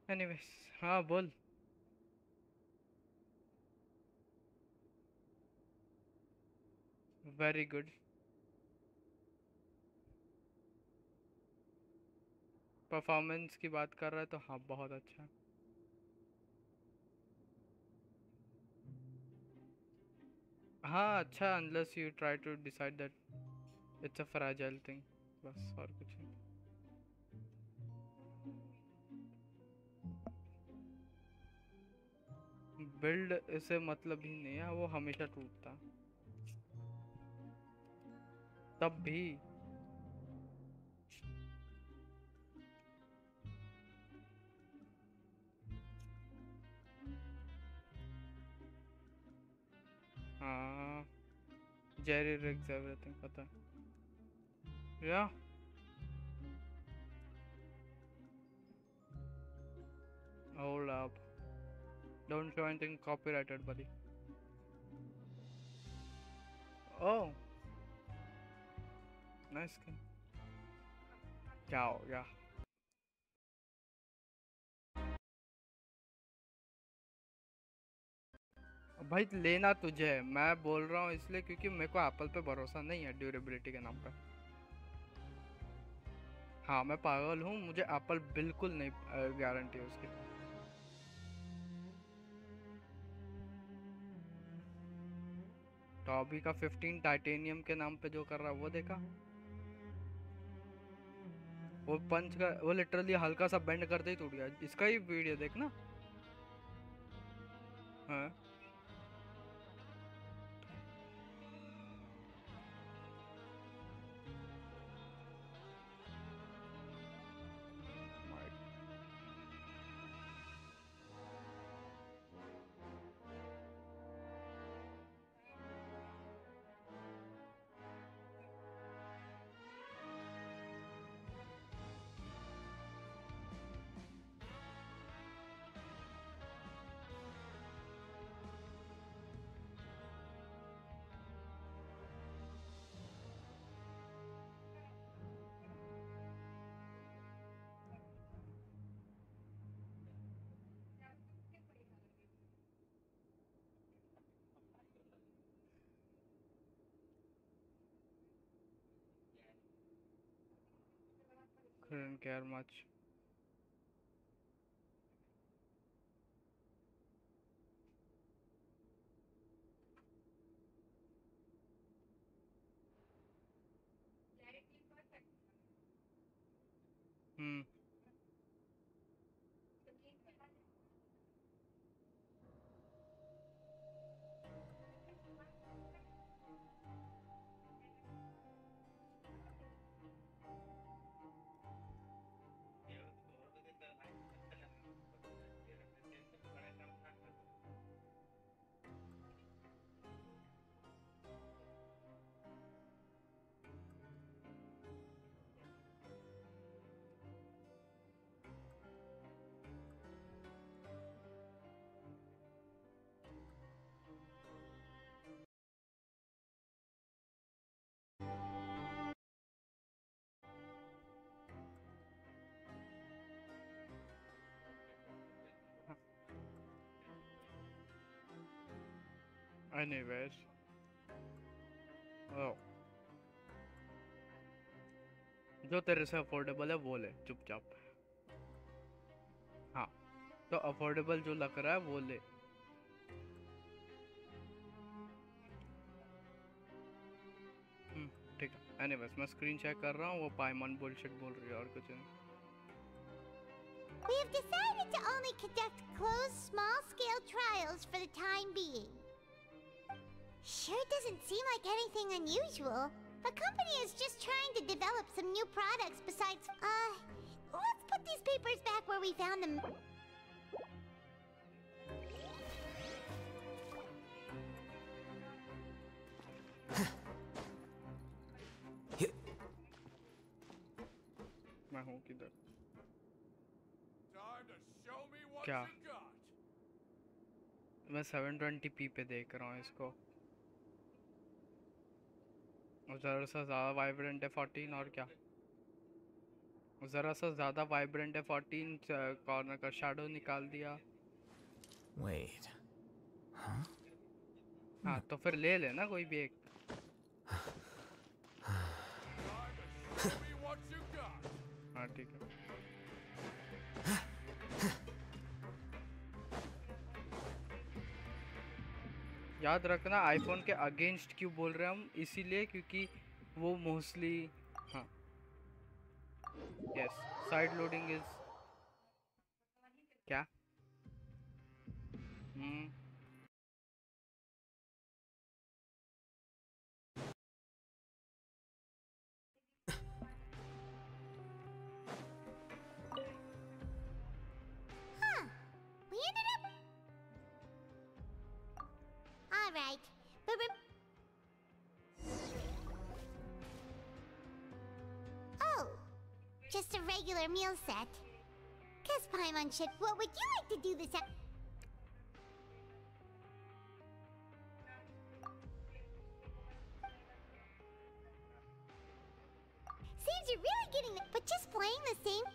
Anyways, हाँ बोल। Very good. Performance की बात कर रहा है तो हाँ बहुत अच्छा। हाँ अच्छा, unless you try to decide that it's a fragile thing, बस और कुछ नहीं। बिल्ड इसे मतलब ही नहीं है, वो हमेशा टूटता तब भी। हाँ, जेरी रिग्स एवरीथिंग पता है या। Hold up, don't show anything copyrighted buddy। Oh, nice skin. क्या हो गया? भाई लेना तुझे है, मैं बोल रहा हूँ इसलिए क्योंकि मेरे को एप्पल पे भरोसा नहीं है ड्यूरेबिलिटी के नाम पे। हाँ मैं पागल हूँ, मुझे एप्पल बिल्कुल नहीं गारंटी है उसकी। टॉबी का 15 टाइटेनियम के नाम पे जो कर रहा है वो देखा? वो पंच का वो लिटरली हल्का सा बेंड करते ही टूट गया, इसका ही वीडियो देखना। हाँ। couldn't care much। हम्म। एनीवेज, ओ जो तेरे से अफोर्डेबल है वो ले चुपचाप। हाँ, तो अफोर्डेबल जो लग रहा है वो ले। ठीक है, एनीवेज मैं स्क्रीन चेक कर रहा हूँ, वो पाइमन बुलशिट बोल रही है और कुछ नहीं। We have decided to only conduct closed, small-scale trials for the time being. Sure doesn't seem like anything unusual. The company is just trying to develop some new products besides... let's put these papers back where we found them. मैं हूँ किधर? क्या? मैं 720p पे देख रहा हूँ इसको, और ज़रा सा ज़्यादा वाइब्रेंट है 14 और क्या। जरा सा ज्यादा वाइब्रेंट है 14 कॉर्नर का शैडो निकाल दिया। Wait. Huh? हाँ तो फिर ले लेना कोई भी एक। हाँ ठीक है। याद रखना आईफोन के अगेंस्ट क्यों बोल रहे हैं हम, इसीलिए क्योंकि वो मोस्टली, हाँ यस, साइड लोडिंग इज क्या। हम्म। Huh. We ended up... Alright. Oh. Just a regular meal set. Guess Paimon should... What would you like to do this Seems you're really getting it, but just playing the same...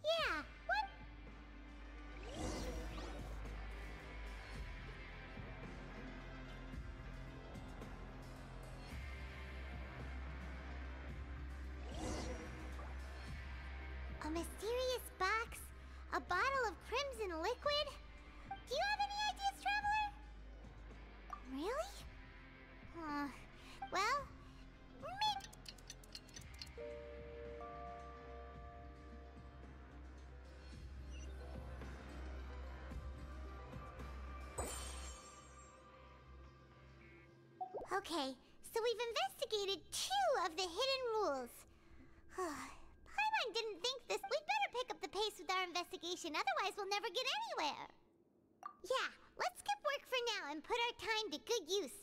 Yeah, what? A mysterious box? A bottle of crimson liquid? Do you have any ideas, Traveler? Really? Well, maybe... Okay, so we've investigated 2 of the hidden rules. Paimon didn't think this. We'd better pick up the pace with our investigation, otherwise we'll never get anywhere. Yeah, let's skip work for now and put our time to good use.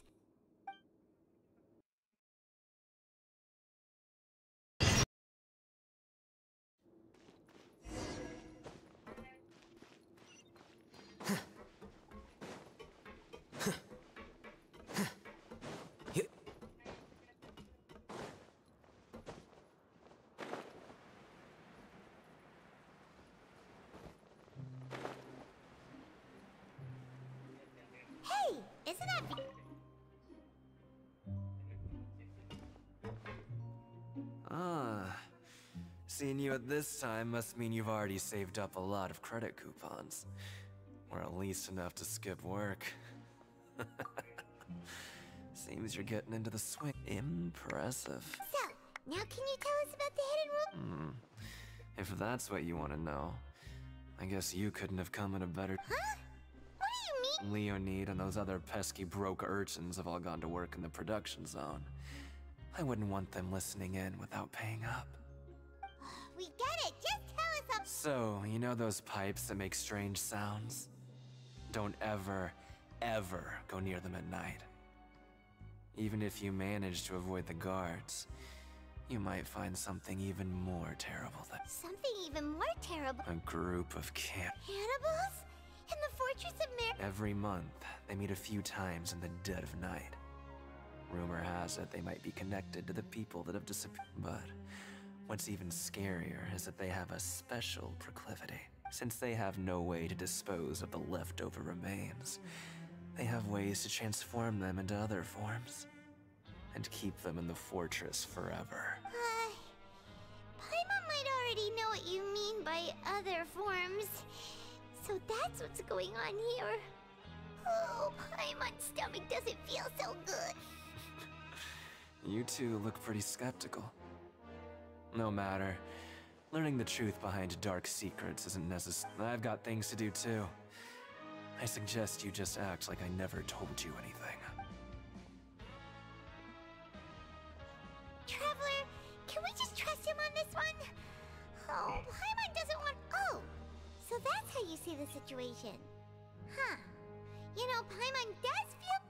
Hey, isn't that... Ah. Seeing you at this time must mean you've already saved up a lot of credit coupons. Or at least enough to skip work. Seems you're getting into the swing. Impressive. So, now can you tell us about the hidden rule? If that's what you want to know, I guess you couldn't have come at a better... Huh? What do you mean? Leonid and those other pesky broke urchins have all gone to work in the production zone. I wouldn't want them listening in without paying up. We get it, just tell us So, you know those pipes that make strange sounds? Don't ever, ever go near them at night. Even if you manage to avoid the guards, you might find something even more terrible than... Something even more terrible. A group of Cannibals? In the Fortress of Mer... Every month, they meet a few times in the dead of night. Rumor has it they might be connected to the people that have disappeared. But what's even scarier is that they have a special proclivity. Since they have no way to dispose of the leftover remains, they have ways to transform them into other forms and keep them in the fortress forever. Paimon might already know what you mean by other forms. So that's what's going on here. Oh, Paimon's stomach doesn't feel so good. You two look pretty skeptical. No matter. Learning the truth behind dark secrets isn't necessary. I've got things to do too. I suggest you just act like I never told you anything. Traveler, can we just trust him on this one? Oh, Paimon doesn't want... Oh, so that's how you see the situation. Huh. You know, Paimon does feel...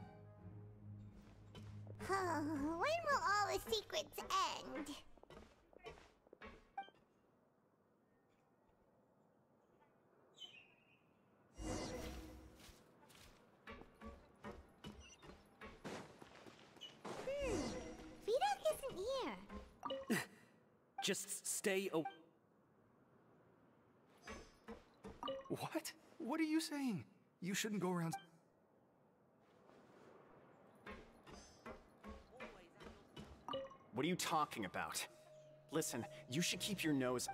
When will all the secrets end? Vidok isn't here. Just stay away. What? What are you saying? You shouldn't go around... What are you talking about? Listen, you should keep your nose...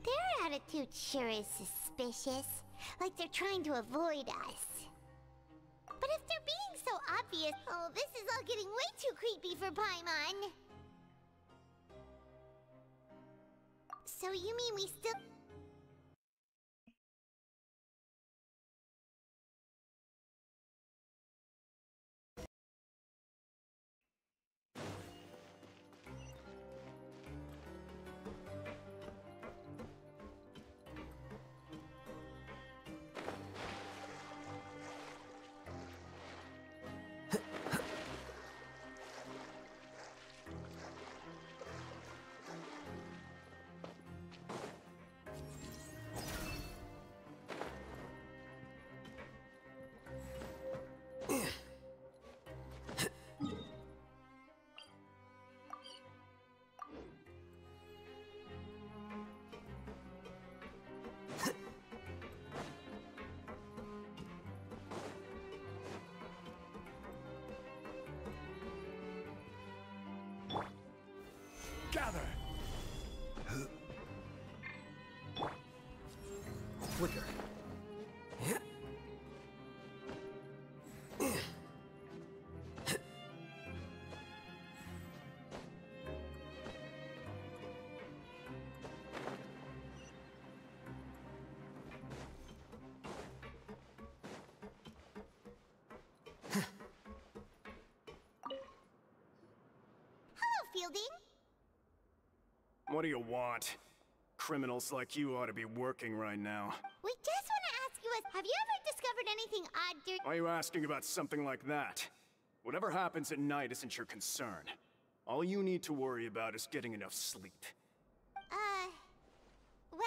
Their attitude sure is suspicious. Like they're trying to avoid us. But if they're being so obvious... Oh, this is all getting way too creepy for Paimon. So you mean we still... Gather! Flicker. Hello, Fielding. What do you want? Criminals like you ought to be working right now. We just want to ask you, have you ever discovered anything odd during... Why are you asking about something like that? Whatever happens at night isn't your concern. All you need to worry about is getting enough sleep. Well...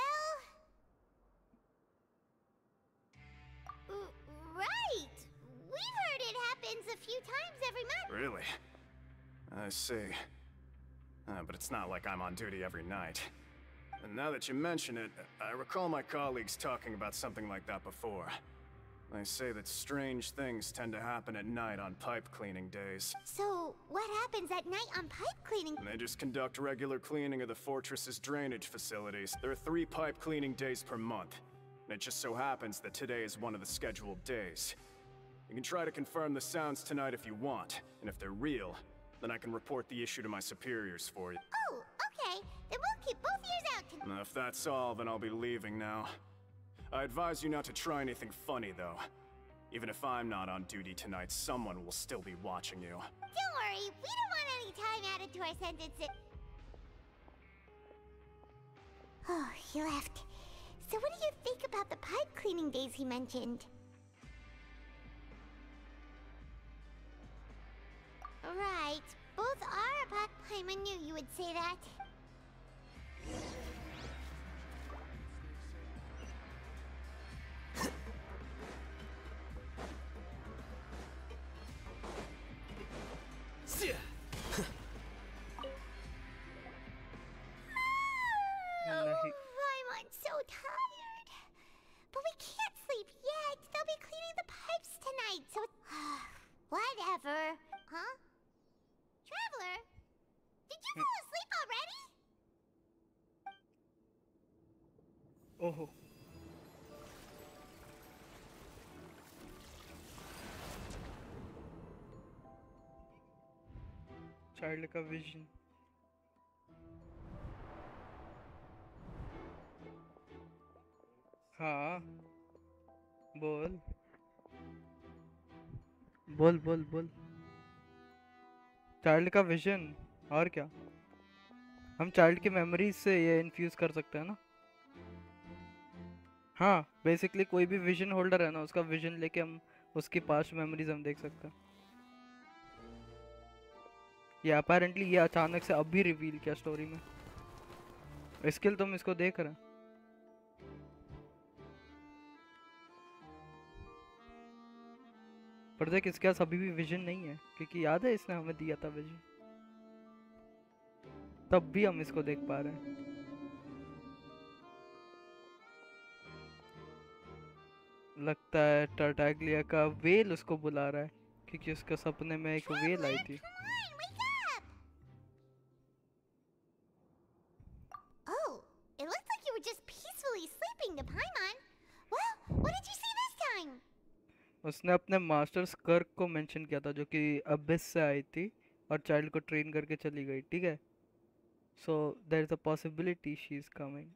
Right! We've heard it happens a few times every month. Really? I see. But it's not like I'm on duty every night. And now that you mention it, I recall my colleagues talking about something like that before. They say that strange things tend to happen at night on pipe cleaning days. So, what happens at night on pipe cleaning? And they just conduct regular cleaning of the fortress's drainage facilities. There are 3 pipe cleaning days per month. And it just so happens that today is one of the scheduled days. You can try to confirm the sounds tonight if you want, and if they're real, then I can report the issue to my superiors for you. Oh, okay. Then we'll keep both ears out tonight. If that's all, then I'll be leaving now. I advise you not to try anything funny, though. Even if I'm not on duty tonight, someone will still be watching you. Don't worry, we don't want any time added to our sentences. Oh, he left. So what do you think about the pipe cleaning days he mentioned? Right. Both are about... I knew you would say that. I'm so tired. But we can't sleep yet. They'll be cleaning the pipes tonight, so... Whatever. Huh? Traveler? Did you fall asleep already? Oh. Child का vision हाँ बोल बोल बोल बोल child का vision और क्या हम चाइल्ड की मेमोरीज से ये इन्फ्यूज कर सकते हैं ना हाँ बेसिकली कोई भी विजन होल्डर है ना उसका विजन लेके हम उसकी पास्ट मेमोरीज हम देख सकते हैं ये अपेरेंटली ये अचानक से अभी रिवील किया स्टोरी में स्किल तुम इसको देख रहे हैं पर देख इसके पास अभी भी विजन नहीं है क्योंकि याद है इसने हमें दिया था विजन तब भी हम इसको देख पा रहे हैं। लगता है टर्टाग्लिया का वेल उसको बुला रहा है, क्योंकि उसके सपने में एक वेल आई थी। Come on, wake up! Oh, it looks like you were just peacefully sleeping, the Paimon. Well, what did you see this time? उसने अपने मास्टर स्कर्क को मेंशन किया था, जो कि अबिस से आई थी और चाइल्ड को ट्रेन करके चली गई, ठीक है। So there is a possibility she is coming.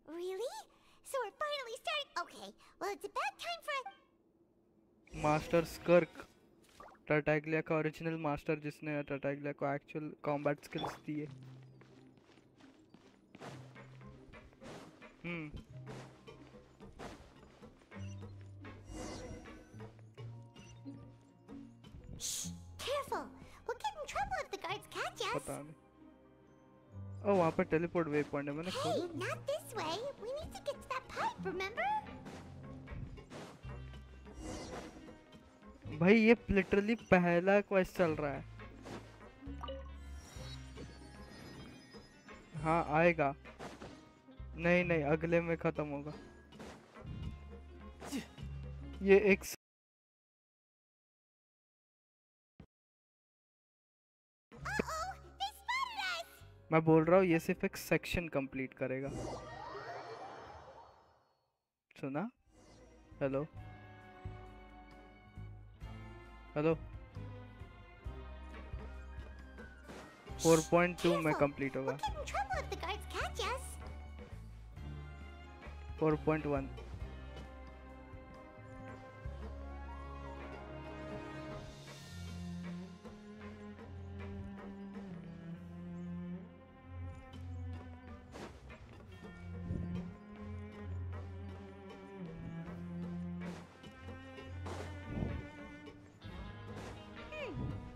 Really? So we're finally starting. Okay, well, it's about time for a. Master Skirk, Tartaglia का ओरिजिनल मास्टर, जिसने टर्टाग्लिया को एक्चुअल कॉम्बैट स्किल्स दिए। Shh! Careful! We'll get in trouble if the guards catch us. पता नहीं। ओ, वहाँ पर teleport way point है, मैंने Hey, खोला। not this way. We need to get to that pipe, remember? भाई ये लिटरली पहला क्वेस्ट चल रहा है। हाँ आएगा। नहीं नहीं, अगले में खत्म होगा। ये एक Uh-oh! They spotted us! मैं बोल रहा हूँ ये सिर्फ एक सेक्शन कंप्लीट करेगा। सुना? Hello hello. 4.2 में कंप्लीट होगा। We'll get in trouble if the guards catch us. 4.1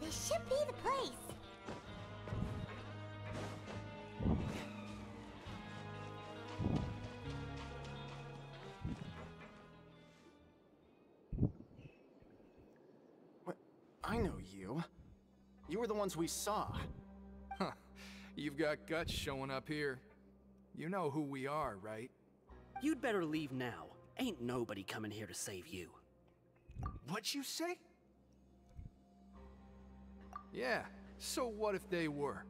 This should be the place. What? I know you. You were the ones we saw. Huh. You've got guts showing up here. You know who we are, right? You'd better leave now. Ain't nobody coming here to save you. What'd you say? Yeah, so what if they were?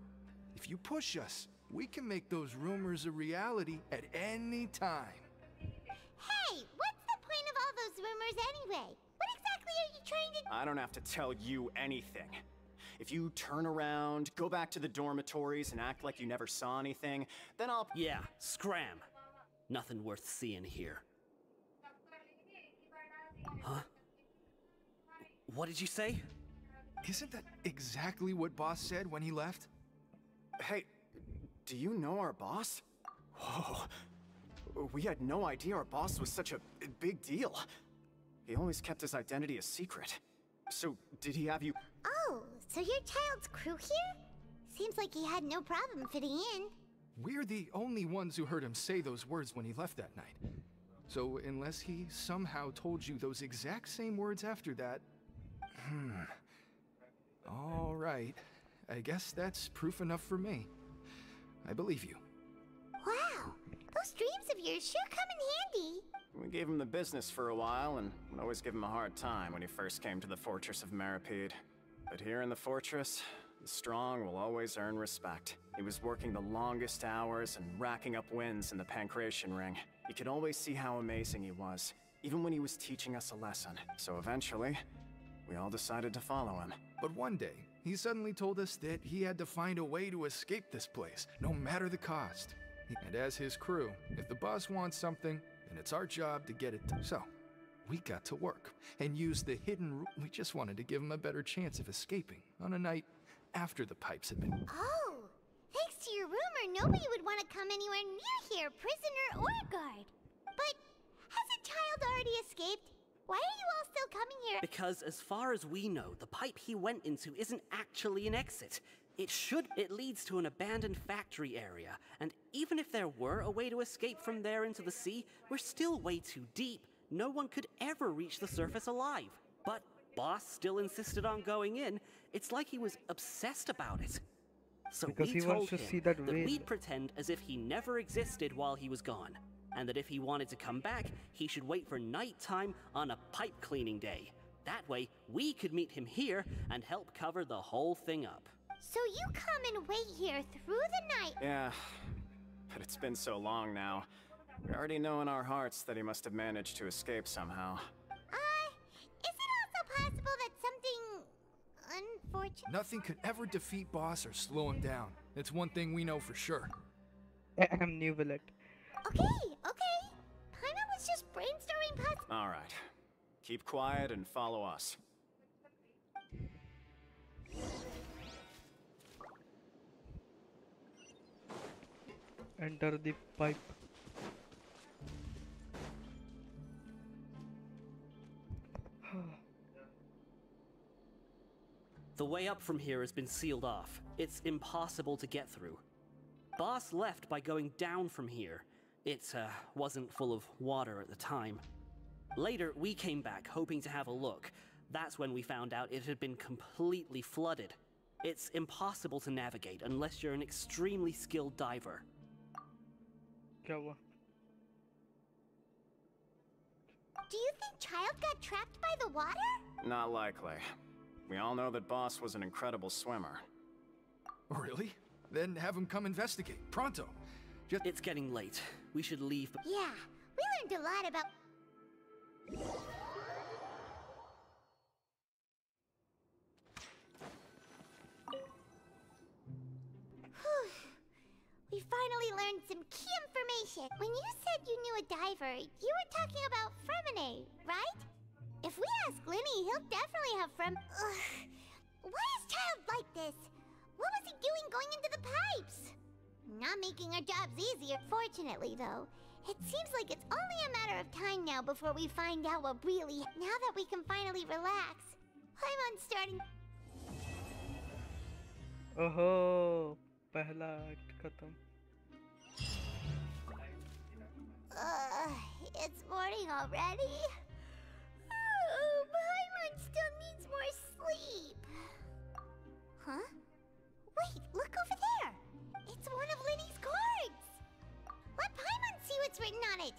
If you push us, we can make those rumors a reality at any time. Hey, what's the point of all those rumors anyway? What exactly are you trying to... I don't have to tell you anything. If you turn around, go back to the dormitories, and act like you never saw anything, then I'll... Yeah, scram. Nothing worth seeing here. Huh? What did you say? Isn't that exactly what Boss said when he left? Hey, do you know our boss? Whoa. We had no idea our boss was such a big deal. He always kept his identity a secret. So, did he have you... Oh, so your child's crew here? Seems like he had no problem fitting in. We're the only ones who heard him say those words when he left that night. So, unless he somehow told you those exact same words after that... All right. I guess that's proof enough for me. I believe you. Wow, those dreams of yours sure come in handy. We gave him the business for a while, and would always give him a hard time when he first came to the Fortress of Maripede. But here in the fortress, the strong will always earn respect. He was working the longest hours and racking up wins in the Pancration Ring. You could always see how amazing he was, even when he was teaching us a lesson. So eventually, we all decided to follow him. But one day, he suddenly told us that he had to find a way to escape this place, no matter the cost. And as his crew, if the boss wants something, then it's our job to get it done. So, we got to work and used the hidden room. We just wanted to give him a better chance of escaping on a night after the pipes had been... Oh, thanks to your rumor, nobody would want to come anywhere near here, prisoner or guard. But has a child already escaped? Why are you all still coming here? Because as far as we know, the pipe he went into isn't actually an exit. It leads to an abandoned factory area, and even if there were a way to escape from there into the sea, we're still way too deep. No one could ever reach the surface alive. But Boss still insisted on going in. It's like he was obsessed about it. So Because we he wants told to see him that that whale. we'd pretend as if he never existed while he was gone, and that if he wanted to come back, he should wait for nighttime on a pipe cleaning day. That way, we could meet him here and help cover the whole thing up. So you come and wait here through the night. Yeah, but it's been so long now. We already know in our hearts that he must have managed to escape somehow. Is it also possible that something unfortunate? Nothing could ever defeat Boss or slow him down. It's one thing we know for sure. I'm new Willet. Okay. Paimon was just brainstorming possible. All right. Keep quiet and follow us. Enter the pipe. The way up from here has been sealed off. It's impossible to get through. Boss left by going down from here. It wasn't full of water at the time. Later, we came back hoping to have a look. That's when we found out it had been completely flooded. It's impossible to navigate unless you're an extremely skilled diver. क्या हुआ? Do you think Child got trapped by the water? Not likely. We all know that Boss was an incredible swimmer. Really? Then have him come investigate. Pronto. It's getting late. We should leave. Yeah, we learned a lot about... Whew. We finally learned some key information. When you said you knew a diver, you were talking about Fremine, right? If we ask Linny, he'll definitely have Ugh. Why is Child like this? What was he doing going into the pipes? Not making our jobs easier. Fortunately, though, it seems like it's only a matter of time now before we find out what really... Now that we can finally relax. I'm starting... ओहो, पहला act खत्म. It's morning already? Oh, Paimon still needs more sleep. Huh? Wait, look over there. It's one of Linny's cards. Let Paimon see what's written on it.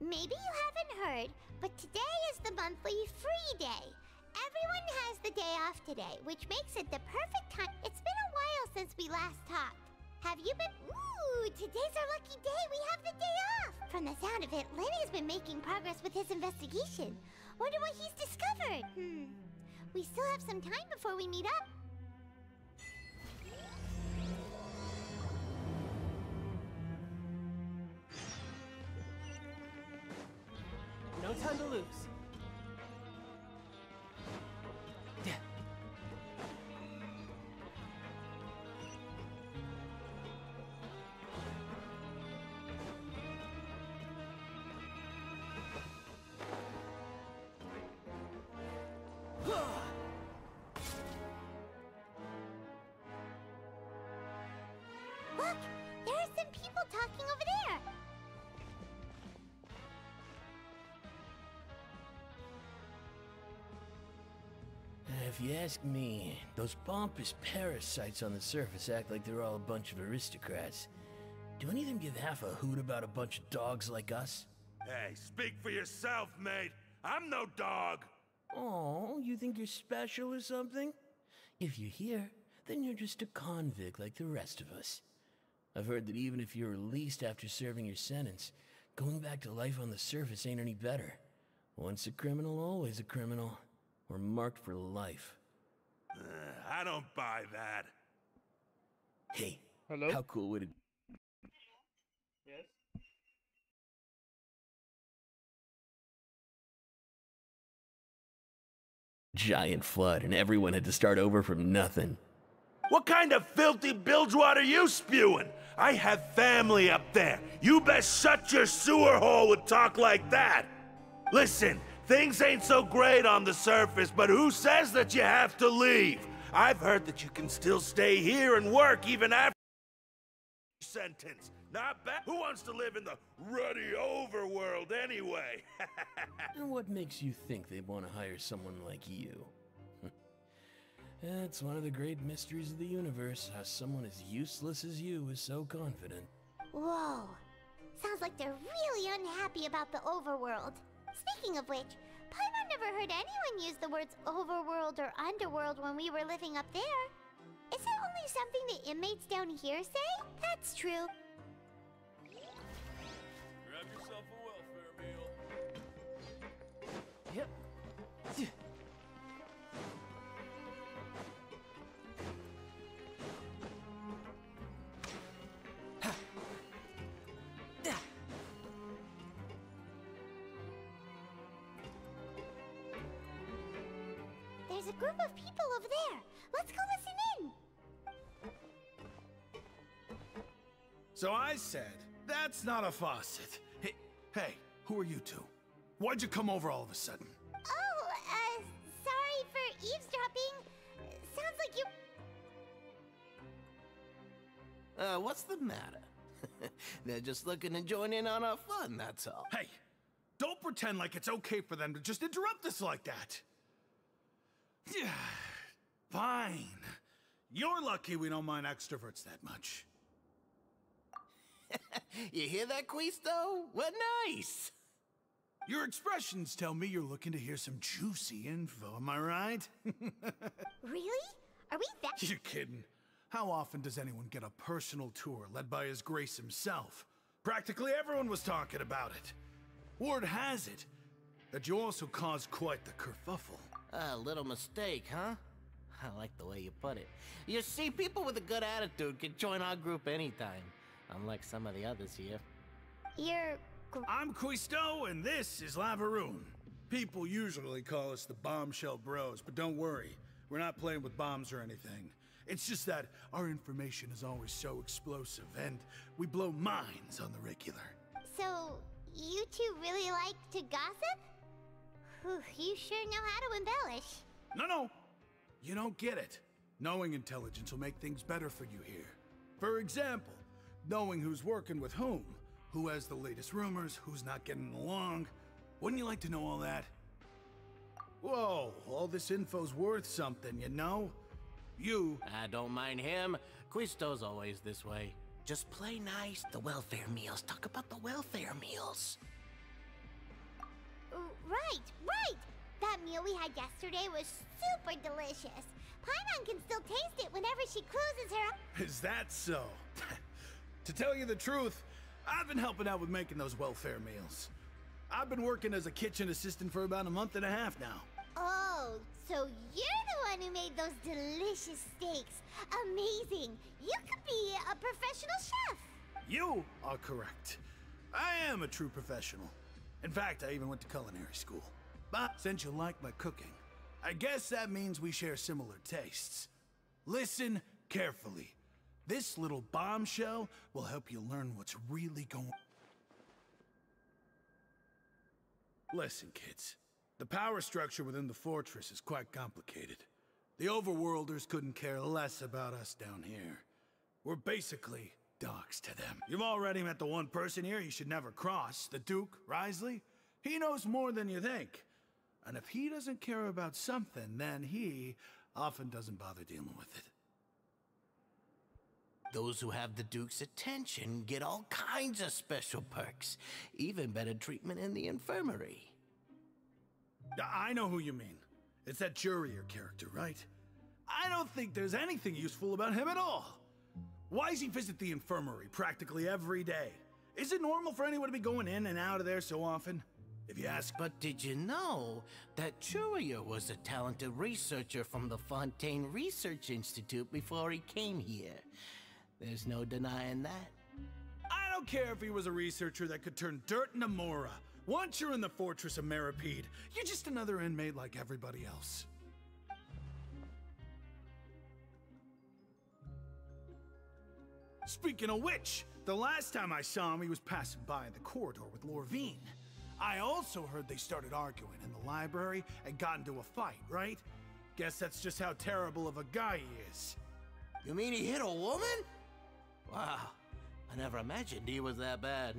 Maybe you haven't heard, but today is the monthly free day. Everyone has the day off today, which makes it the perfect time. It's been a while since we last talked. Have you been... Ooh, today's our lucky day. We have the day off. From the sound of it, Lenny's been making progress with his investigation. Wonder what he's discovered. We still have some time before we meet up. No time to lose. Look, there are some people talking over there. If you ask me, those pompous parasites on the surface act like they're all a bunch of aristocrats. Do any of them give half a hoot about a bunch of dogs like us? Hey, speak for yourself, mate. I'm no dog. Oh, you think you're special or something? If you're here, then you're just a convict like the rest of us. I've heard that even if you're released after serving your sentence, going back to life on the surface ain't any better. Once a criminal, always a criminal. We're marked for life. I don't buy that. Hey, Hello? how cool would it be? Yes. Giant flood and everyone had to start over from nothing. What kind of filthy bilgewater are you spewing? I have family up there. You best shut your sewer hole with talk like that. Listen, things ain't so great on the surface, but who says that you have to leave? I've heard that you can still stay here and work even after sentence. Not bad. Who wants to live in the ruddy overworld anyway? And what makes you think they want to hire someone like you? It's one of the great mysteries of the universe, how someone as useless as you is so confident. Whoa. Sounds like they're really unhappy about the overworld. Speaking of which, Paimon never heard anyone use the words overworld or underworld when we were living up there. Is it only something the inmates down here say? That's true. Grab yourself a welfare meal. Yep. There's a group of people over there. Let's go listen in. So I said, that's not a faucet. Hey, who are you two? Why'd you come over all of a sudden? Oh, sorry for eavesdropping. Sounds like you... What's the matter? They're just looking to join in on our fun, that's all. Hey, don't pretend like it's okay for them to just interrupt us like that. Yeah, fine. You're lucky we don't mind extroverts that much. You hear that, Quisto? What nice! Your expressions tell me you're looking to hear some juicy info, am I right? Really? Are we that... You're kidding. How often does anyone get a personal tour led by His Grace himself? Practically everyone was talking about it. Word has it that you also caused quite the kerfuffle. A little mistake, huh? I like the way you put it. You see, people with a good attitude can join our group anytime, unlike some of the others here. You're... I'm Quisto, and this is Lavaroon. People usually call us the Bombshell Bros, but don't worry. We're not playing with bombs or anything. It's just that our information is always so explosive, and we blow minds on the regular. So, you two really like to gossip? Whew, you sure know how to embellish. No. You don't get it. Knowing intelligence will make things better for you here. For example, knowing who's working with whom, who has the latest rumors, who's not getting along. Wouldn't you like to know all that? Whoa, all this info's worth something, you know? I don't mind him. Quisto's always this way. Just play nice. The welfare meals. Talk about the welfare meals. Right. That meal we had yesterday was super delicious. Paimon can still taste it whenever she closes her... Is that so? To tell you the truth, I've been helping out with making those welfare meals. I've been working as a kitchen assistant for about a month and a half now. Oh, so you're the one who made those delicious steaks. Amazing. You could be a professional chef. You are correct. I am a true professional. In fact, I even went to culinary school. But since you like my cooking, I guess that means we share similar tastes. Listen carefully. This little bombshell will help you learn what's really going on. Listen, kids. The power structure within the fortress is quite complicated. The overworlders couldn't care less about us down here. We're basically dogs to them. You've already met the one person here you should never cross, the Duke, Risley. He knows more than you think. And if he doesn't care about something, then he often doesn't bother dealing with it. Those who have the Duke's attention get all kinds of special perks. Even better treatment in the infirmary. I know who you mean. It's that Jurier character, right? I don't think there's anything useful about him at all. Why does he visit the infirmary practically every day? Is it normal for anyone to be going in and out of there so often? If you ask. But did you know that Jurier was a talented researcher from the Fontaine Research Institute before he came here? There's no denying that. I don't care if he was a researcher that could turn dirt into Mora. Once you're in the fortress of Meripede, you're just another inmate like everybody else. Speaking of which, the last time I saw him, he was passing by in the corridor with Lorvine. I also heard they started arguing in the library and got into a fight, right? Guess that's just how terrible of a guy he is. You mean he hit a woman? Wow, I never imagined he was that bad.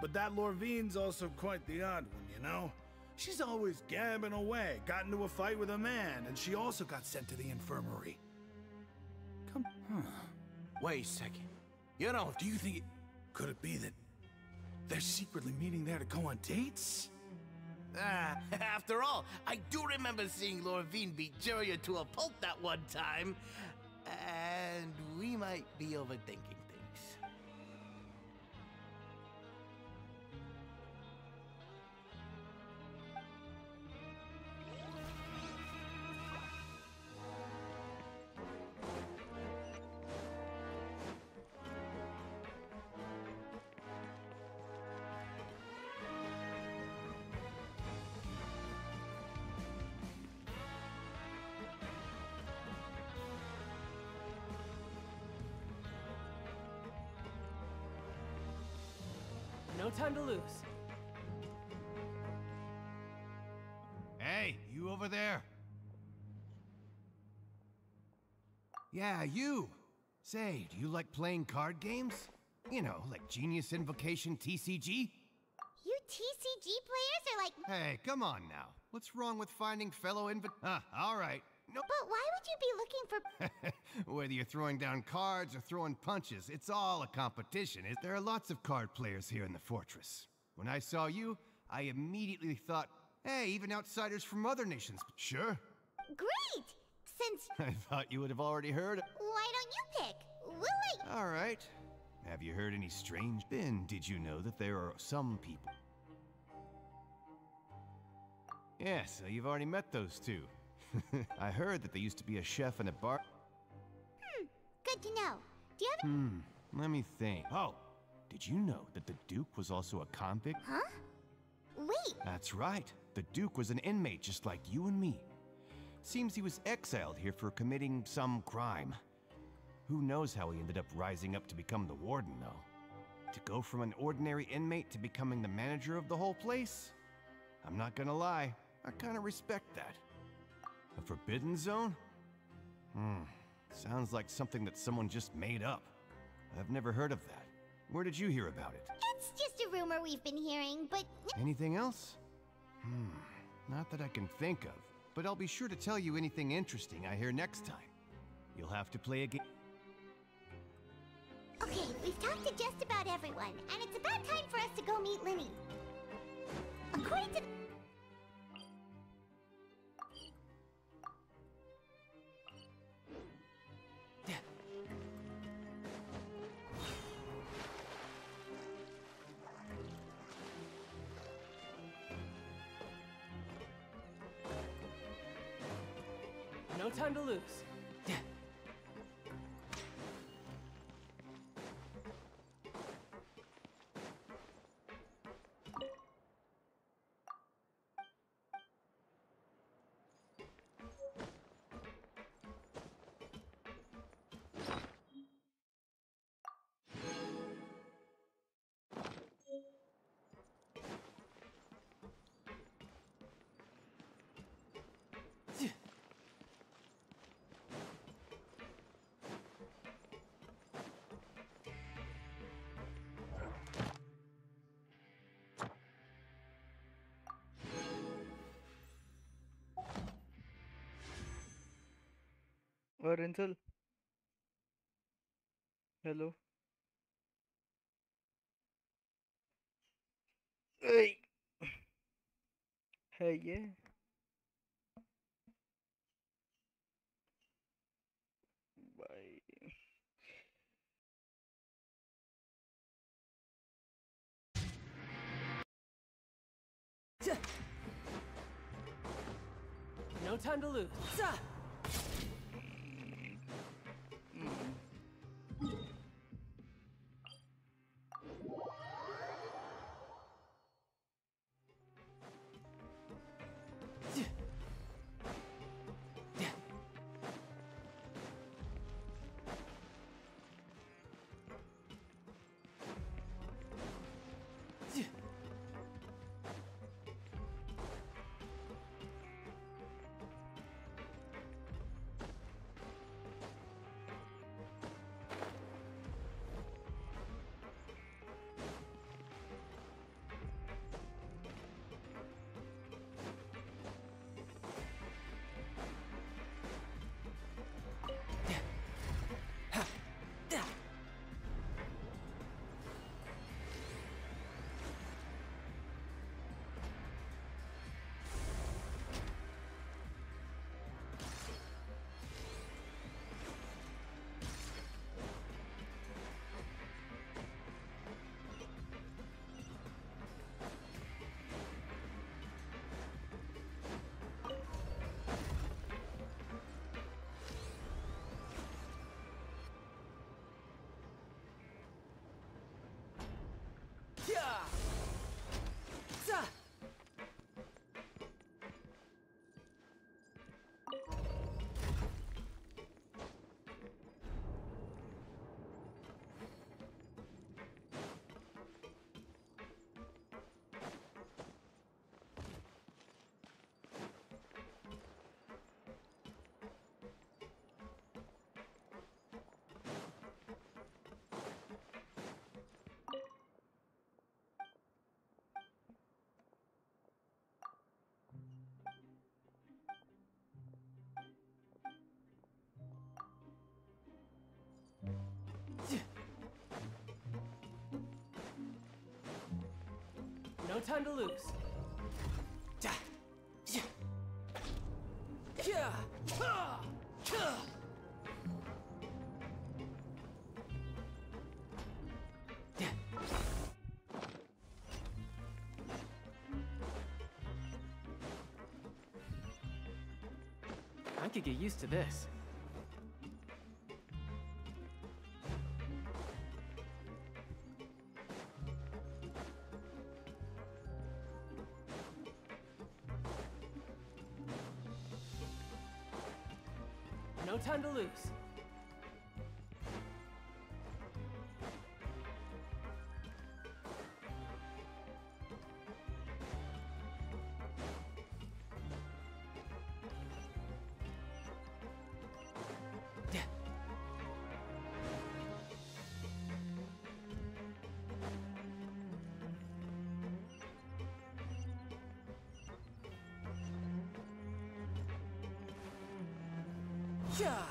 But that Lorvine's also quite the odd one, you know? She's always gabbing away, got into a fight with a man, and she also got sent to the infirmary. Come... Wait a second. You know, Do you think it... Could it be that they're secretly meeting there to go on dates? after all, I do remember seeing Lorvine beat Jiraiya to a pulp that one time. And we might be overthinking things. No time to lose. Hey, you over there? Yeah, you. Say, do you like playing card games? You know, like Genius Invocation TCG? You TCG players are like... Hey, come on now. What's wrong with finding fellow all right. No. But why would you be looking for... Whether you're throwing down cards or throwing punches, it's all a competition. There are lots of card players here in the fortress. When I saw you, I immediately thought, hey, even outsiders from other nations. Sure. Great! Since... I thought you would have already heard. Why don't you pick? We'll let... All right. Have you heard any strange... Then, did you know that there are some people... Yeah, so you've already met those two. I heard that they used to be a chef and a bar... Good to know. Do you have... Let me think. Oh, did you know that the Duke was also a convict? Huh? Wait. That's right. The Duke was an inmate just like you and me. Seems he was exiled here for committing some crime. Who knows how he ended up rising up to become the warden, though. To go from an ordinary inmate to becoming the manager of the whole place? I'm not gonna lie, I kinda respect that. A forbidden zone? Sounds like something that someone just made up. I've never heard of that. Where did you hear about it? It's just a rumor we've been hearing, but... Anything else? Not that I can think of, but I'll be sure to tell you anything interesting I hear next time. You'll have to play a game. Okay, we've talked to just about everyone, and it's about time for us to go meet Linny. According to... No time to lose. Rental. Hello. Hey. Hey, yeah. Bye. No time to lose. No time to lose. I could get used to this. No time to lose. Yeah.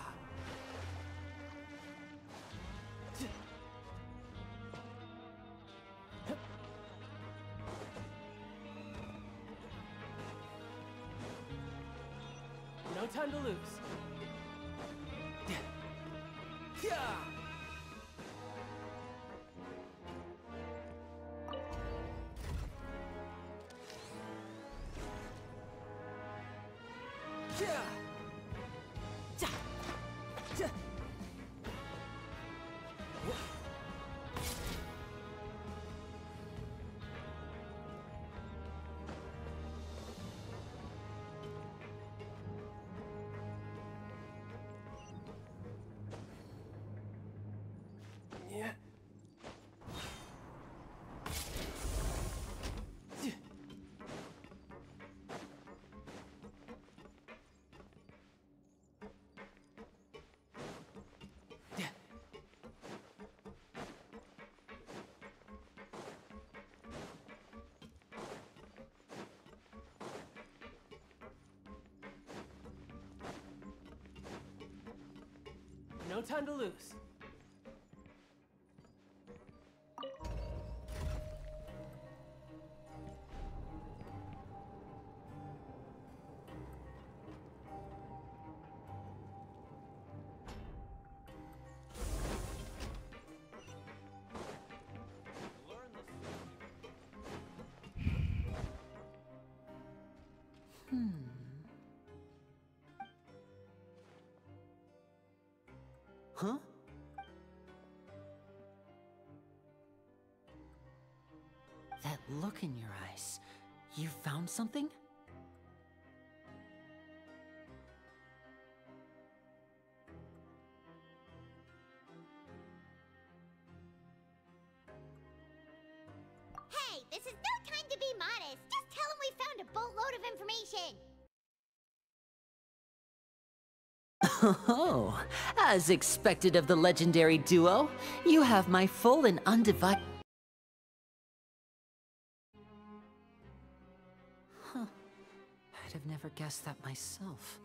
No time to lose. Yeah. Yeah. Yeah. No time to lose. Huh? That look in your eyes. You found something? Hey, this is no time to be modest. Just tell him we found a boatload of information. Oh, as expected of the legendary duo, you have my full and undivided... Huh. I'd have never guessed that myself.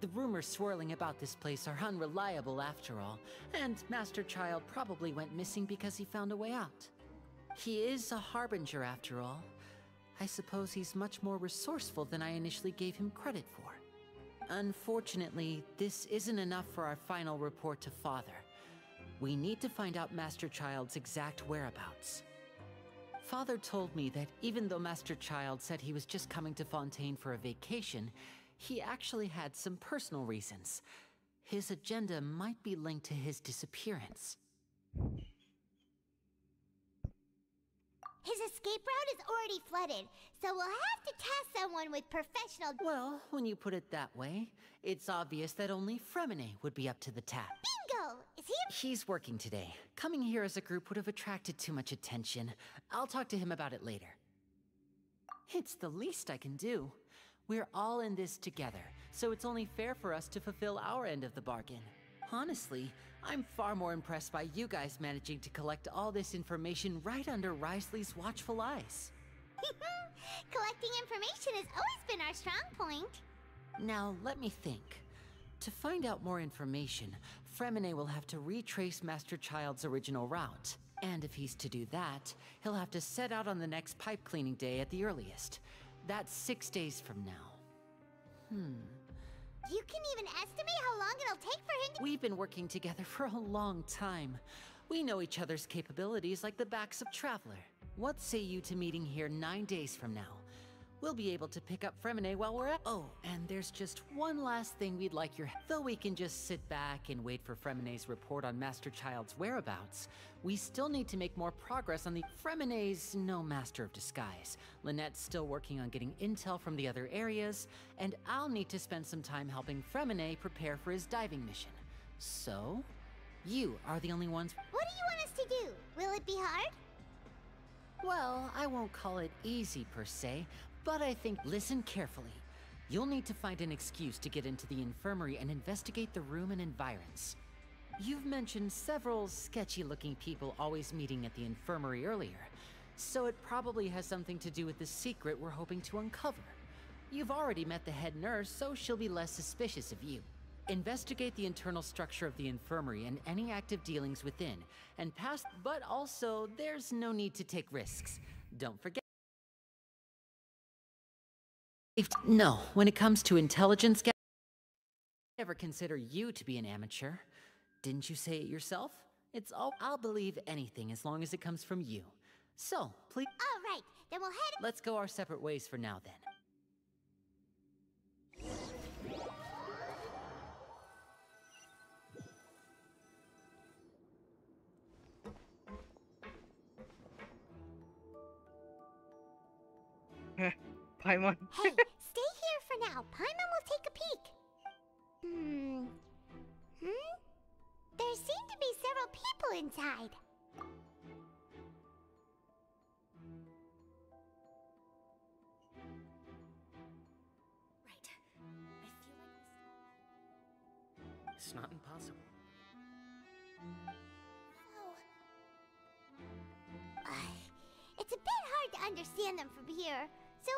The rumors swirling about this place are unreliable after all, and Master Child probably went missing because he found a way out. He is a harbinger after all. I suppose he's much more resourceful than I initially gave him credit for. Unfortunately, this isn't enough for our final report to Father. We need to find out Master Child's exact whereabouts. Father told me that even though Master Child said he was just coming to Fontaine for a vacation, he actually had some personal reasons. His agenda might be linked to his disappearance. His escape route is already flooded, so we'll have to task someone with professional... Well, when you put it that way, it's obvious that only Fremine would be up to the task. Bingo! Is he... He's working today. Coming here as a group would have attracted too much attention. I'll talk to him about it later. It's the least I can do. We're all in this together, so it's only fair for us to fulfill our end of the bargain. Honestly, I'm far more impressed by you guys managing to collect all this information right under Risley's watchful eyes. Collecting information has always been our strong point. Now, let me think. To find out more information, Fremine will have to retrace Master Child's original route. And if he's to do that, he'll have to set out on the next pipe cleaning day at the earliest. That's 6 days from now. You can even estimate how long it'll take for him to— We've been working together for a long time. We know each other's capabilities like the backs of Traveler. What say you to meeting here 9 days from now? We'll be able to pick up Fremine while we're at— Oh, and there's just one last thing we'd like your— Though we can just sit back and wait for Fremine's report on Master Child's whereabouts, we still need to make more progress on the— Fremine's no master of disguise. Lynette's still working on getting intel from the other areas, and I'll need to spend some time helping Fremine prepare for his diving mission. So, you are the only ones— What do you want us to do? Will it be hard? Well, I won't call it easy per se, but I think— Listen carefully. You'll need to find an excuse to get into the infirmary and investigate the room and environs. You've mentioned several sketchy-looking people always meeting at the infirmary earlier, so it probably has something to do with the secret we're hoping to uncover. You've already met the head nurse, so she'll be less suspicious of you. Investigate the internal structure of the infirmary and any active dealings within, and but also, there's no need to take risks. Don't forget— No, when it comes to intelligence, I never consider you to be an amateur. Didn't you say it yourself? I'll believe anything as long as it comes from you. So, please— All right, then we'll head— Let's go our separate ways for now, then. Paimon. Hey, stay here for now. Paimon will take a peek. There seem to be several people inside. Right. I feel like it's not impossible. It's a bit hard to understand them from here, so...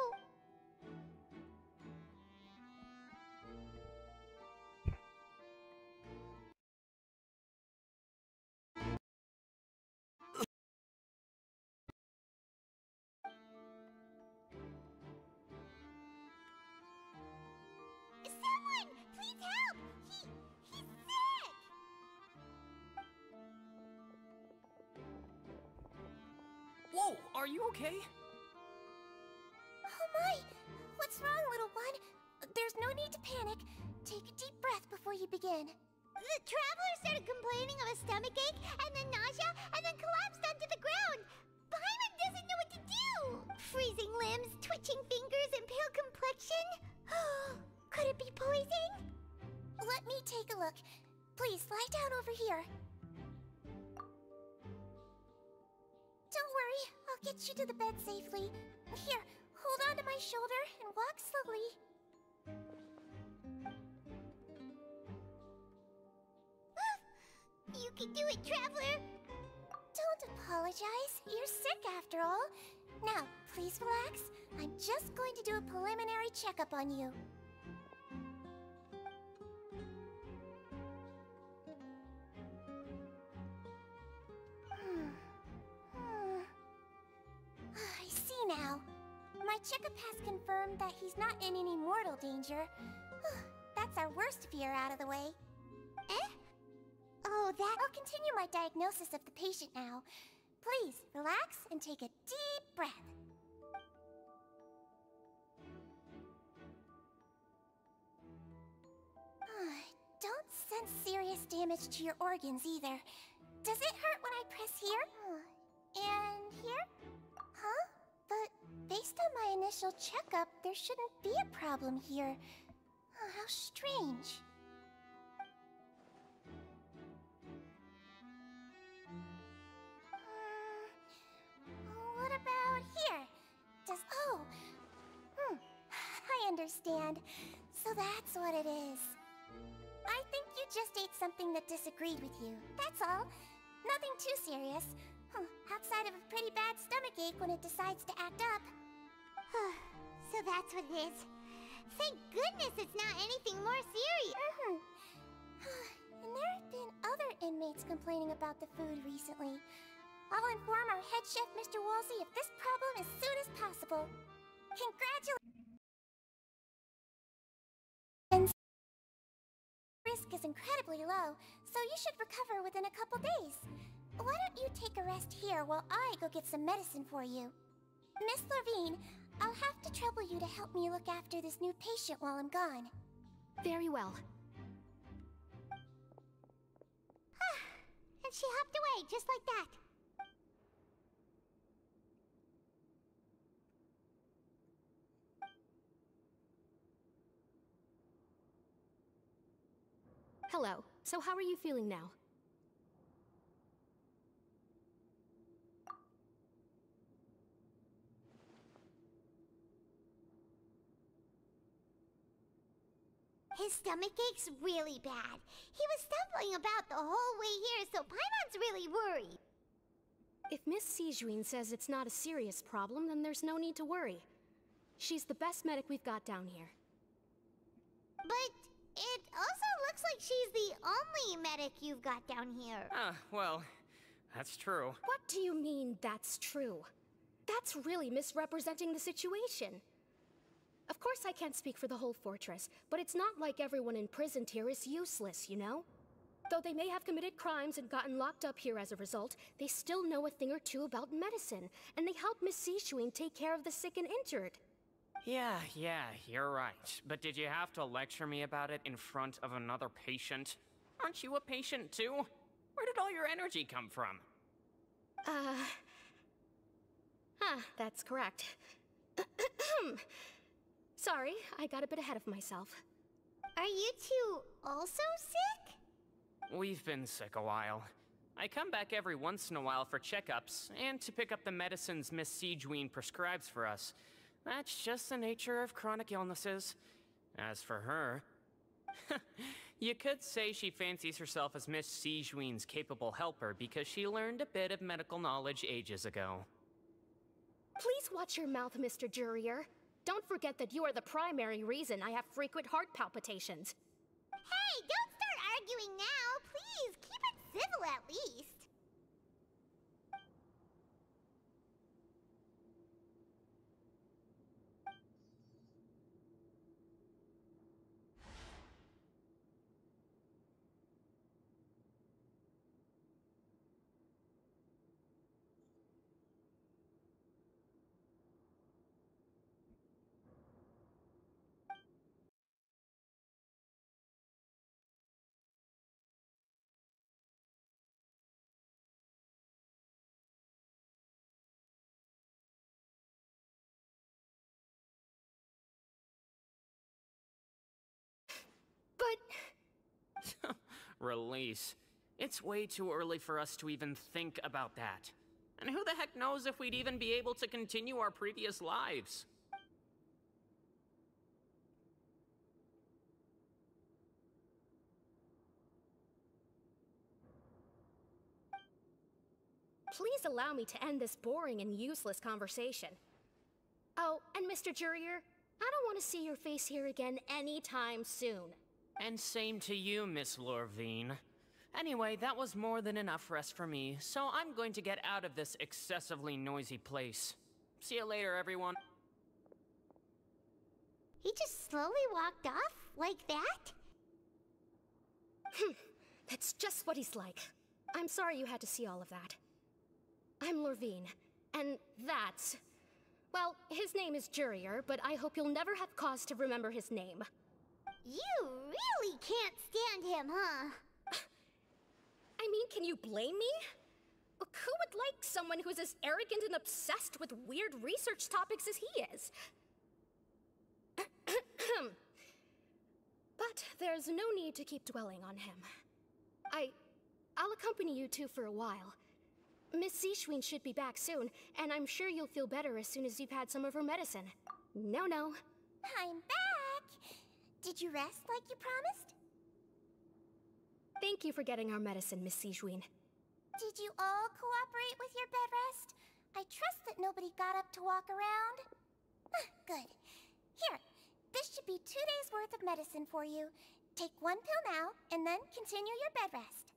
Someone! Please help! He's sick! Whoa, are you okay? Oh my! What's wrong, little one? There's no need to panic. Take a deep breath before you begin. The traveler started complaining of a stomachache, and then nausea, and then collapsed onto the ground. Paimon doesn't know what to do! Freezing limbs, twitching fingers, and pale complexion? Could it be poison? Let me take a look. Please, lie down over here. Don't worry, I'll get you to the bed safely. Here, hold on to my shoulder and walk slowly. You can do it, Traveler! Don't apologize. You're sick after all. Now, please relax. I'm just going to do a preliminary checkup on you. I see now. My checkup has confirmed that he's not in any mortal danger. That's our worst fear out of the way. Eh? Oh, that... I'll continue my diagnosis of the patient now. Please, relax and take a deep breath. Don't sense serious damage to your organs either. Does it hurt when I press here? And here? Huh? But based on my initial checkup, there shouldn't be a problem here. How strange. What about here? I understand. So that's what it is. I think you just ate something that disagreed with you. That's all. Nothing too serious. Outside of a pretty bad stomachache when it decides to act up. So that's what it is. Thank goodness it's not anything more serious. And there have been other inmates complaining about the food recently. I'll inform our head chef, Mr. Woolsey, of this problem as soon as possible. Congratulations! Risk is incredibly low, so you should recover within a couple days. Why don't you take a rest here while I go get some medicine for you? Miss Levine, I'll have to trouble you to help me look after this new patient while I'm gone. Very well. And she hopped away just like that. Hello. So how are you feeling now? His stomach ache's really bad. He was stumbling about the whole way here, so Paimon's really worried. If Miss Sijuin says it's not a serious problem, then there's no need to worry. She's the best medic we've got down here. But it also looks like she's the only medic you've got down here. Well, that's true. What do you mean, that's true? That's really misrepresenting the situation. Of course I can't speak for the whole fortress, but it's not like everyone imprisoned here is useless, you know? Though they may have committed crimes and gotten locked up here as a result, they still know a thing or two about medicine, and they help Miss Sijuin take care of the sick and injured. Yeah, you're right. But did you have to lecture me about it in front of another patient? Aren't you a patient too? Where did all your energy come from? That's correct. Sorry, I got a bit ahead of myself. Are you two also sick? We've been sick a while. I come back every once in a while for checkups, and to pick up the medicines Miss Sijuin prescribes for us. That's just the nature of chronic illnesses. As for her... you could say she fancies herself as Miss Sijuin's capable helper because she learned a bit of medical knowledge ages ago. Please watch your mouth, Mr. Jurier. Don't forget that you are the primary reason I have frequent heart palpitations. Hey, don't start arguing now! Please, keep it civil at least! But... Release. It's way too early for us to even think about that. And who the heck knows if we'd even be able to continue our previous lives? Please allow me to end this boring and useless conversation. Oh, and Mr. Jurier, I don't want to see your face here again anytime soon. And same to you, Miss Lorvine. Anyway, that was more than enough rest for me, so I'm going to get out of this excessively noisy place. See you later, everyone. He just slowly walked off? Like that? That's just what he's like. I'm sorry you had to see all of that. I'm Lorvine, and that's... Well, his name is Jurier, but I hope you'll never have cause to remember his name. You really can't stand him, huh? I mean, can you blame me? Who would like someone who's as arrogant and obsessed with weird research topics as he is? But there's no need to keep dwelling on him. I'll accompany you two for a while. Miss Sijuin should be back soon, and I'm sure you'll feel better as soon as you've had some of her medicine. No. I'm back! Did you rest like you promised? Thank you for getting our medicine, Miss Sijuin. Did you all cooperate with your bed rest? I trust that nobody got up to walk around. Good. Here, this should be 2 days' worth of medicine for you. Take 1 pill now, and then continue your bed rest.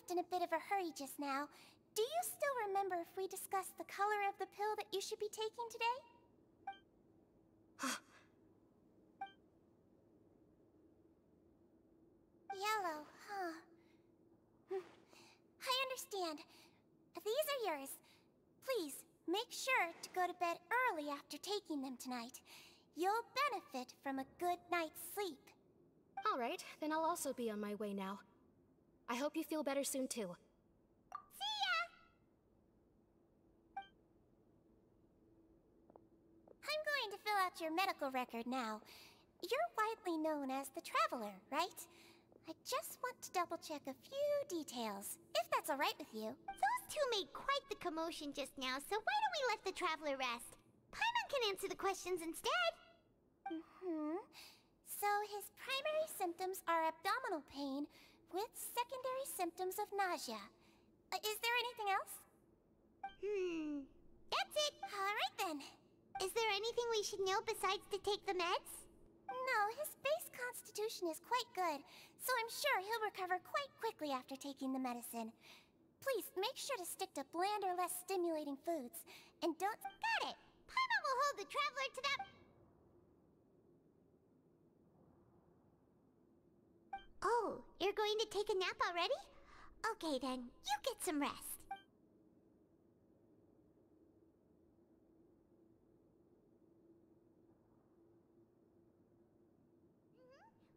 left in a bit of a hurry just now. Do you still remember if we discussed the color of the pill that you should be taking today? Yellow, huh? I understand. These are yours. Please, make sure to go to bed early after taking them tonight. You'll benefit from a good night's sleep. All right, then I'll also be on my way now. I hope you feel better soon, too. See ya! I'm going to fill out your medical record now. You're widely known as the Traveler, right? I just want to double-check a few details, if that's all right with you. Those two made quite the commotion just now, so why don't we let the Traveler rest? Paimon can answer the questions instead. So his primary symptoms are abdominal pain with secondary symptoms of nausea. Is there anything else? That's it. All right then. Is there anything we should know besides to take the meds? No, his base constitution is quite good, so I'm sure he'll recover quite quickly after taking the medicine. Please, make sure to stick to bland or less stimulating foods, and don't... Got it! Paimon will hold the Traveler to that... Oh, you're going to take a nap already? Okay then, you get some rest.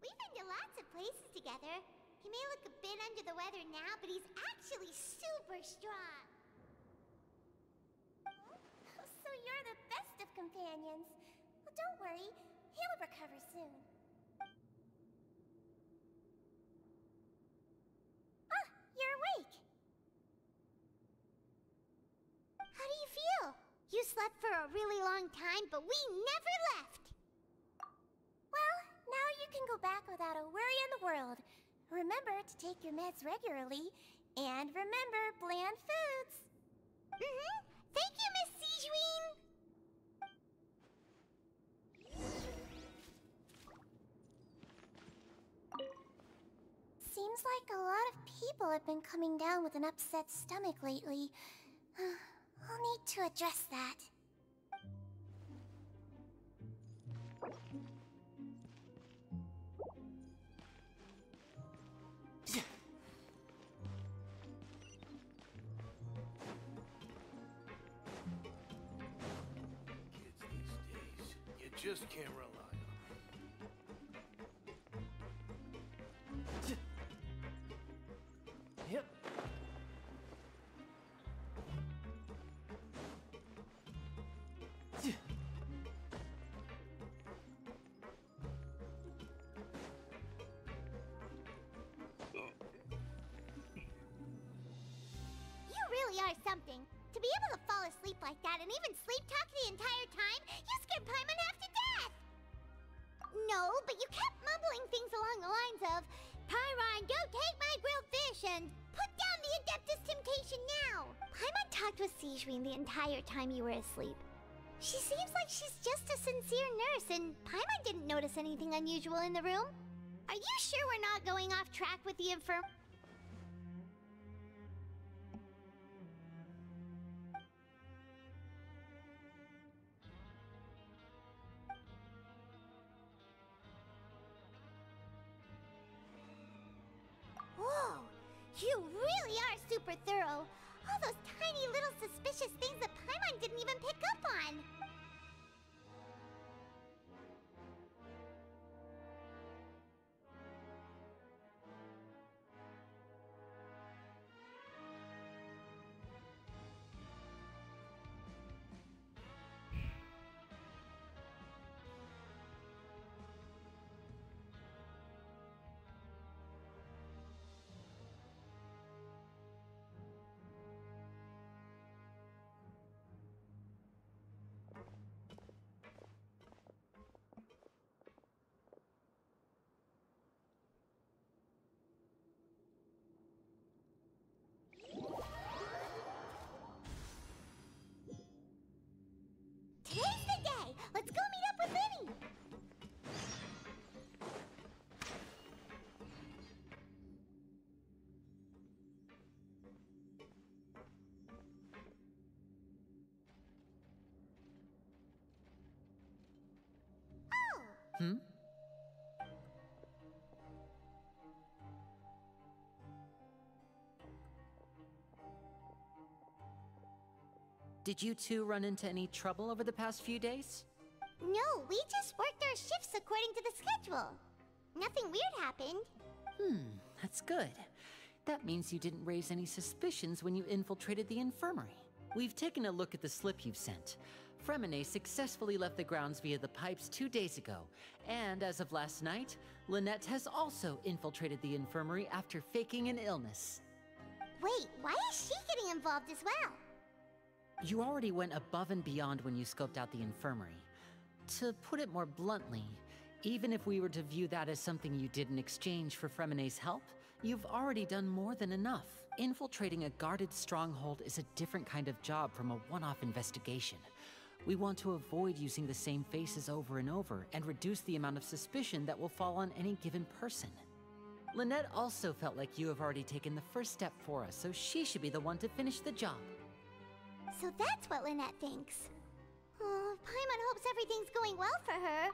We've been to lots of places together. He may look a bit under the weather now, but he's actually super strong. So you're the best of companions. Well, don't worry, he'll recover soon. Ah, you're awake. How do you feel? You slept for a really long time, but we never left. Well, now you can go back without a worry in the world. Remember to take your meds regularly, and remember bland foods. Thank you, Miss Sijuin. Seems like a lot of people have been coming down with an upset stomach lately. I'll need to address that. Just can't rely on. Yep. You really are something. To be able to fall asleep like that and even sleep talk the entire time, you scared Paimon half to death! No, but you kept mumbling things along the lines of, Pyron, don't take my grilled fish, and put down the Adeptus Temptation now! Paimon talked with Sijuin the entire time you were asleep. She seems like she's just a sincere nurse, and Paimon didn't notice anything unusual in the room. Are you sure we're not going off track with the infirm... Whoa! You really are super thorough! All those tiny little suspicious things that Paimon didn't even pick up on! Hmm? Did you two run into any trouble over the past few days? No, we just worked our shifts according to the schedule. Nothing weird happened. That's good. That means you didn't raise any suspicions when you infiltrated the infirmary. We've taken a look at the slip you've sent. Fremine successfully left the grounds via the pipes 2 days ago, and as of last night, Lynette has also infiltrated the infirmary after faking an illness. Wait, why is she getting involved as well? You already went above and beyond when you scoped out the infirmary. To put it more bluntly, even if we were to view that as something you did in exchange for Fremine's help, you've already done more than enough. Infiltrating a guarded stronghold is a different kind of job from a one-off investigation. We want to avoid using the same faces over and over and reduce the amount of suspicion that will fall on any given person. Lynette also felt like you have already taken the first step for us, so she should be the one to finish the job. So that's what Lynette thinks. Oh, Paimon hopes everything's going well for her.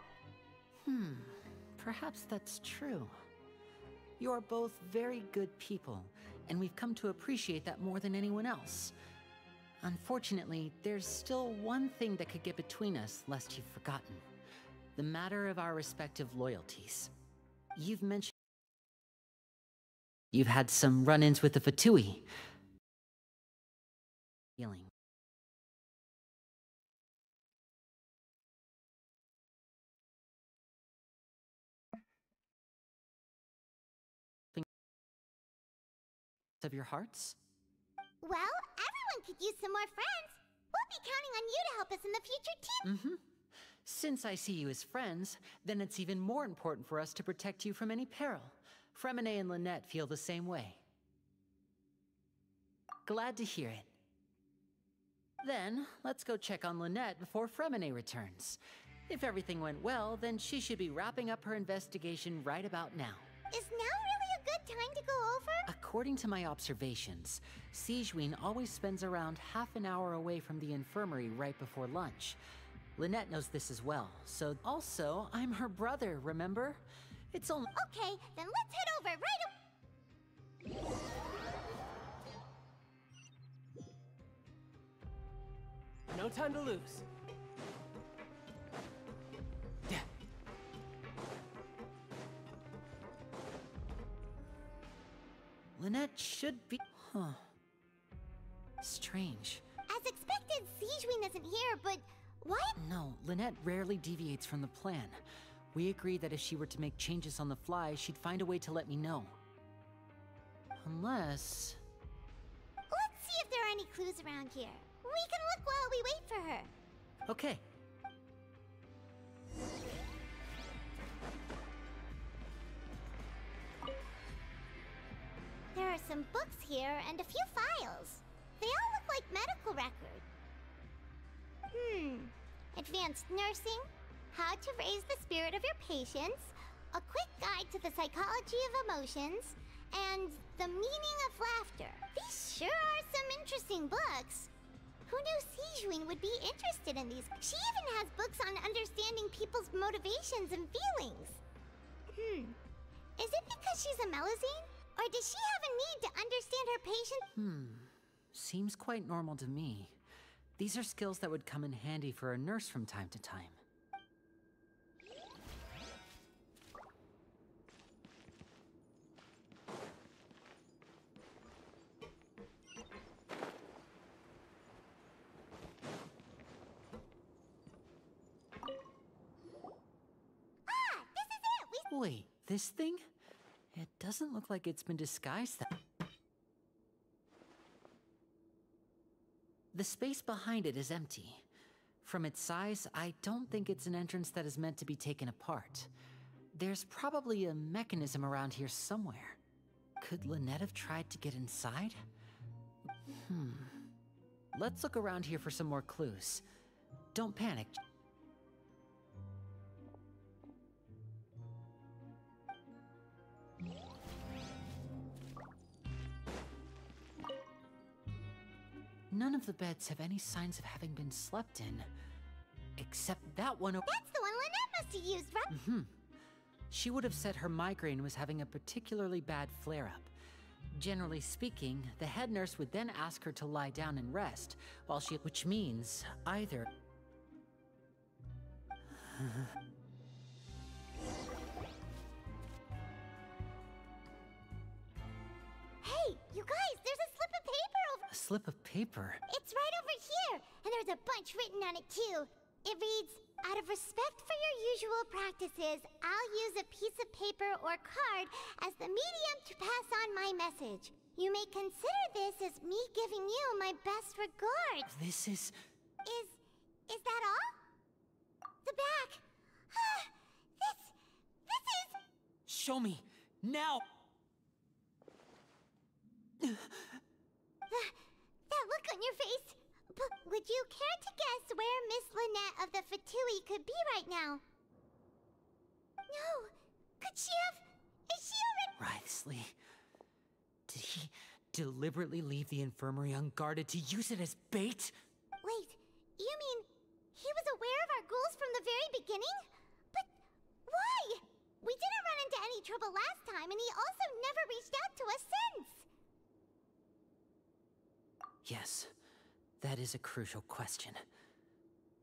Perhaps that's true. You are both very good people, and we've come to appreciate that more than anyone else. Unfortunately, there's still one thing that could get between us, lest you've forgotten. The matter of our respective loyalties. You've mentioned you've had some run-ins with the Fatui. Feeling. Of your hearts? Well, everyone could use some more friends. We'll be counting on you to help us in the future too. Since I see you as friends, then it's even more important for us to protect you from any peril. Fremine and Lynette feel the same way. Glad to hear it. Then, let's go check on Lynette before Fremine returns. If everything went well, then she should be wrapping up her investigation right about now. Is now really a good time to go over? According to my observations, Sigewinne always spends around half an hour away from the infirmary right before lunch. Lynette knows this as well, so also, I'm her brother, remember? It's only— Okay, then let's head over right away. No time to lose. Lynette should be— Strange. As expected, Sigewinne isn't here, but why— No, Lynette rarely deviates from the plan. We agreed that if she were to make changes on the fly, she'd find a way to let me know. Unless— Let's see if there are any clues around here. We can look while we wait for her. Okay. There are some books here and a few files. They all look like medical records. Advanced nursing, how to raise the spirit of your patients, a quick guide to the psychology of emotions, and the meaning of laughter. These sure are some interesting books. Who knew Sigewinne would be interested in these? She even has books on understanding people's motivations and feelings. Is it because she's a Melusine? Or does she have a need to understand her patient? Seems quite normal to me. These are skills that would come in handy for a nurse from time to time. Wait, this thing? It doesn't look like it's been disguised that— The space behind it is empty. From its size, I don't think it's an entrance that is meant to be taken apart. There's probably a mechanism around here somewhere. Could Lynette have tried to get inside? Let's look around here for some more clues. Don't panic. None of the beds have any signs of having been slept in. Except that one— That's the one Lynette must have used rub. She would have said her migraine was having a particularly bad flare-up. Generally speaking, the head nurse would then ask her to lie down and rest, while she... which means either... Hey, you guys, there's a slip of paper over... A slip of paper? It's right over here, and there's a bunch written on it too. It reads, out of respect for your usual practices, I'll use a piece of paper or card as the medium to pass on my message. You may consider this as me giving you my best regards. This is... Is that all? The back. This is... Show me! Now! That look on your face. But would you care to guess where Miss Lynette of the Fatui could be right now? No. Could she have... Is she already... Wriothesley. Did he deliberately leave the infirmary unguarded to use it as bait? Wait, you mean he was aware of our goals from the very beginning? But why? We didn't run into any trouble last time, and he also never reached out to us since. Yes, that is a crucial question.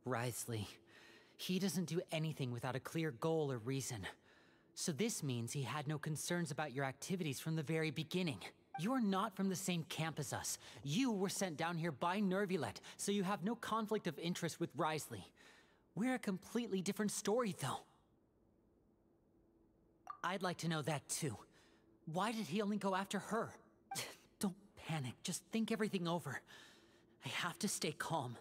Wriothesley, he doesn't do anything without a clear goal or reason. So this means he had no concerns about your activities from the very beginning. You're not from the same camp as us. You were sent down here by Nervulet, so you have no conflict of interest with Wriothesley. We're a completely different story, though. I'd like to know that, too. Why did he only go after her? Don't panic, just think everything over. I have to stay calm.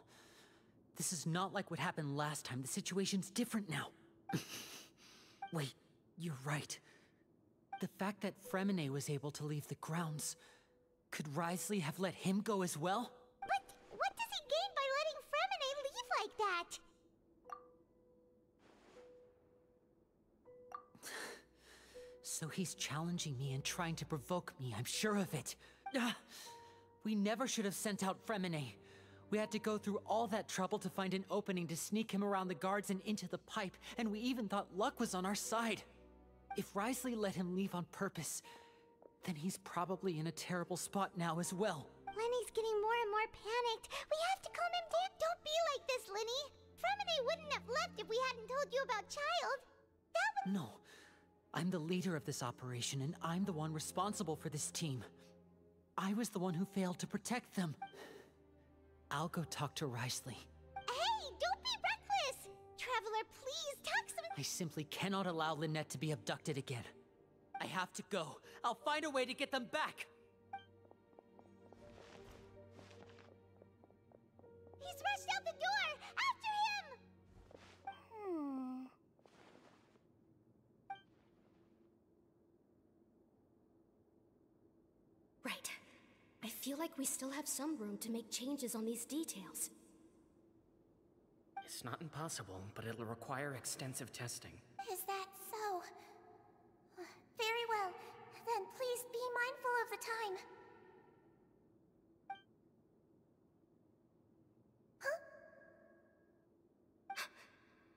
This is not like what happened last time. The situation's different now. Wait, you're right. The fact that Fremine was able to leave the grounds, could Wriothesley have let him go as well? But what does he gain by letting Fremine leave like that? So he's challenging me and trying to provoke me, I'm sure of it. We never should have sent out Fremine. We had to go through all that trouble to find an opening to sneak him around the guards and into the pipe, and we even thought luck was on our side. If Wriothesley let him leave on purpose, then he's probably in a terrible spot now as well. Lenny's getting more and more panicked. We have to calm him down. Don't be like this, Lenny. Fremine wouldn't have left if we hadn't told you about Child. That would... No. I'm the leader of this operation, and I'm the one responsible for this team. I was the one who failed to protect them. I'll go talk to Wriothesley. Hey, don't be reckless! Traveler, please, talk some... I simply cannot allow Lynette to be abducted again. I have to go. I'll find a way to get them back! He's rushed out the door! After him! Right. I feel like we still have some room to make changes on these details. It's not impossible, but it'll require extensive testing. Is that so? Very well. Then please be mindful of the time. Huh?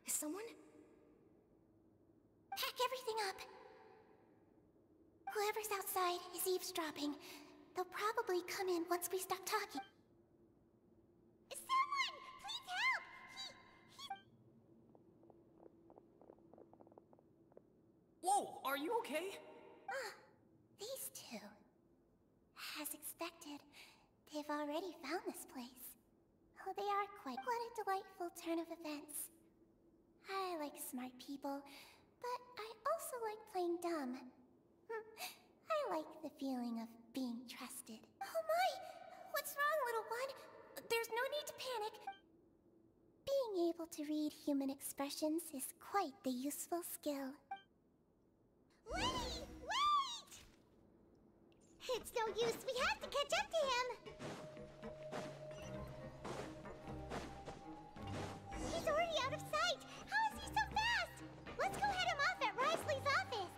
Is someone? Pack everything up. Whoever's outside is eavesdropping. They'll probably come in once we stop talking. Someone! Please help! Whoa, are you okay? These two. As expected, they've already found this place. Oh, they are quite... What a delightful turn of events. I like smart people, but I also like playing dumb. I like the feeling of being trusted. Oh my! What's wrong, little one? There's no need to panic. Being able to read human expressions is quite the useful skill. Lenny! Wait! It's no use. We have to catch up to him. He's already out of sight. How is he so fast? Let's go head him off at Wriothesley's office.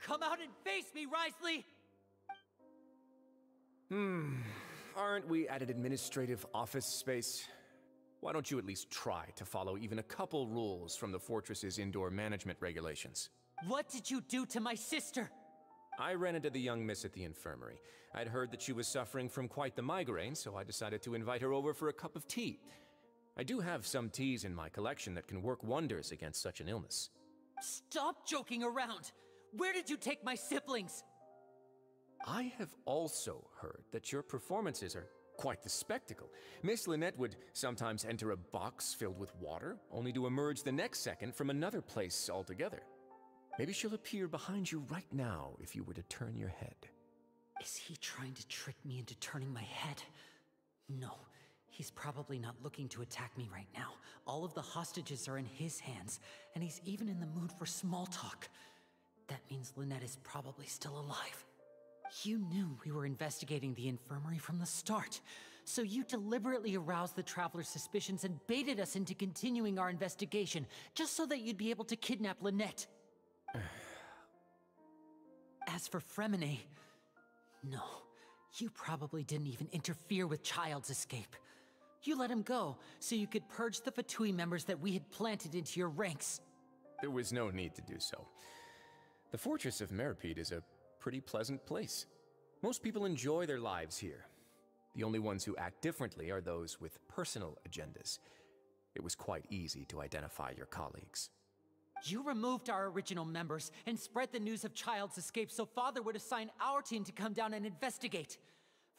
Come out and face me, Risley! Aren't we at an administrative office space? Why don't you at least try to follow even a couple rules from the fortress's indoor management regulations? What did you do to my sister? I ran into the young miss at the infirmary. I'd heard that she was suffering from quite the migraine, so I decided to invite her over for a cup of tea. I do have some teas in my collection that can work wonders against such an illness. Stop joking around! Where did you take my siblings? I have also heard that your performances are quite the spectacle. Miss Lynette would sometimes enter a box filled with water, only to emerge the next second from another place altogether. Maybe she'll appear behind you right now if you were to turn your head. Is he trying to trick me into turning my head? No, he's probably not looking to attack me right now. All of the hostages are in his hands, and he's even in the mood for small talk. That means Lynette is probably still alive. You knew we were investigating the infirmary from the start, so you deliberately aroused the Traveler's suspicions and baited us into continuing our investigation, just so that you'd be able to kidnap Lynette. As for Fremine, no, you probably didn't even interfere with Child's escape. You let him go, so you could purge the Fatui members that we had planted into your ranks. There was no need to do so. The Fortress of Meripede is a pretty pleasant place. Most people enjoy their lives here. The only ones who act differently are those with personal agendas. It was quite easy to identify your colleagues. You removed our original members and spread the news of Child's escape so Father would assign our team to come down and investigate.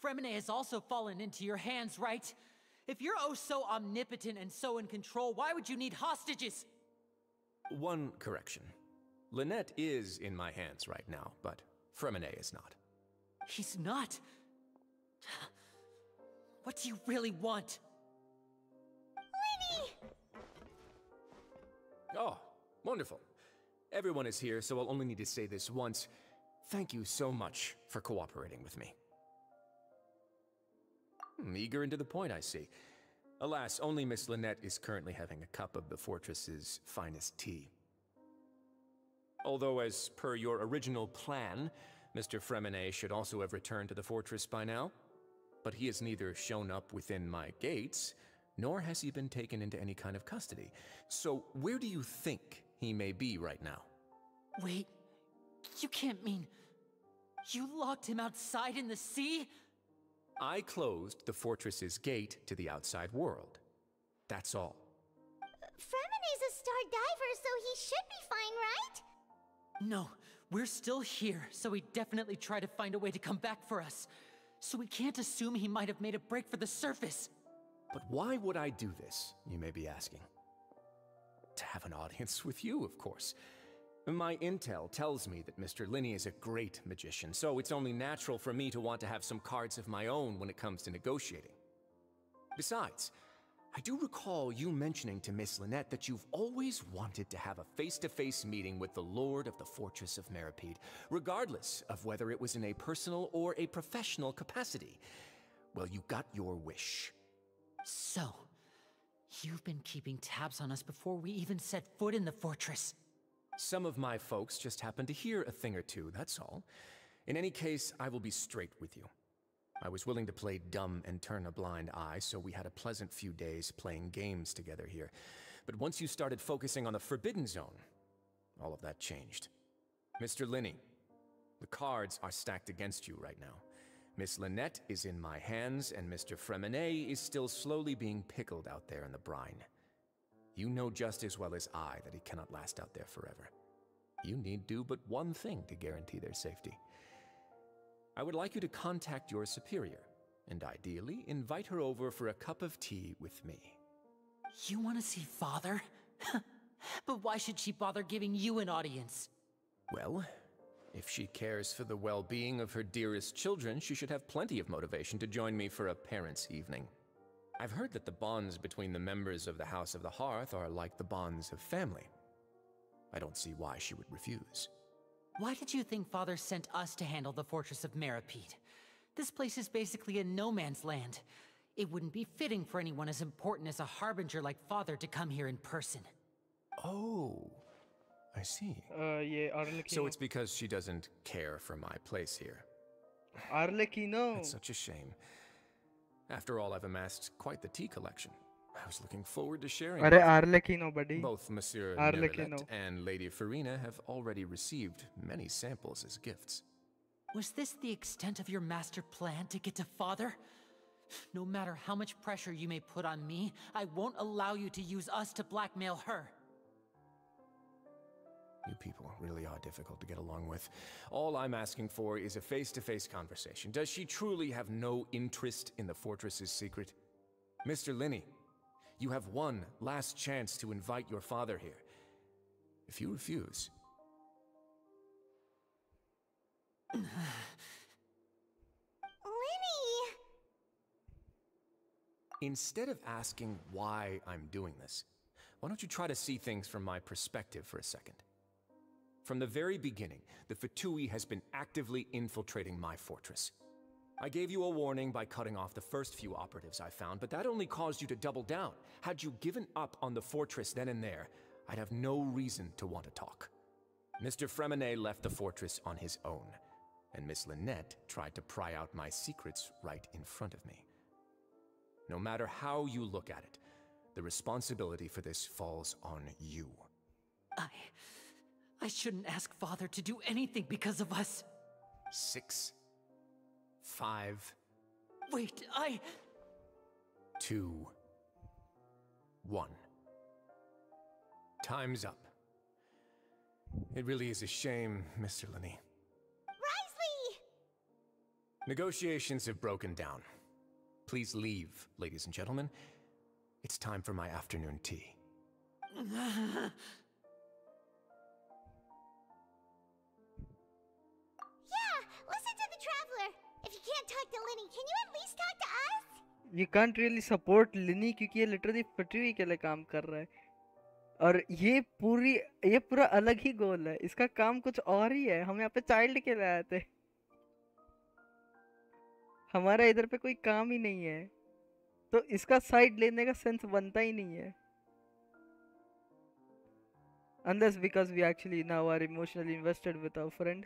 Fremine has also fallen into your hands, right? If you're oh so omnipotent and so in control, why would you need hostages? One correction. Lynette is in my hands right now, but Fremine is not. He's not? What do you really want? Lenny! Oh, wonderful. Everyone is here, so I'll only need to say this once. Thank you so much for cooperating with me. Eager and to the point, I see. Alas, only Miss Lynette is currently having a cup of the fortress's finest tea. Although, as per your original plan, Mr. Fremine should also have returned to the fortress by now. But he has neither shown up within my gates, nor has he been taken into any kind of custody. So where do you think he may be right now? Wait, you can't mean... You locked him outside in the sea? I closed the fortress's gate to the outside world. That's all. Fremine's a star diver, so he should be fine, right? No, we're still here, so he definitely tried to find a way to come back for us. So we can't assume he might have made a break for the surface. But why would I do this, you may be asking? To have an audience with you, of course. My intel tells me that Mr. Linney is a great magician, so it's only natural for me to want to have some cards of my own when it comes to negotiating. Besides, I do recall you mentioning to Miss Lynette that you've always wanted to have a face-to-face meeting with the Lord of the Fortress of Meripede, regardless of whether it was in a personal or a professional capacity. Well, you got your wish. So, you've been keeping tabs on us before we even set foot in the fortress. Some of my folks just happened to hear a thing or two, that's all. In any case, I will be straight with you. I was willing to play dumb and turn a blind eye, so we had a pleasant few days playing games together here. But once you started focusing on the Forbidden Zone, all of that changed. Mr. Linney, the cards are stacked against you right now. Miss Lynette is in my hands, and Mr. Fremine is still slowly being pickled out there in the brine. You know just as well as I that he cannot last out there forever. You need do but one thing to guarantee their safety. I would like you to contact your superior, and ideally invite her over for a cup of tea with me. You want to see Father? But why should she bother giving you an audience? Well, if she cares for the well-being of her dearest children, she should have plenty of motivation to join me for a parents' evening. I've heard that the bonds between the members of the House of the Hearth are like the bonds of family. I don't see why she would refuse. Why did you think Father sent us to handle the Fortress of Meripede? This place is basically a no-man's land. It wouldn't be fitting for anyone as important as a Harbinger like Father to come here in person. Oh, I see. ये So Arlecchino. it's because she doesn't care for my place here. Arlecchino. It's such a shame. After all, I've amassed quite the tea collection. I was looking forward to sharing it अरे with you. Arlecchino buddy. Both Monsieur Arlecchino. Neuvillette and Lady Farina have already received many samples as gifts. Was this the extent of your master plan to get to Father? No matter how much pressure you may put on me, I won't allow you to use us to blackmail her. You people really are difficult to get along with. All I'm asking for is a face-to-face conversation. Does she truly have no interest in the fortress's secret? Mr. Linney, you have one last chance to invite your father here. If you refuse... Linny! Instead of asking why I'm doing this, why don't you try to see things from my perspective for a second? From the very beginning, the Fatui has been actively infiltrating my fortress. I gave you a warning by cutting off the first few operatives I found, but that only caused you to double down. Had you given up on the fortress then and there, I'd have no reason to want to talk. Mr. Fremenet left the fortress on his own, and Miss Lynette tried to pry out my secrets right in front of me. No matter how you look at it, the responsibility for this falls on you. I shouldn't ask Father to do anything because of us. 6, 5... Wait, 2, 1. Time's up. It really is a shame, Mr. Linney. Risley! Negotiations have broken down. Please leave, ladies and gentlemen. It's time for my afternoon tea. Listen to the Traveler! If you can't talk to Linny, can you at least talk to us? You can't really support Linny क्योंकि ये literally फटी के लिए काम कर रहा है और ये पूरा अलग ही गोल है इसका काम कुछ और ही है हम यहाँ पे चाइल्ड के लिए आए थे हमारा इधर पे कोई काम ही नहीं है तो इसका साइड लेने का सेंस बनता ही नहीं है unless because we actually now are emotionally invested with our friend.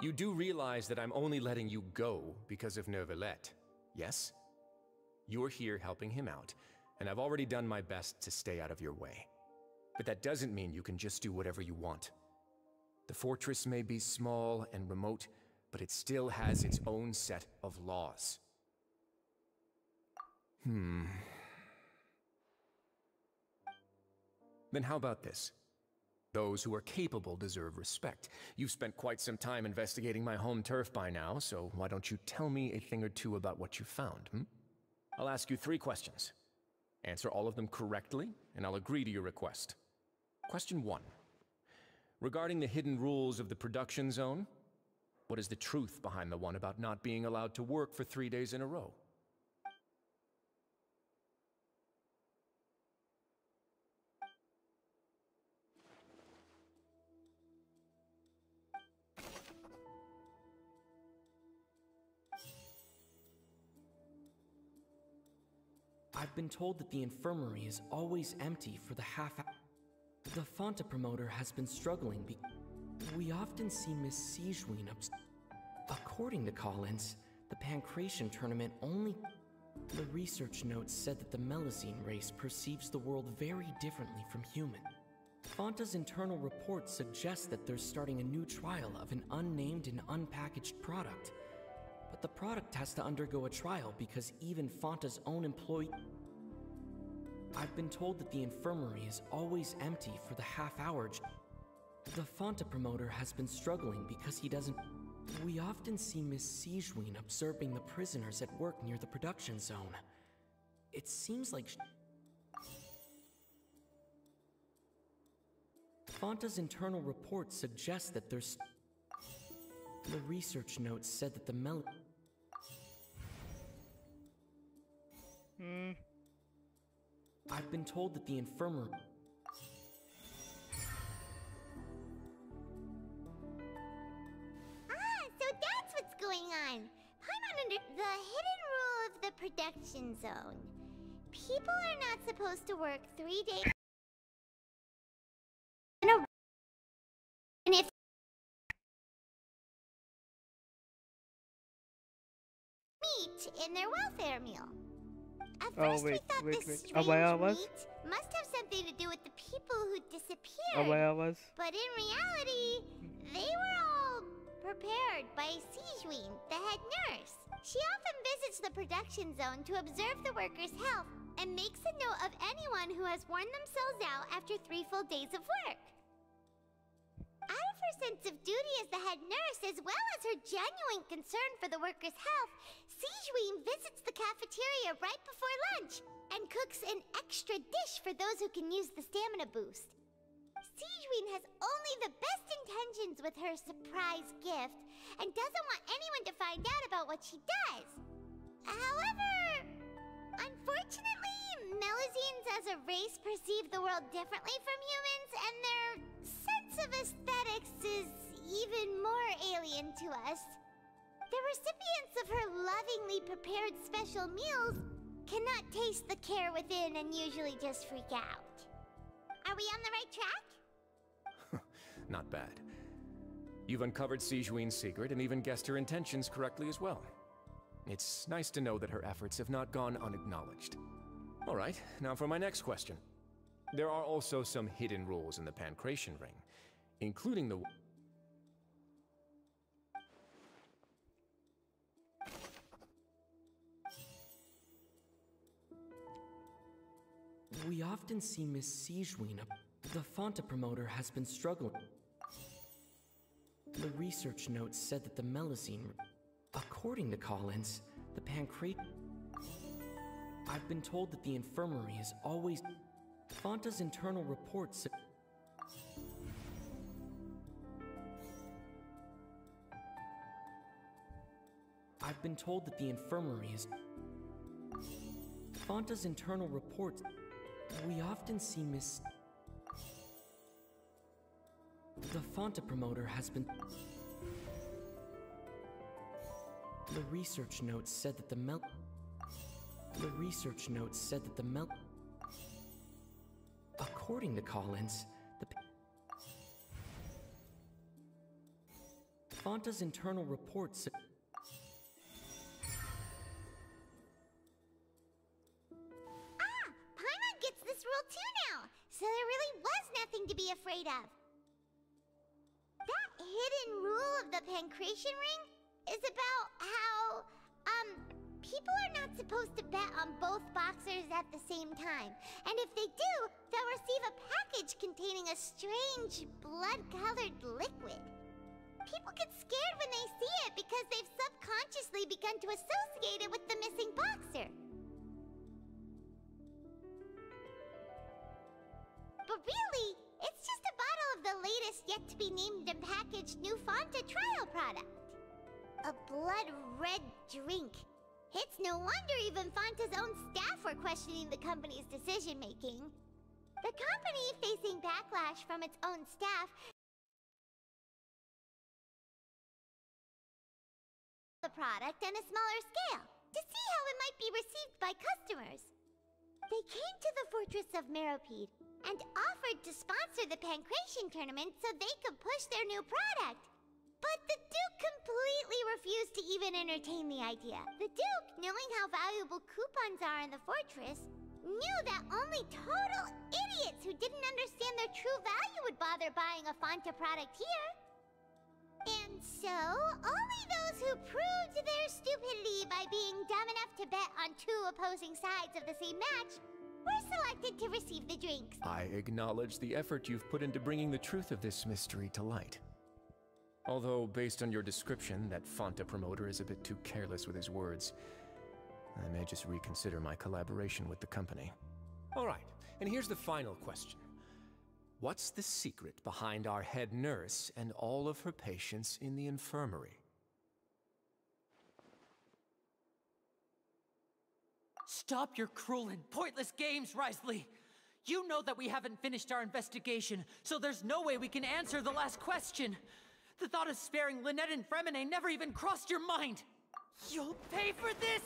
You do realize that I'm only letting you go because of Neuvillette, yes? You're here helping him out, and I've already done my best to stay out of your way. But that doesn't mean you can just do whatever you want. The fortress may be small and remote, but it still has its own set of laws. Then how about this? Those who are capable deserve respect. You've spent quite some time investigating my home turf by now, so why don't you tell me a thing or two about what you found, I'll ask you 3 questions. Answer all of them correctly, and I'll agree to your request. Question 1. Regarding the hidden rules of the production zone, what is the truth behind the one about not being allowed to work for 3 days in a row? I've been told that the infirmary is always empty for the half-hour. The Fonta promoter has been struggling we often see Miss Sigewin According to Collins, the Pancration tournament only... The research notes said that the Melusine race perceives the world very differently from human. Fonta's internal report suggests that they're starting a new trial of an unnamed and unpackaged product. But the product has to undergo a trial because even Fonta's own employee... I've been told that the infirmary is always empty for the half-hour... The Fonta promoter has been struggling because he doesn't... We often see Miss Sigewin observing the prisoners at work near the production zone. It seems like... Fonta's internal report suggests that there's... The research notes said that the I've been told that the infirmary... So that's what's going on. Paimon under the hidden rule of the production zone. People are not supposed to work 3 days... much in their welfare meal. At Oh, first we wait, thought wait, this wait. strange Abaya was? meat must have something to do with the people who disappeared. Abaya was? But in reality, they were all prepared by Sijuin, the head nurse. She often visits the production zone to observe the workers' health and makes a note of anyone who has worn themselves out after 3 full days of work. Out of her sense of duty as the head nurse, as well as her genuine concern for the workers' health, Sijuin visits the cafeteria right before lunch and cooks an extra dish for those who can use the stamina boost. Sijuin has only the best intentions with her surprise gift and doesn't want anyone to find out about what she does. However, unfortunately, Melusines as a race perceive the world differently from humans, and their sense of aesthetics is even more alien to us. The recipients of her lovingly prepared special meals cannot taste the care within and usually just freak out. Are we on the right track? Not bad. You've uncovered Sijuin's secret and even guessed her intentions correctly as well. It's nice to know that her efforts have not gone unacknowledged. All right, now for my next question. There are also some hidden rules in the Pancration Ring, including the... We often see Miss Sijuin. The Fonta promoter has been struggling. The research notes said that the Melusine... According to Collins, the Pancrate... I've been told that the infirmary is always... Fonta's internal reports... I've been told that the infirmary is... Fonta's internal reports... We often see Miss... The Fonta promoter has been... The research notes said that the research notes said that the According to Collins, the Fonta's internal reports... Paimon gets this rule too now, so there really was nothing to be afraid of. That hidden rule of the Pancration Ring is about how, people are not supposed to bet on both boxers at the same time. And if they do, they'll receive a package containing a strange, blood-colored liquid. People get scared when they see it because they've subconsciously begun to associate it with the missing boxer. But really, it's just a bottle of the latest yet-to-be-named and packaged new Fonta trial product. A blood-red drink. It's no wonder even Fonta's own staff were questioning the company's decision-making. The company, facing backlash from its own staff, the product on a smaller scale to see how it might be received by customers. They came to the Fortress of Meropide and offered to sponsor the Pancration tournament so they could push their new product. But the Duke completely refused to even entertain the idea. The Duke, knowing how valuable coupons are in the fortress, knew that only total idiots who didn't understand their true value would bother buying a Fonta product here. And so, only those who proved their stupidity by being dumb enough to bet on two opposing sides of the same match were selected to receive the drinks. I acknowledge the effort you've put into bringing the truth of this mystery to light. Although, based on your description, that Fonta promoter is a bit too careless with his words, I may just reconsider my collaboration with the company. All right, and here's the final question. What's the secret behind our head nurse and all of her patients in the infirmary? Stop your cruel and pointless games, Risley! You know that we haven't finished our investigation, so there's no way we can answer the last question! The thought of sparing Lynette and Fremine never even crossed your mind! You'll pay for this!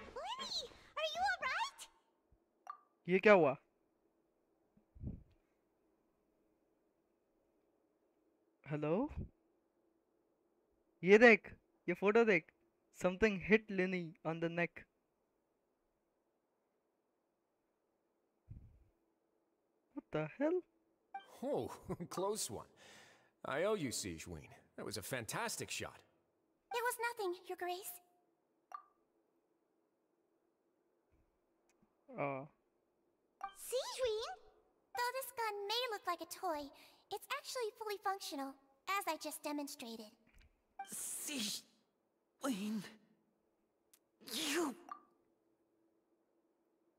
Lenny, are you alright? ये क्या हुआ? Hello? ये देख, ये photo देख. Something hit Lenny on the neck. What the hell? Oh, close one. I owe you, Sigeween. That was a fantastic shot. It was nothing, Your Grace. Sigeween? Though this gun may look like a toy, it's actually fully functional, as I just demonstrated. Sigeween... You...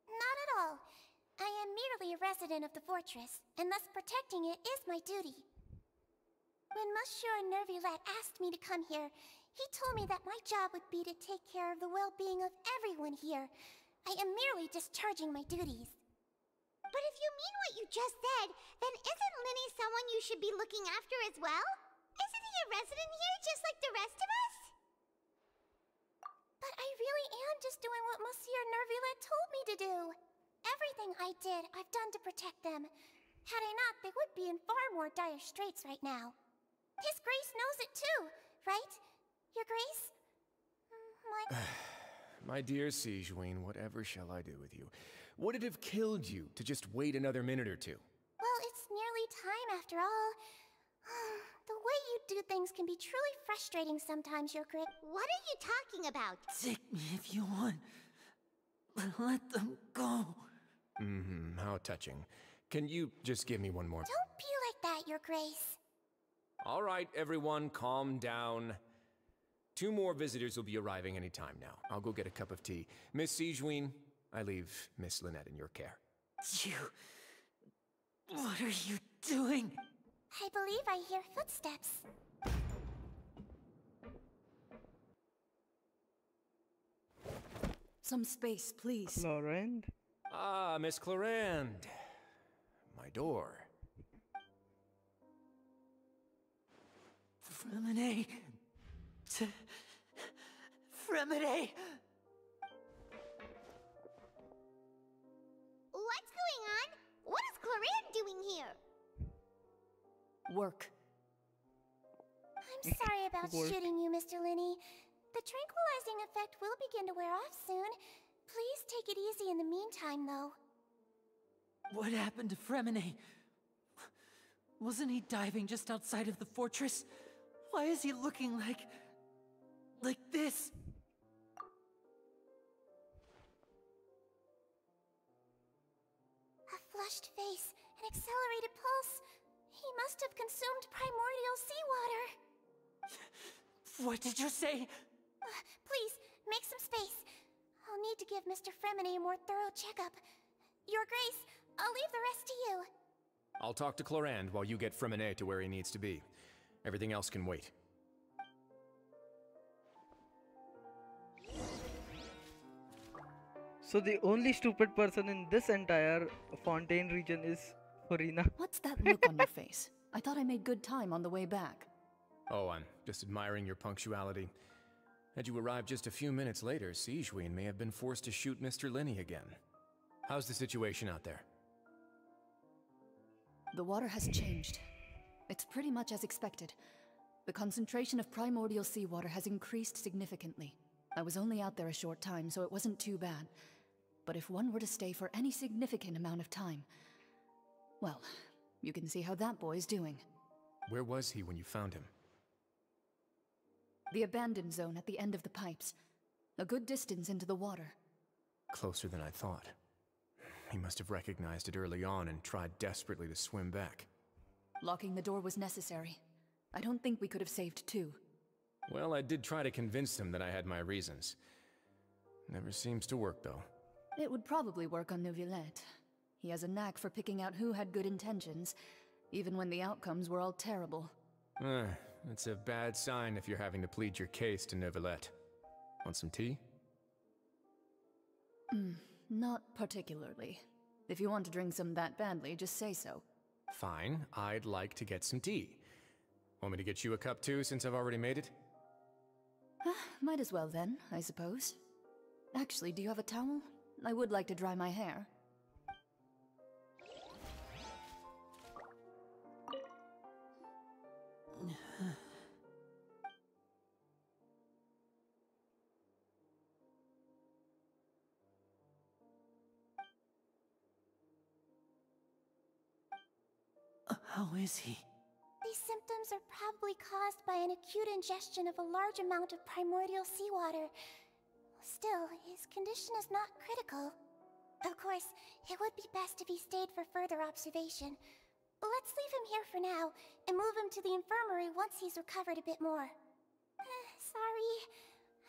Not at all. I am merely a resident of the fortress, and thus protecting it is my duty. When Monsieur Nervulette asked me to come here, he told me that my job would be to take care of the well-being of everyone here. I am merely discharging my duties. But if you mean what you just said, then isn't Linny someone you should be looking after as well? Isn't he a resident here just like the rest of us? But I really am just doing what Monsieur Nervulette told me to do. Everything I did, I've done to protect them. Had I not, they would be in far more dire straits right now. His Grace knows it too, right? Your Grace? My dear Sigeween, whatever shall I do with you? Would it have killed you to just wait another minute or two? Well, it's nearly time after all. The way you do things can be truly frustrating sometimes, Your Grace. What are you talking about? Take me if you want. Let them go. How touching. Can you just give me one more? Don't be like that, Your Grace. All right, everyone, calm down. 2 more visitors will be arriving any time now. I'll go get a cup of tea. Miss Sigeween, I leave Miss Lynette in your care. You... What are you doing? I believe I hear footsteps. Some space, please. Clorinde? Ah, Miss Clorinde. My door. Fremine... Fremine... What's going on? What is Clorinde doing here? Work. I'm sorry about shooting you, Mr. Linny. The tranquilizing effect will begin to wear off soon. Please take it easy in the meantime, though. What happened to Fremine? Wasn't he diving just outside of the fortress? Why is he looking like this? A flushed face, an accelerated pulse. He must have consumed primordial seawater. What did you say? Please, make some space. I'll need to give Mr. Fremine a more thorough checkup. Your Grace, I'll leave the rest to you. I'll talk to Clorinde while you get Fremine to where he needs to be. Everything else can wait. So the only stupid person in this entire Fontaine region is Farina. What's that look on your face? I thought I made good time on the way back. Oh, I'm just admiring your punctuality. Had you arrived just a few minutes later, Sigeween may have been forced to shoot Mr. Linny again. How's the situation out there? The water has changed. It's pretty much as expected. The concentration of primordial seawater has increased significantly. I was only out there a short time, so it wasn't too bad. But if one were to stay for any significant amount of time... well, you can see how that boy's doing. Where was he when you found him? The abandoned zone at the end of the pipes. A good distance into the water. Closer than I thought. He must have recognized it early on and tried desperately to swim back. Locking the door was necessary. I don't think we could have saved 2. Well, I did try to convince him that I had my reasons. Never seems to work, though. It would probably work on Neuvillette. He has a knack for picking out who had good intentions, even when the outcomes were all terrible. It's a bad sign if you're having to plead your case to Neuvillette. Want some tea? Not particularly. If you want to drink some that badly, just say so. Fine, I'd like to get some tea. Want me to get you a cup too, since I've already made it? Might as well then, I suppose. Actually, do you have a towel? I would like to dry my hair. How is he? These symptoms are probably caused by an acute ingestion of a large amount of primordial seawater. Still, his condition is not critical. Of course, it would be best if he stayed for further observation. Let's leave him here for now, and move him to the infirmary once he's recovered a bit more. Sorry.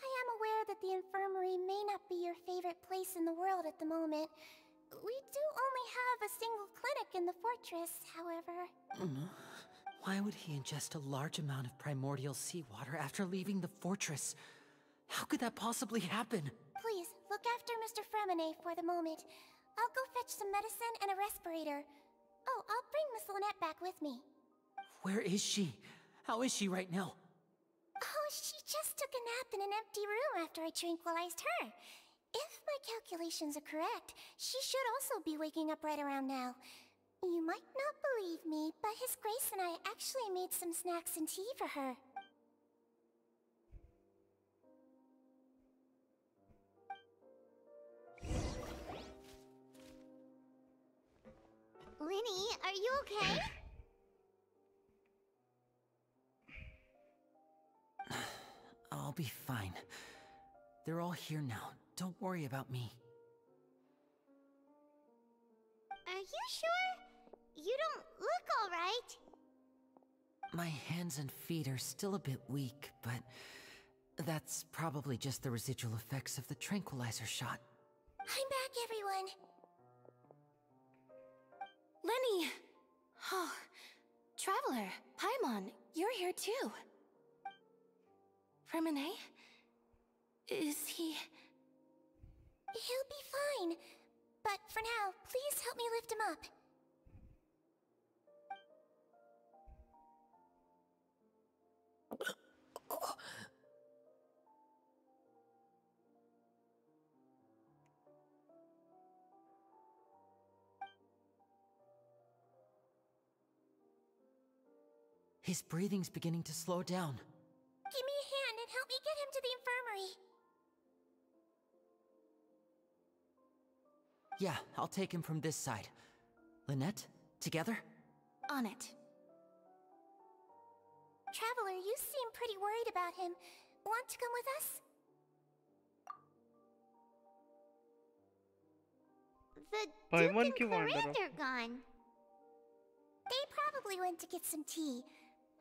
I am aware that the infirmary may not be your favorite place in the world at the moment. We do only have a single clinic in the fortress, however. Why would he ingest a large amount of primordial seawater after leaving the fortress? How could that possibly happen? Please, look after Mr. Fremine for the moment. I'll go fetch some medicine and a respirator. Oh, I'll bring Miss Lynette back with me. Where is she? How is she right now? Oh, she just took a nap in an empty room after I tranquilized her. If my calculations are correct, she should also be waking up right around now. You might not believe me, but His Grace and I actually made some snacks and tea for her. Linny, are you okay? I'll be fine. They're all here now. Don't worry about me. Are you sure? You don't look all right. My hands and feet are still a bit weak, but that's probably just the residual effects of the tranquilizer shot. I'm back, everyone. Lenny! Oh, Traveler, Paimon, you're here too. Fremine? Is he... He'll be fine. But for now, please help me lift him up. His breathing's beginning to slow down. Give me a hand and help me get him to the infirmary. Yeah, I'll take him from this side. Lynette, together? On it. Traveler, you seem pretty worried about him. Want to come with us? The Duke and Clarande are gone. They probably went to get some tea.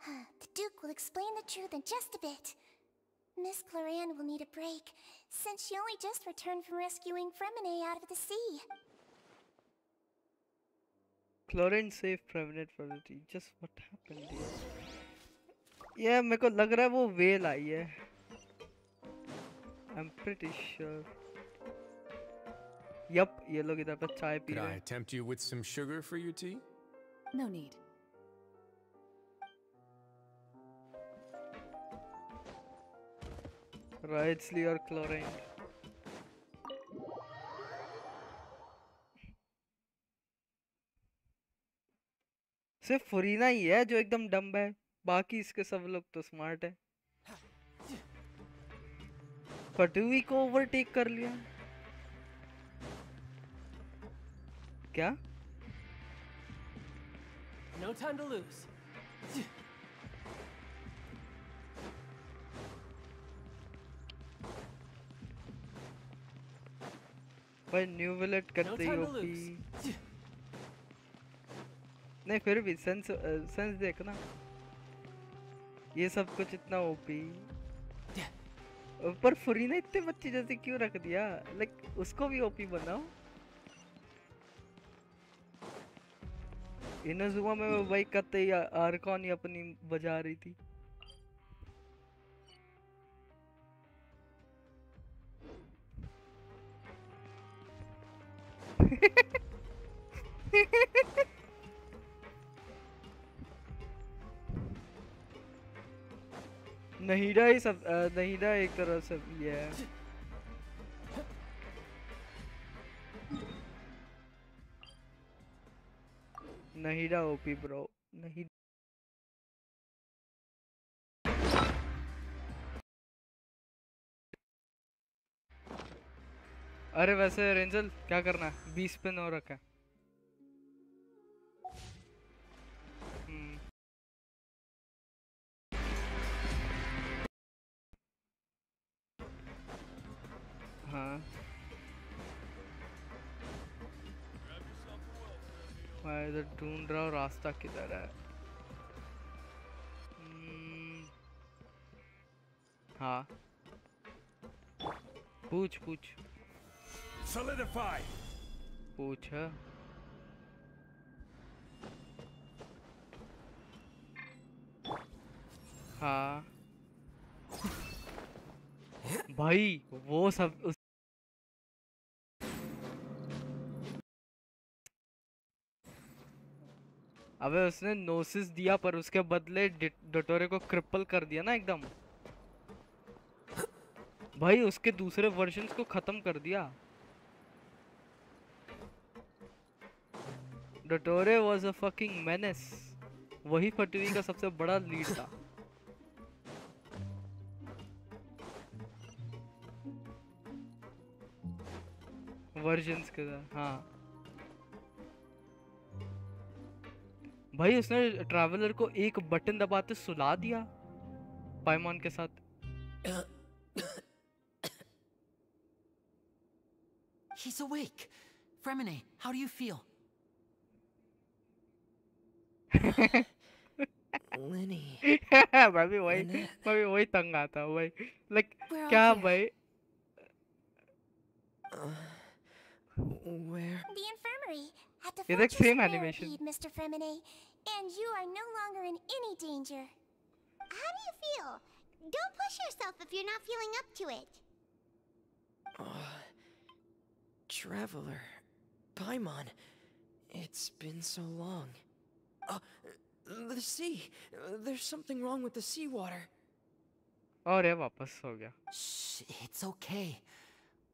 The Duke will explain the truth in just a bit. Miss Clarande will need a break, since she only just returned from rescuing Fremine out of the sea. Clarande saved Fremine from the sea. Just what happened here? Yeah, मेरे को लग रहा है वो whale आई है. I'm pretty sure. Yup, ये लोग इधर पर चाय पी Could रहे I हैं. tempt you with some sugar for your tea? No need. Wrightsley और Clarande. सिर्फ फरीना ही है जो एकदम डम्ब है. बाकी इसके सब लोग तो स्मार्ट है. फटुई को ओवरटेक कर लिया. क्या? No time to lose. भाई न्यू विलेट करते ही ओपी. नहीं फिर भी सेंस देख ना. ये सब कुछ इतना ओपी. पर फरीना इतने बच्चे जैसे क्यों रख दिया? लाइक उसको भी ओपी बनाओ. इनजुमा में वो भाई कते आर्कॉन ही अपनी बजा रही थी. नहीडा ही सब नहीडा एक तरह से ये है. नहीडा ओपी ब्रो. नहीं अरे वैसे रेंजल क्या करना है? 20 पे 9 रखा है. हाँ मैं इधर ढूंढ रहा हूँ रास्ता किधर है। हाँ पूछ पूछ Solidify. पूछ। हाँ भाई वो सब अबे उसने नोसिस दिया पर उसके बदले डोटोरे को क्रिपल कर दिया ना एकदम। भाई उसके दूसरे वर्जन्स को खत्म कर दिया। डोटोरे वाज अ फकिंग मेनेस। वही फटवी का सबसे बड़ा लीड था। वर्जन्स के साथ हाँ भाई उसने ट्रैवलर को एक बटन दबाते सुला दिया पाइमॉन के साथ। He's awake. Fremine, how do you feel? Lenny. मैं भी वही तंग आता हूँ भाई। लाइक क्या भाई? Where? The infirmary at the It's like fortress same of animation. Mirapede, Mr. Fremine, and you are no longer in any danger. How do you feel? Don't push yourself if you're not feeling up to it. Traveler. Paimon. It's been so long. The sea. There's something wrong with the seawater. और ये वापस हो गया। Shh, it's okay.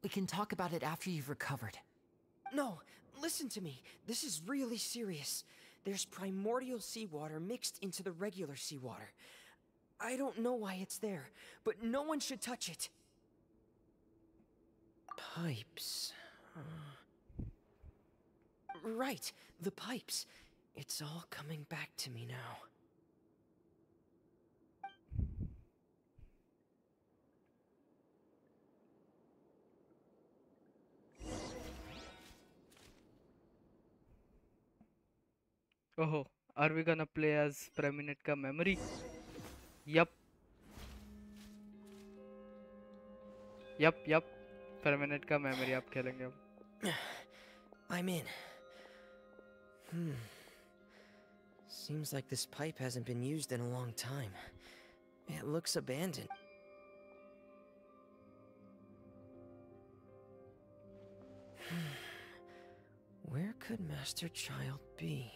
We can talk about it after you've recovered. No, listen to me. This is really serious. There's primordial seawater mixed into the regular seawater. I don't know why it's there, but no one should touch it. Pipes. Right, the pipes. It's all coming back to me now. Oh, are we gonna play as Preminate का memory? Yup. Yup. Preminate का memory आप खेलेंगे अब। I'm in. Seems like this pipe hasn't been used in a long time. It looks abandoned. Where could Master Child be?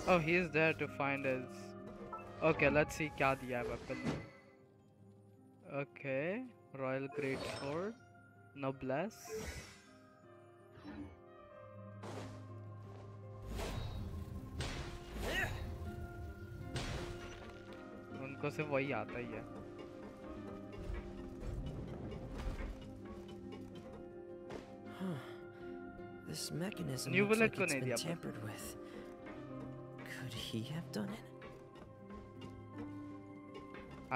Oh, he is there to find us. Okay, let's see क्या दिया है weapon में। Okay, Royal Great Sword, Noblesse. उनको सिर्फ वही आता ही है। This mechanism New looks bullet like को it's नहीं been दिया tampered with. Could he have done it?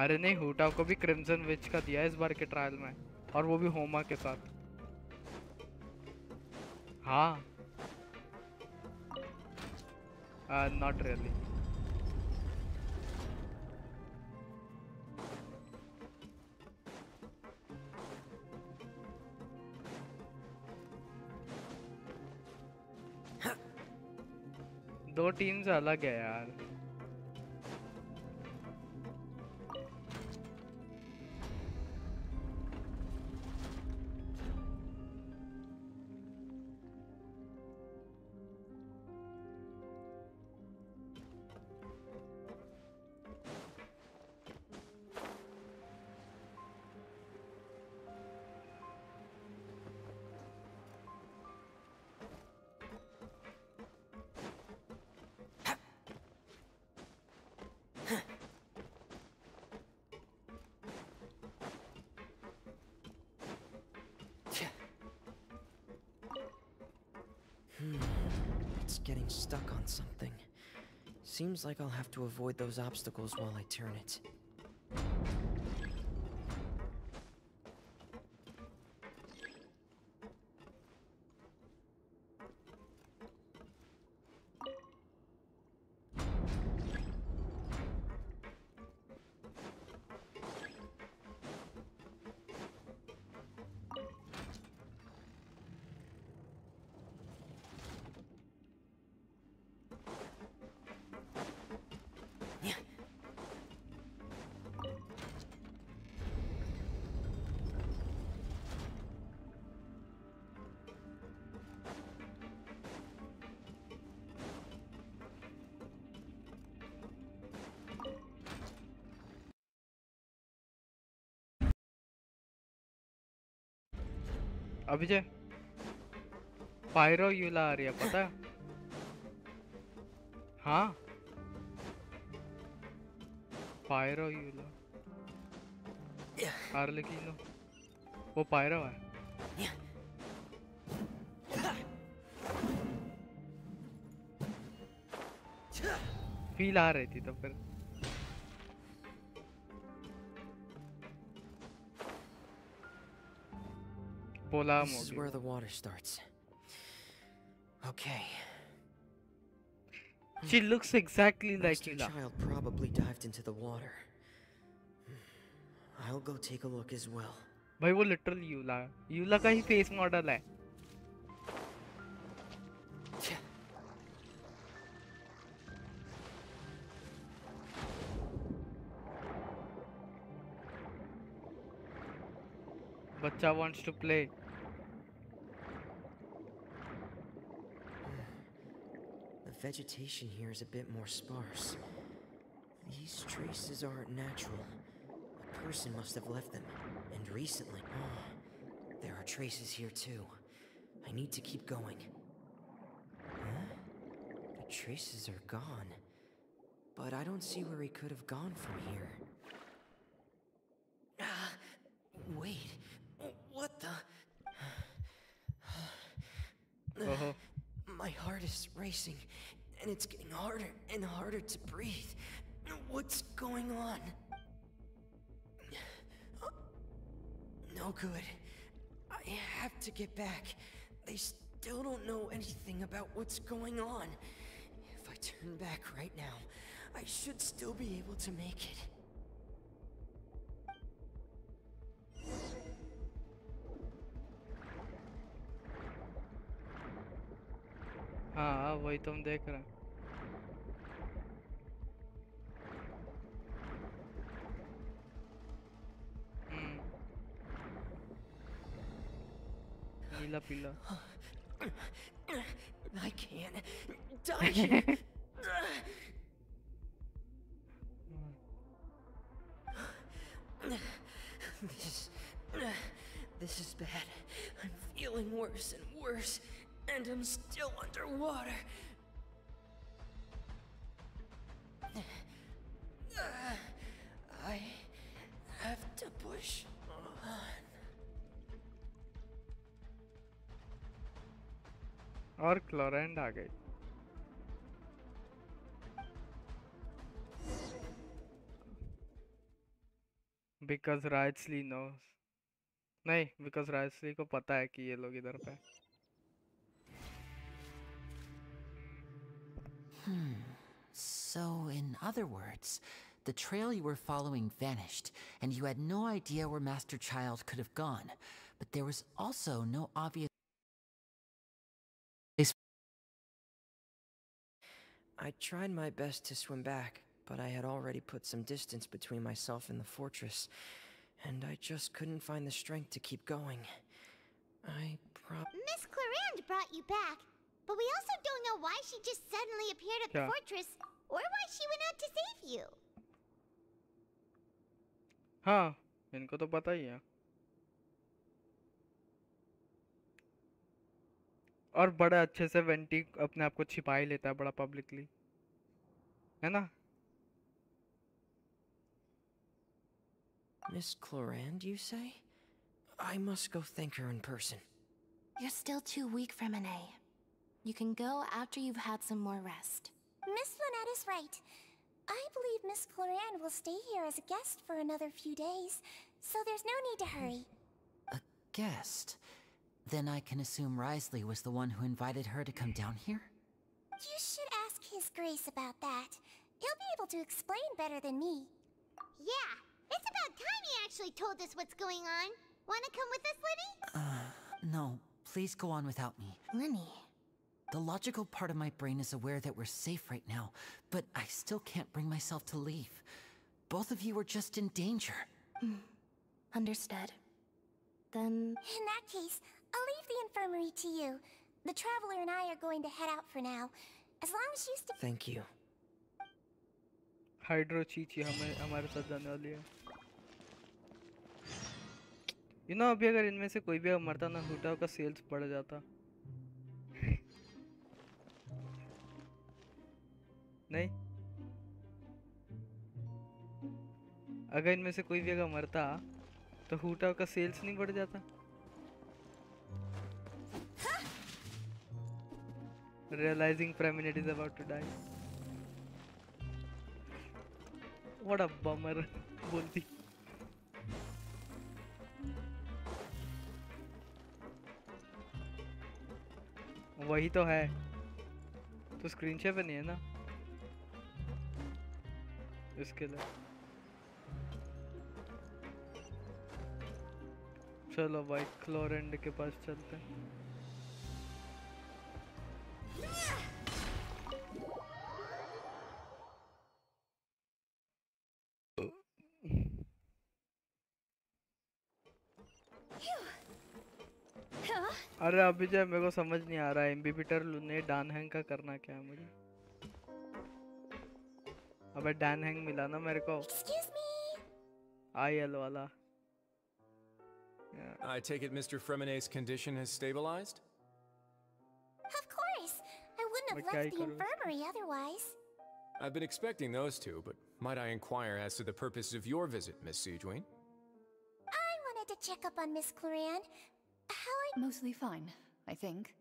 अरे नहीं, हुटाओ को भी क्रिम्सन विच का दिया इस बार के ट्रायल में, और वो भी होमा के साथ। हाँ not really. दो टीम्स अलग है यार। getting stuck on something. Seems like I'll have to avoid those obstacles while I turn it. Abhijay pyro Eula आ रही है पता है? हाँ पायरो यूला आर्लेकिनो वो पायरो है। फील आ रही थी तो फिर This is where the water starts. Okay. She looks exactly like Master Yula. Child probably dived into the water. I'll go take a look as well. भाई वो literally यूला है। यूला का ही फेस मॉडल है। बच्चा wants to play. The vegetation here is a bit more sparse. These traces aren't natural. A person must have left them, and recently. Oh, there are traces here too. I need to keep going. Huh? The traces are gone. But I don't see where he could have gone from here. Wait. What the? My heart is racing, and it's getting harder and harder to breathe. What's going on? No good. I have to get back. They still don't know anything about what's going on. If I turn back right now, I should still be able to make it. हाँ वही तुम देख रहे हैं। नीला पीला। I can't die here. This is bad. I'm feeling worse and worse, and I'm still underwater. I have to push on. और क्लोरेंड आ गई। Because Raisley knows. नहीं, because Raisley को पता है कि ये लोग इधर पे। So, in other words, the trail you were following vanished, and you had no idea where Master Child could have gone. But there was also no obvious... I tried my best to swim back, but I had already put some distance between myself and the fortress, and I just couldn't find the strength to keep going. Miss Clarande brought you back, but we also don't know why she just suddenly appeared at the fortress, or why she went out to save you. हाँ, इनको तो पता ही है। और बड़ा अच्छे से vanity अपने आप को छिपा ही लेता है बड़ा पब्लिकली, है ना? Miss Clarande, you say? I must go thank her in person. You're still too weak from an A. You can go after you've had some more rest. Miss Lynette is right. I believe Miss Cloran will stay here as a guest for another few days, so there's no need to hurry. A guest? Then I can assume Risley was the one who invited her to come down here? You should ask His Grace about that. He'll be able to explain better than me. Yeah, it's about time he actually told us what's going on. Wanna come with us, Lenny? No. Please go on without me. Lenny. The logical part of my brain is aware that we're safe right now, but I still can't bring myself to leave. Both of you are just in danger. Understood. Then... In that case, I'll leave the infirmary to you. The Traveler and I are going to head out for now. As long as you stay... Thank you. Hydro Chichi हमारे साथ जाने वाली है। You know, अभी अगर इनमें से कोई भी मरता ना, हुटाओ का सेल्स बढ़ जाता। नहीं, अगर इनमें से कोई भी अगर मरता तो हुटाओ का सेल्स नहीं बढ़ जाता। Realizing Preminate is about to die. What a bummer. बोलती। वही तो है। तो स्क्रीन शेयर पे नहीं है ना इसके लिए। चलो भाई क्लोरेंड के पास चलते हैं। अरे अभी जब मेरे को समझ नहीं आ रहा है एम्बिबिटर ने डान हैंग का करना क्या है मुझे। अबे डान हैंग मिला ना मेरे को। आईएल वाला। I take it Mr. Fremonet's condition has stabilized? Of course. I wouldn't have left the infirmary otherwise. I've been expecting those two, but might I inquire as to the purpose of your visit, Miss Siegewien? I wanted to check up on Miss Cloran. Mostly fine, I think.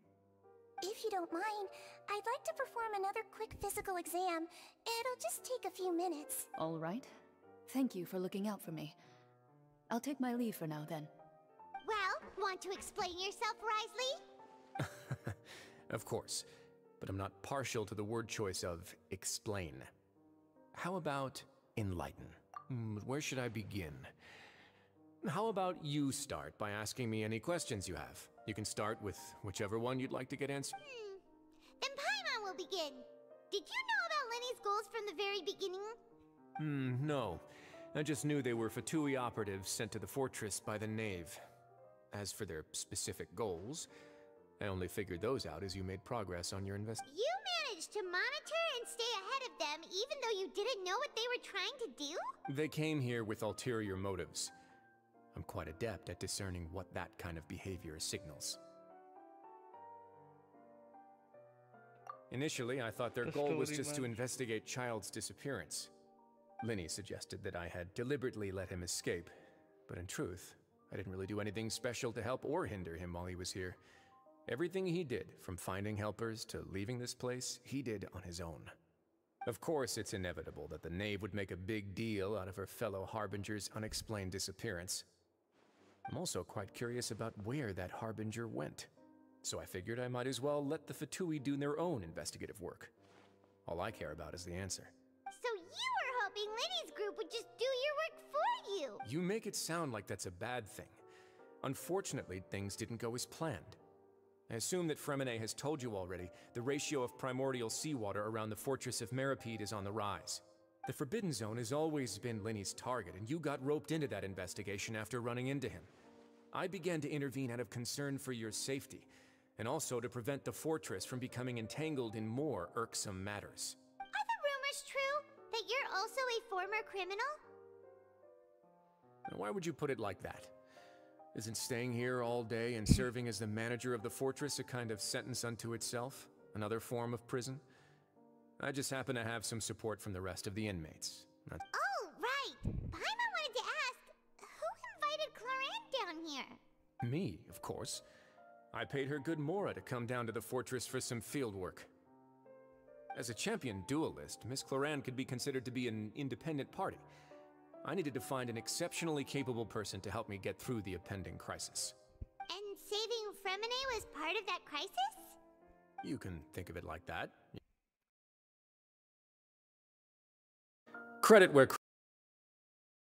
If you don't mind, I'd like to perform another quick physical exam. It'll just take a few minutes. All right. Thank you for looking out for me. I'll take my leave for now, then. Well, want to explain yourself, Risley? Of course, but I'm not partial to the word choice of explain. How about enlighten? Where should I begin? How about you start by asking me any questions you have? You can start with whichever one you'd like to get answered. Then Paimon will begin. Did you know about Lenny's goals from the very beginning? No. I just knew they were Fatui operatives sent to the fortress by the Knave. As for their specific goals, I only figured those out as you made progress on your investigation. You managed to monitor and stay ahead of them even though you didn't know what they were trying to do? They came here with ulterior motives. I'm quite adept at discerning what that kind of behavior signals. Initially, I thought their goal was just to investigate Child's disappearance. Linny suggested that I had deliberately let him escape, but in truth, I didn't really do anything special to help or hinder him while he was here. Everything he did, from finding helpers to leaving this place, he did on his own. Of course, it's inevitable that the Knave would make a big deal out of her fellow Harbinger's unexplained disappearance. I'm also quite curious about where that Harbinger went, so I figured I might as well let the Fatui do their own investigative work. All I care about is the answer. So you were hoping Lenny's group would just do your work for you! You make it sound like that's a bad thing. Unfortunately, things didn't go as planned. I assume that Fremonet has told you already, the ratio of primordial seawater around the fortress of Meripede is on the rise. The Forbidden Zone has always been Lenny's target, and you got roped into that investigation after running into him. I began to intervene out of concern for your safety, and also to prevent the fortress from becoming entangled in more irksome matters. Are the rumors true? That you're also a former criminal? Now, why would you put it like that? Isn't staying here all day and serving as the manager of the fortress a kind of sentence unto itself? Another form of prison? I just happen to have some support from the rest of the inmates. Oh, right! Paimon wanted to ask, who invited Cloran down here? Me, of course. I paid her good mora to come down to the fortress for some field work. As a champion duelist, Miss Cloran could be considered to be an independent party. I needed to find an exceptionally capable person to help me get through the impending crisis. And saving Fremine was part of that crisis? You can think of it like that. Credit where credit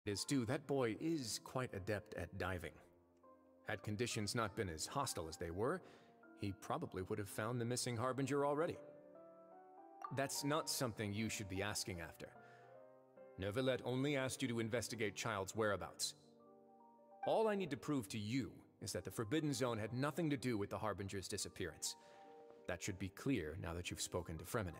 is due, that boy is quite adept at diving. Had conditions not been as hostile as they were, he probably would have found the missing Harbinger already. That's not something you should be asking after. Neuvillette only asked you to investigate Child's whereabouts. All I need to prove to you is that the Forbidden Zone had nothing to do with the Harbinger's disappearance. That should be clear now that you've spoken to Fremine.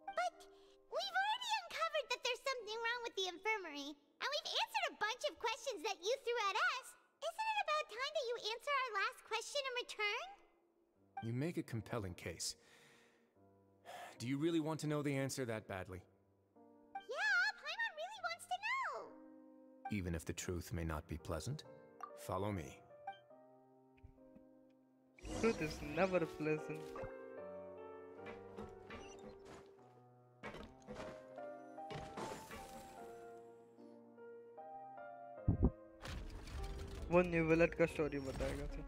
But we've already uncovered that there's something wrong with the infirmary, and we've answered a bunch of questions that you threw at us. Isn't it about time that you answer our last question in return? You make a compelling case. Do you really want to know the answer that badly? Yeah, Paimon really wants to know. Even if the truth may not be pleasant? Follow me. Truth is never pleasant. वो न्यूवेलेट का story बताएगा तो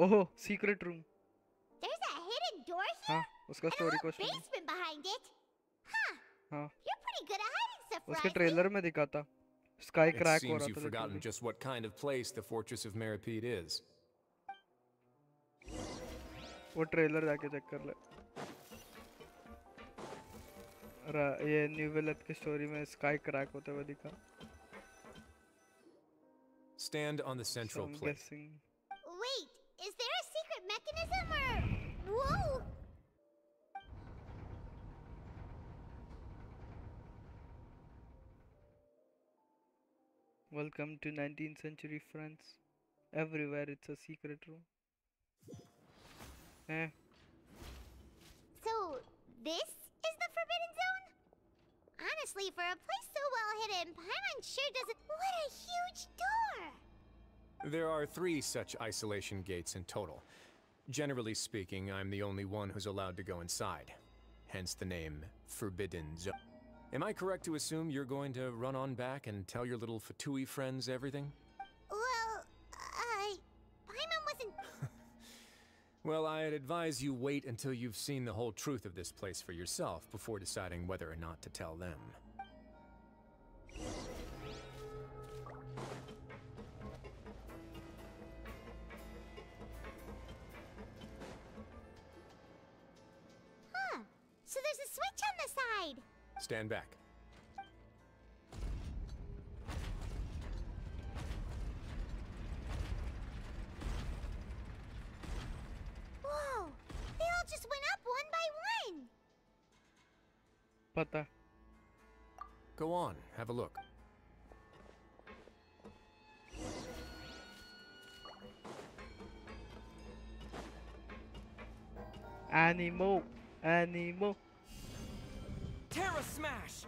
ओहो secret room There's a hidden door here? हाँ उसका story A question basement behind it? Huh. हाँ You're pretty good at hiding stuff, उसके right? Trailer में दिखा था स्काई It क्रैक हो seems रहा you've था forgotten literally. just what kind of place the Fortress of Meripede is. वो trailer जाके चेक कर ले ये न्यूवेलेट की स्टोरी में स्काई क्रैक होते हुए दिखा Stand on the central So I'm plate. guessing. Wait, is there a secret mechanism or... Whoa! Welcome to 19th century France. Everywhere it's a secret room. Eh. So, this is the Forbidden Zone? Honestly, for a place so well hidden, Paimon sure doesn't... What a huge door! There are 3 such isolation gates in total. Generally speaking, I'm the only one who's allowed to go inside. Hence the name Forbidden Zone. Am I correct to assume you're going to run on back and tell your little Fatui friends everything? Well, Paimon wasn't... Well, I'd advise you wait until you've seen the whole truth of this place for yourself before deciding whether or not to tell them. Huh. So there's a switch on the side. Stand back. Whoa! They all just went up one by one. पता Go on, have a look. Animo Terra Smash!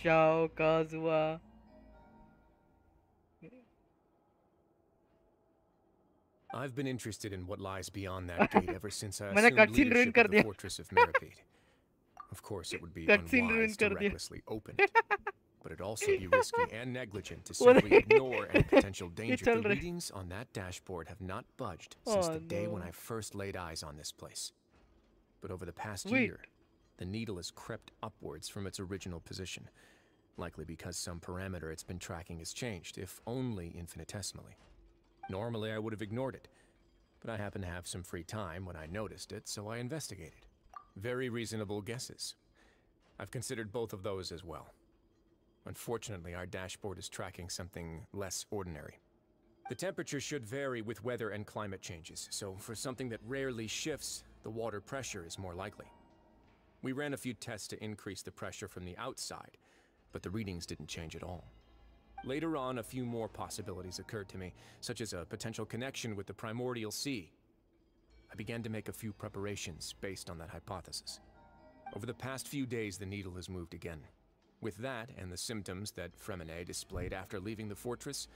जाओ काजुआ I've been interested in what lies beyond that gate ever since I मैंने assumed cutscene ruin leadership कर of the दिया Fortress of Meripede. Of course, it would be Cutscene ruin unwise to कर दिया recklessly open it, but it'd also be risky and negligent to simply ignore any potential danger. चल The रहे readings on that dashboard have not budged since Oh the day when no I first laid eyes on this place. But over the past Wait year, the needle has crept upwards from its original position, likely because some parameter it's been tracking has changed, if only infinitesimally. Normally, I would have ignored it, but I happened to have some free time when I noticed it, so I investigated. Very reasonable guesses. I've considered both of those as well. Unfortunately, our dashboard is tracking something less ordinary. The temperature should vary with weather and climate changes, so for something that rarely shifts, the water pressure is more likely. We ran a few tests to increase the pressure from the outside, but the readings didn't change at all. Later on, a few more possibilities occurred to me, such as a potential connection with the primordial sea. I began to make a few preparations based on that hypothesis. Over the past few days, the needle has moved again. With that, and the symptoms that Fremine displayed after leaving the fortress,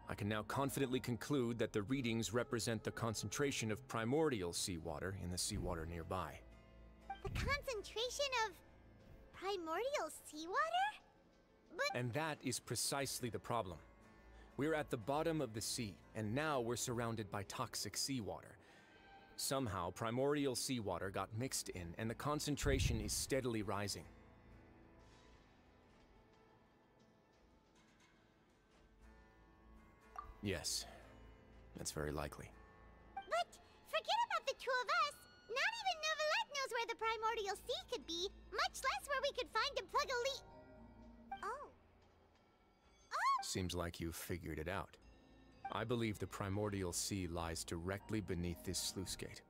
I can now confidently conclude that the readings represent the concentration of primordial seawater in the seawater nearby. The concentration of primordial seawater? But And that is precisely the problem. We're at the bottom of the sea, and now we're surrounded by toxic seawater. Somehow, primordial seawater got mixed in, and the concentration is steadily rising. Yes, that's very likely. But forget about the two of us. Not even Novelette knows where the primordial sea could be, much less where we could find and plug a leak. Oh. Seems like you've figured it out. I believe the primordial sea lies directly beneath this sluice gate.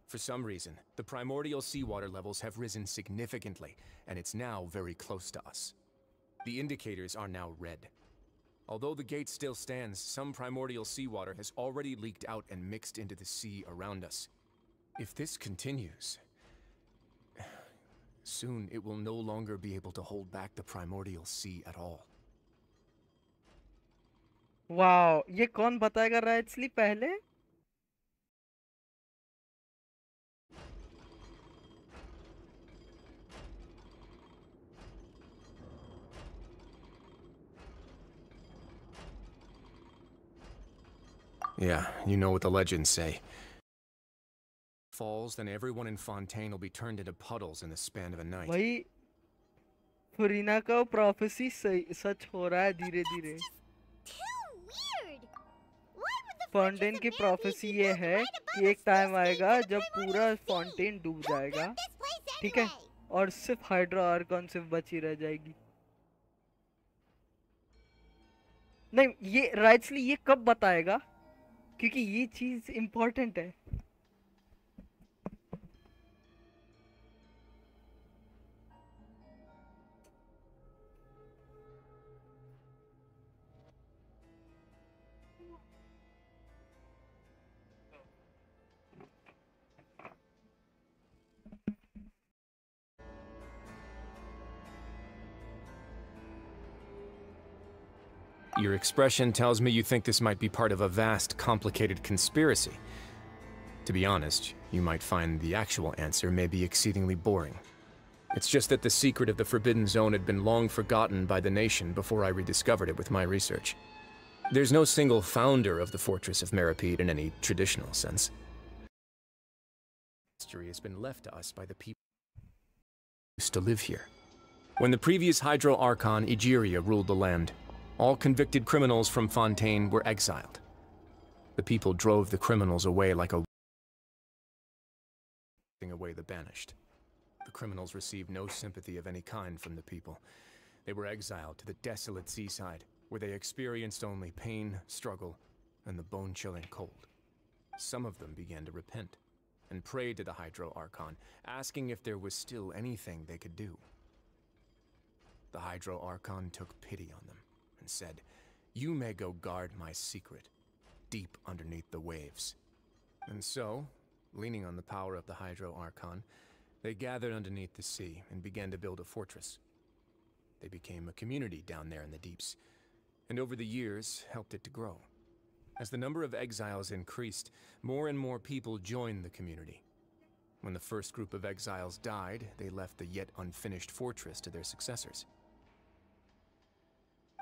For some reason, the primordial seawater levels have risen significantly, and it's now very close to us. The indicators are now red. Although the gate still stands, some primordial seawater has already leaked out and mixed into the sea around us. If this continues, soon it will no longer be able to hold back the primordial sea at all. Wow, ये कौन बताएगा राइट्सली पहले? Yeah, you know what the legends say. Falls, then everyone in Fontaine will be turned into puddles in the span of a night. भाई फरीना का prophecy सच हो रहा है धीरे धीरे. फॉन्टेन की प्रोफेसी ये है कि एक टाइम आएगा जब पूरा फॉन्टेन डूब जाएगा, ठीक है, और सिर्फ हाइड्रो आर्कॉन सिर्फ बची रह जाएगी. नहीं, ये राइट्सली ये कब बताएगा, क्योंकि ये चीज इम्पोर्टेंट है. Your expression tells me you think this might be part of a vast, complicated conspiracy. To be honest, you might find the actual answer may be exceedingly boring. It's just that the secret of the Forbidden Zone had been long forgotten by the nation before I rediscovered it with my research. There's no single founder of the Fortress of Meripede in any traditional sense. History has been left to us by the people who used to live here. When the previous Hydro Archon, Egeria, ruled the land, all convicted criminals from Fontaine were exiled. The people drove the criminals away like a away the banished. The criminals received no sympathy of any kind from the people. They were exiled to the desolate seaside, where they experienced only pain, struggle, and the bone-chilling cold. Some of them began to repent, and prayed to the Hydro Archon, asking if there was still anything they could do. The Hydro Archon took pity on them, and said, "You may go guard my secret, deep underneath the waves." And so, leaning on the power of the Hydro Archon, they gathered underneath the sea and began to build a fortress. They became a community down there in the deeps, and over the years helped it to grow. As the number of exiles increased, more and more people joined the community. When the first group of exiles died, they left the yet unfinished fortress to their successors.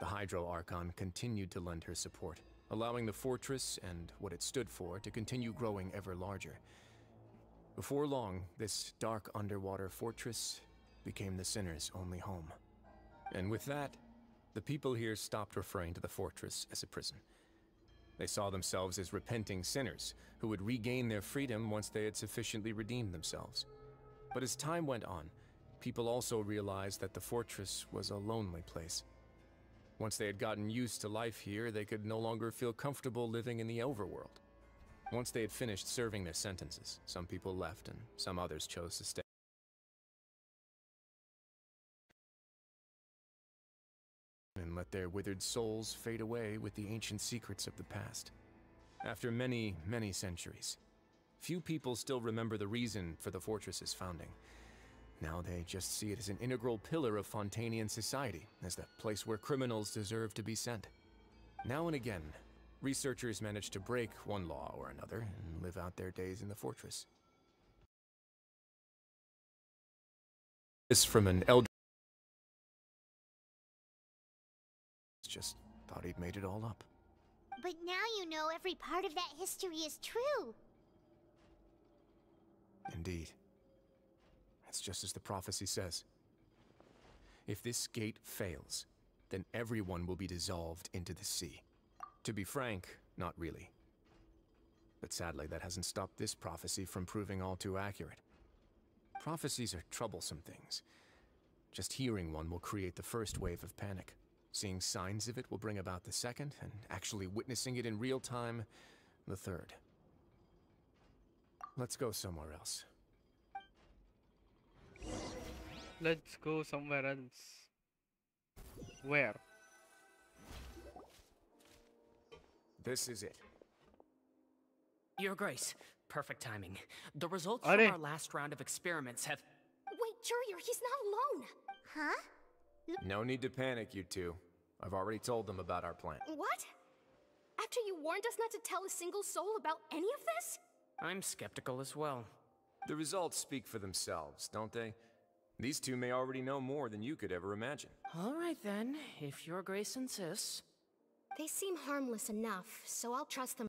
The Hydro Archon continued to lend her support, allowing the fortress and what it stood for to continue growing ever larger. Before long, this dark underwater fortress became the sinner's only home. And with that, the people here stopped referring to the fortress as a prison. They saw themselves as repenting sinners who would regain their freedom once they had sufficiently redeemed themselves. But as time went on, people also realized that the fortress was a lonely place. Once they had gotten used to life here, they could no longer feel comfortable living in the overworld. Once they had finished serving their sentences, some people left and some others chose to stay and let their withered souls fade away with the ancient secrets of the past. After many, many centuries, few people still remember the reason for the fortress's founding. Now they just see it as an integral pillar of Fontainian society, as the place where criminals deserve to be sent. Now and again, researchers manage to break one law or another and live out their days in the fortress. This from an elder. Just thought he'd made it all up. But now you know every part of that history is true. Indeed. That's just as the prophecy says. If this gate fails, then everyone will be dissolved into the sea. To be frank, not really. But sadly, that hasn't stopped this prophecy from proving all too accurate. Prophecies are troublesome things. Just hearing one will create the first wave of panic. Seeing signs of it will bring about the second, and actually witnessing it in real time, the third. Let's go somewhere else. Let's go somewhere else. Where? This is it. Your Grace, perfect timing. The results Are from our last round of experiments have... Wait, Jurier, he's not alone! Huh? No need to panic, you two. I've already told them about our plan. What? After you warned us not to tell a single soul about any of this? I'm skeptical as well. The results speak for themselves, don't they? These two may already know more than you could ever imagine. All right then, if Your Grace insists. They seem harmless enough, so I'll trust them.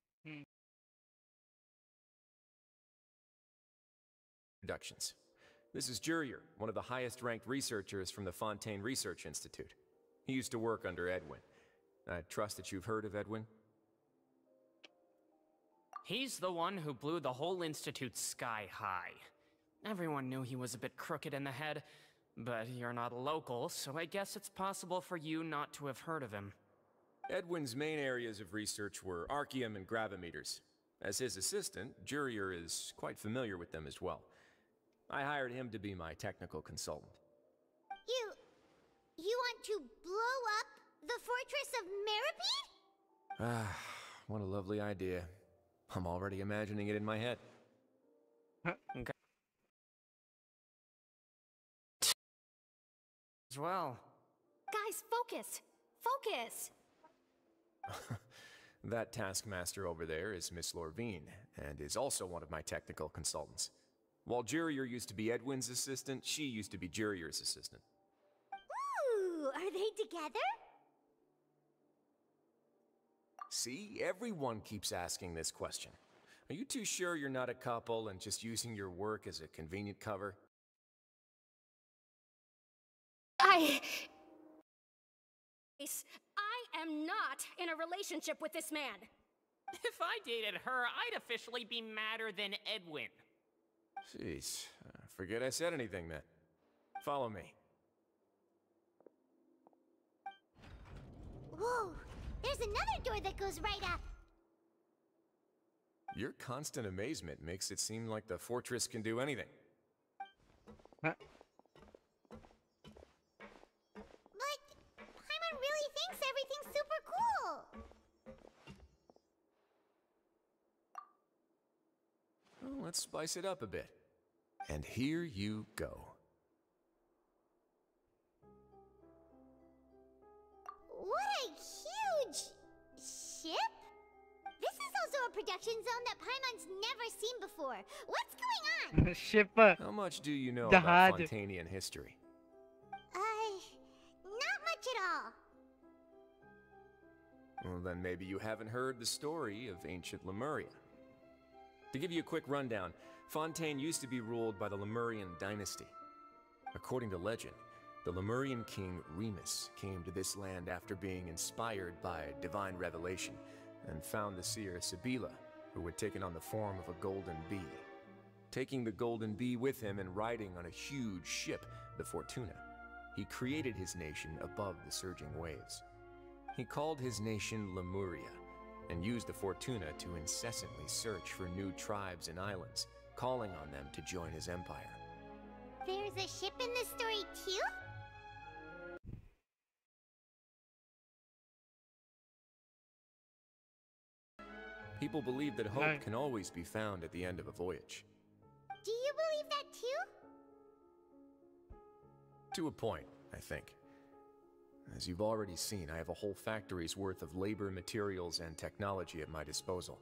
Introductions. This is Jurier, one of the highest-ranked researchers from the Fontaine Research Institute. He used to work under Edwin. I trust that you've heard of Edwin? He's the one who blew the whole institute sky high. Everyone knew he was a bit crooked in the head, but you're not local, so I guess it's possible for you not to have heard of him. Edwin's main areas of research were archeum and gravimeters. As his assistant, Jurier is quite familiar with them as well. I hired him to be my technical consultant. You want to blow up the fortress of Meripede? Ah, what a lovely idea. I'm already imagining it in my head. Okay. As well. Guys, focus! Focus! That taskmaster over there is Miss Lorvine, and is also one of my technical consultants. While Jurier used to be Edwin's assistant, she used to be Jurier's assistant. Ooh, are they together? See, everyone keeps asking this question. Are you too sure you're not a couple and just using your work as a convenient cover? I am not in a relationship with this man. If I dated her, I'd officially be madder than Edwin. Jeez, forget I said anything then. Follow me. Whoa, there's another door that goes right up. Your constant amazement makes it seem like the fortress can do anything. But Paimon really thinks everything's super cool. Well, let's spice it up a bit. And here you go. What a huge ship! This is also a production zone that Paimon's never seen before. What's going on? Ship. How much do you know about Fontainian history? Not much at all. Well, then maybe you haven't heard the story of ancient Lemuria. To give you a quick rundown, Fontaine used to be ruled by the Lemurian dynasty. According to legend, the Lemurian king Remus came to this land after being inspired by divine revelation and found the seer Sibila, who had taken on the form of a golden bee. Taking the golden bee with him and riding on a huge ship, the Fortuna, he created his nation above the surging waves. He called his nation Lemuria, and used the Fortuna to incessantly search for new tribes and islands, calling on them to join his empire. There's a ship in this story too? People believe that hope can always be found at the end of a voyage. Do you believe that too? To a point, I think. As you've already seen, I have a whole factory's worth of labor, materials, and technology at my disposal.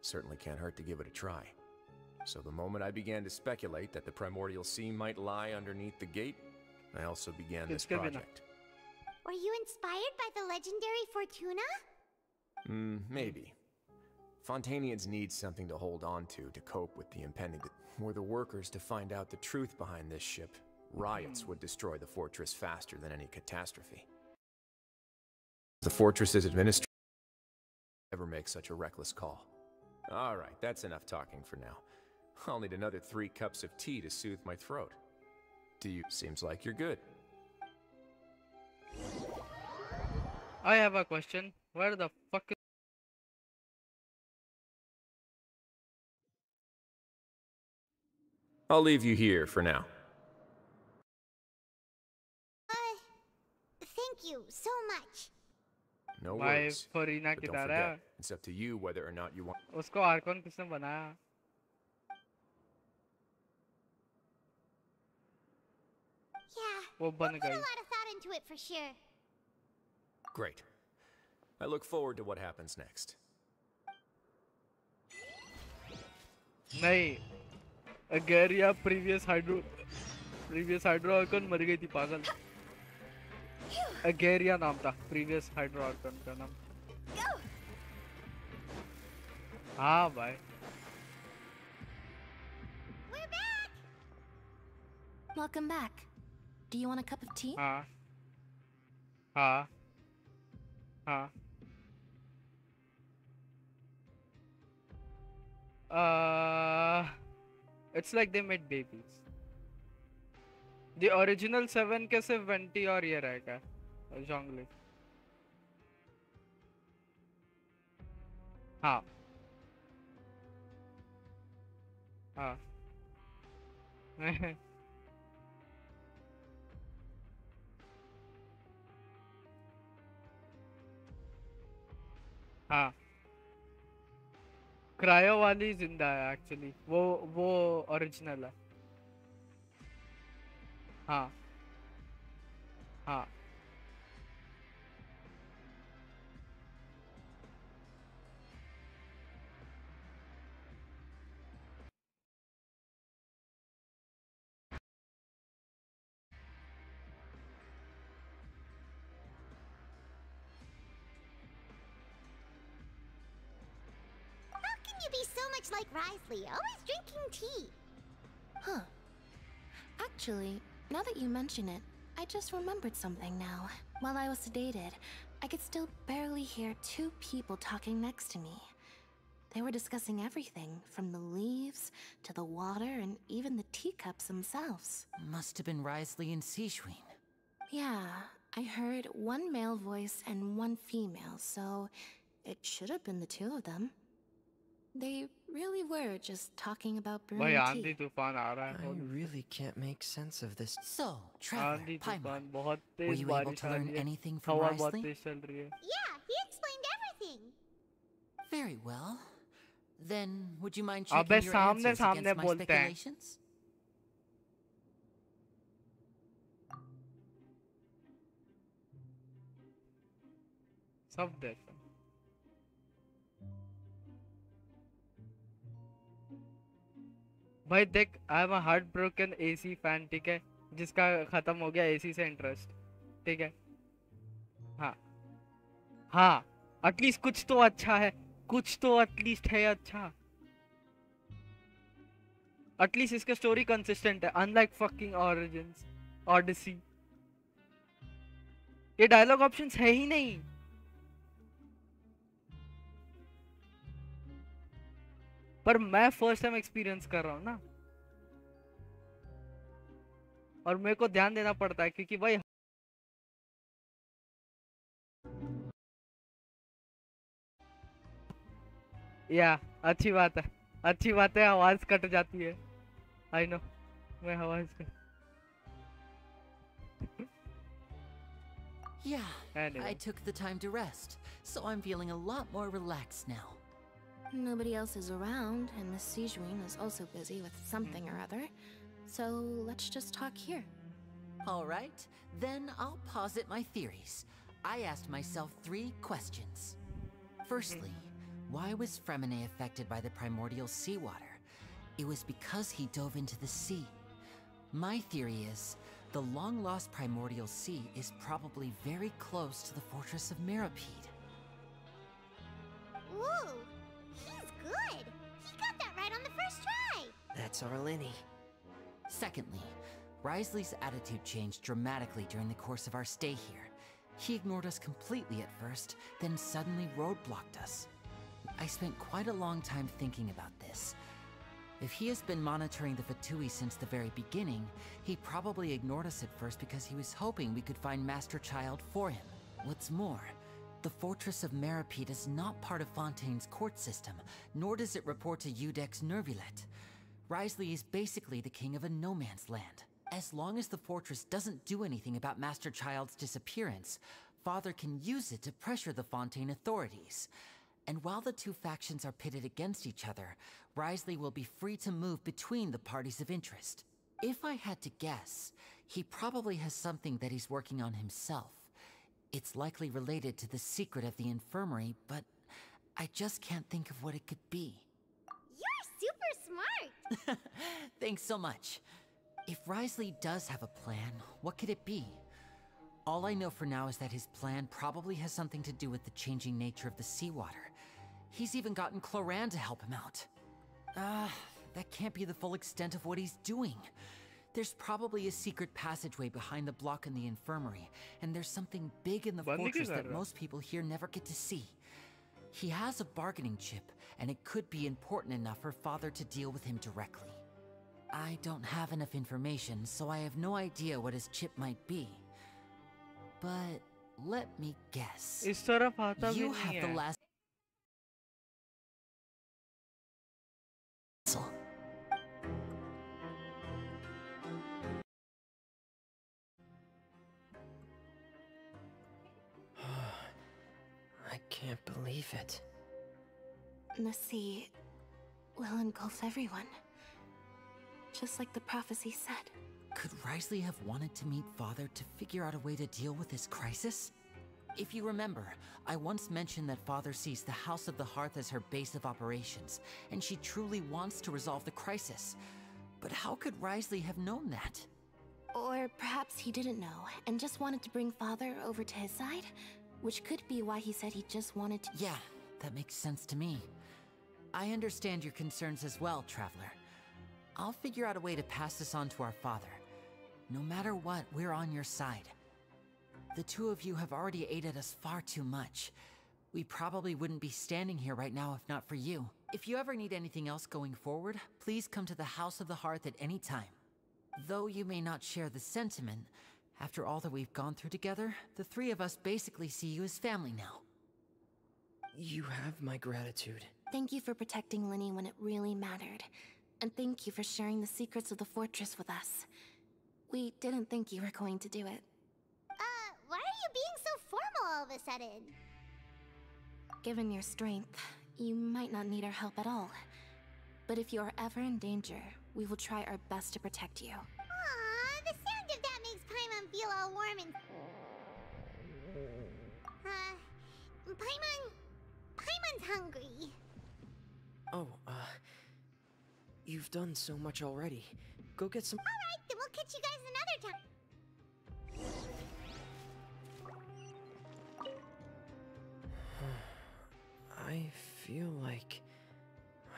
Certainly can't hurt to give it a try. So the moment I began to speculate that the Primordial Sea might lie underneath the gate, I also began this project. Were you inspired by the legendary Fortuna? Maybe. Fontainians need something to hold on to cope with the impending... Were the workers to find out the truth behind this ship, riots would destroy the fortress faster than any catastrophe. The fortress's administrator never make such a reckless call. Alright, that's enough talking for now. I'll need another 3 cups of tea to soothe my throat. To you, seems like you're good. I have a question. Where the fuck is... I'll leave you here for now. Thank you so much. No भाई worries. Farina But की don't तरह forget, it's up to you whether or not you want... उसको Arcon किसने बनाया? Yeah, वो we'll बन put a गई. lot of thought into it for sure. Great. I look forward to what happens next. नहीं, Ageria previous hydro Arcon मर गई थी पागल. अगेरिया नाम था previous hydro आर्कॉन का नाम. हाँ भाई. We're back. Welcome back. Do you want a cup of tea? हाँ. हाँ. हाँ. It's like they made babies. The original 7 के सिर्फ वेंटी और ये रहेगा जोंगली. हाँ. हाँ. हाँ. क्रायो वाली जिंदा है एक्चुअली. वो ओरिजिनल है. हाँ. हाँ. How can you be so much like Risley, always drinking tea? Huh. Actually, now that you mention it, I just remembered something now. While I was sedated, I could still barely hear 2 people talking next to me. They were discussing everything, from the leaves to the water and even the teacups themselves. Must have been Risley and Sijwin. Yeah, I heard 1 male voice and 1 female, so it should have been the 2 of them. They really were just talking about brewing भाई tea. आंधी तूफान आ रहा है. I really can't make sense of this. So, Traveler, आंधी Paimon, तूफान बहुत were Tej you able बारिश to uh learn रही है. anything from हवा बहुत Risley? तेज चल रही है. Yeah, he explained everything. Very well. Then, would you mind अबे checking your सामने answers सामने against my बोलते हैं. speculations? सब देख. भाई देख, I am a heart broken AC fan, ठीक है, जिसका खत्म हो गया एसी से इंटरेस्ट, ठीक है. हाँ हाँ, एटलीस्ट कुछ तो अच्छा है, कुछ तो एटलीस्ट है अच्छा. एटलीस्ट इसका स्टोरी कंसिस्टेंट है, अनलाइक फकिंग ओरिजिन्स, ओडिसी. ये डायलॉग ऑप्शंस है ही नहीं. पर मैं फर्स्ट टाइम एक्सपीरियंस कर रहा हूँ ना, और मेरे को ध्यान देना पड़ता है क्योंकि भाई या अच्छी बात है, अच्छी बात है. आवाज कट जाती है. आई नो, मैं आवाज cut. Yeah, Anyway. I took the time to rest, so I'm feeling a lot more relaxed now. Nobody else is around, and Miss Sijwin is also busy with something or other. So let's just talk here. All right, then I'll posit my theories. I asked myself 3 questions. Firstly, why was Fremine affected by the primordial seawater? It was because he dove into the sea. My theory is, the long-lost primordial sea is probably very close to the fortress of Mirapede. Ooh, he's good. He got that right on the first try. That's our Lenny. Secondly, Wriothesley's attitude changed dramatically during the course of our stay here. He ignored us completely at first, then suddenly roadblocked us. I spent quite a long time thinking about this. If he has been monitoring the Fatui since the very beginning, he probably ignored us at first because he was hoping we could find Master Child for him. What's more, the Fortress of Mirapede is not part of Fontaine's court system, nor does it report to Udex Nervulet. Wriothesley is basically the king of a no-man's land. As long as the fortress doesn't do anything about Master Child's disappearance, Father can use it to pressure the Fontaine authorities. And while the 2 factions are pitted against each other, Wriothesley will be free to move between the parties of interest. If I had to guess, he probably has something that he's working on himself. It's likely related to the secret of the infirmary, but I just can't think of what it could be. You're super smart. Thanks so much. If Wriothesley does have a plan, what could it be? All I know for now is that his plan probably has something to do with the changing nature of the seawater. He's even gotten Cloran to help him out. That can't be the full extent of what he's doing. There's probably a secret passageway behind the block in the infirmary, and there's something big in the fortress that most people here never get to see. He has a bargaining chip, and it could be important enough for Father to deal with him directly. I don't have enough information, so I have no idea what his chip might be. But let me guess. इस तरफ आता भी You नहीं have the है। last. I can't believe it. The sea will engulf everyone. Just like the prophecy said. Could Wriothesley have wanted to meet Father to figure out a way to deal with this crisis? If you remember, I once mentioned that Father sees the House of the Hearth as her base of operations, and she truly wants to resolve the crisis. But how could Wriothesley have known that? Or perhaps he didn't know, and just wanted to bring Father over to his side? Which could be why he said he just wanted to— Yeah, that makes sense to me. I understand your concerns as well, Traveler. I'll figure out a way to pass this on to our father. No matter what, we're on your side. The 2 of you have already aided us far too much. We probably wouldn't be standing here right now if not for you. If you ever need anything else going forward, please come to the House of the Hearth at any time. Though you may not share the sentiment, after all that we've gone through together, the 3 of us basically see you as family now. You have my gratitude. Thank you for protecting Lenny when it really mattered. And thank you for sharing the secrets of the fortress with us. We didn't think you were going to do it. Why are you being so formal all of a sudden? Given your strength, you might not need our help at all. But if you are ever in danger, we will try our best to protect you. Aww, the sound of that makes Paimon feel all warm and... Paimon's hungry. Oh, you've done so much already. Go get some— Alright, then we'll catch you guys another time. I feel like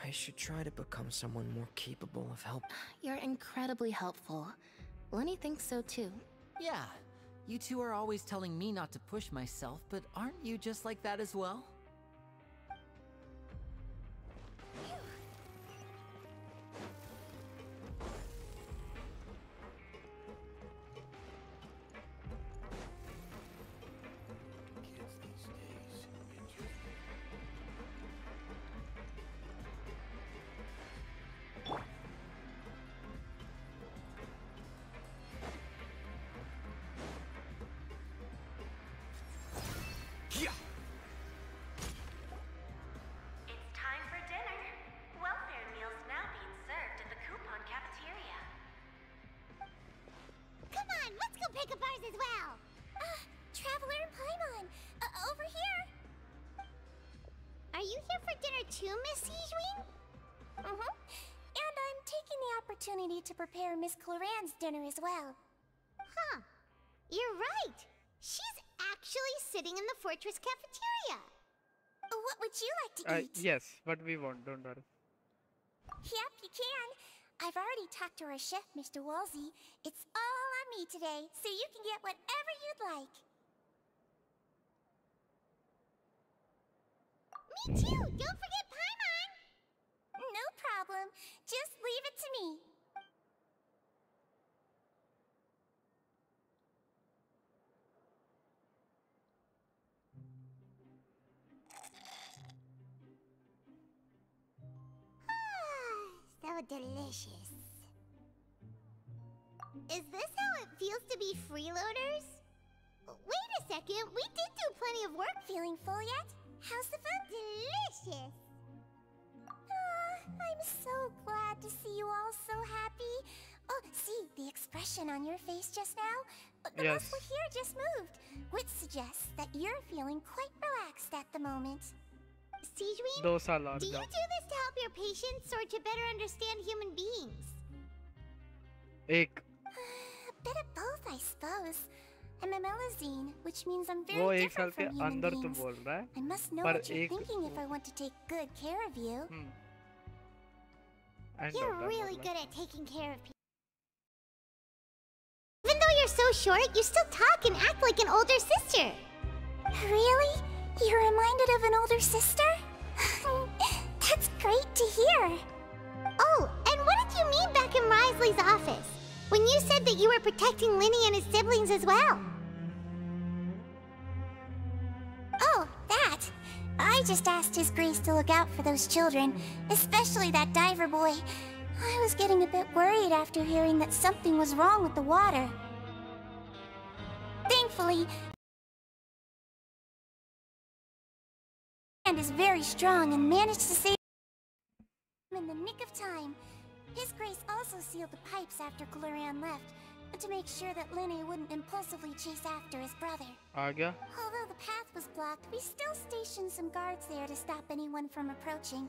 I should try to become someone more capable of help. You're incredibly helpful. Lenny thinks so too. Yeah, you 2 are always telling me not to push myself, but aren't you just like that as well? pick up ours as well. Traveler and Paimon, over here. Are you here for dinner too, Miss Sijwin? Mm-hmm. And I'm taking the opportunity to prepare Miss Cloran's dinner as well. Huh. You're right. She's actually sitting in the fortress cafeteria. What would you like to eat? Yes, but we won't, don't worry. Yep, you can. I've already talked to our chef, Mr. Wolsey. It's all on me today, so you can get whatever you'd like. Me too! Don't forget Paimon! No problem. Just leave it to me. So delicious. Is this how it feels to be freeloaders? Wait a second, we did do plenty of work. Feeling full yet? How's the food? Delicious. I'm so glad to see you all so happy. Oh, see the expression on your face just now? The muscle here just moved, which suggests that you're feeling quite relaxed at the moment. Sijwin, do you do this to help your patients or to better understand human beings? A bit of both, I suppose. I'm a Melazine, which means I'm very different from human beings. I must know what you're thinking if I want to take good care of you. You're really good at taking care of people. Even though you're so short, you still talk and act like an older sister. Really? You're reminded of an older sister? That's great to hear. Oh, and what did you mean back in Risley's office? When you said that you were protecting Linny and his siblings as well? Oh, that. I just asked His Grace to look out for those children, especially that diver boy. I was getting a bit worried after hearing that something was wrong with the water. Thankfully, and is very strong and managed to save him in the nick of time. His Grace also sealed the pipes after Cloran left, to make sure that Linny wouldn't impulsively chase after his brother. Although the path was blocked, we still stationed some guards there to stop anyone from approaching.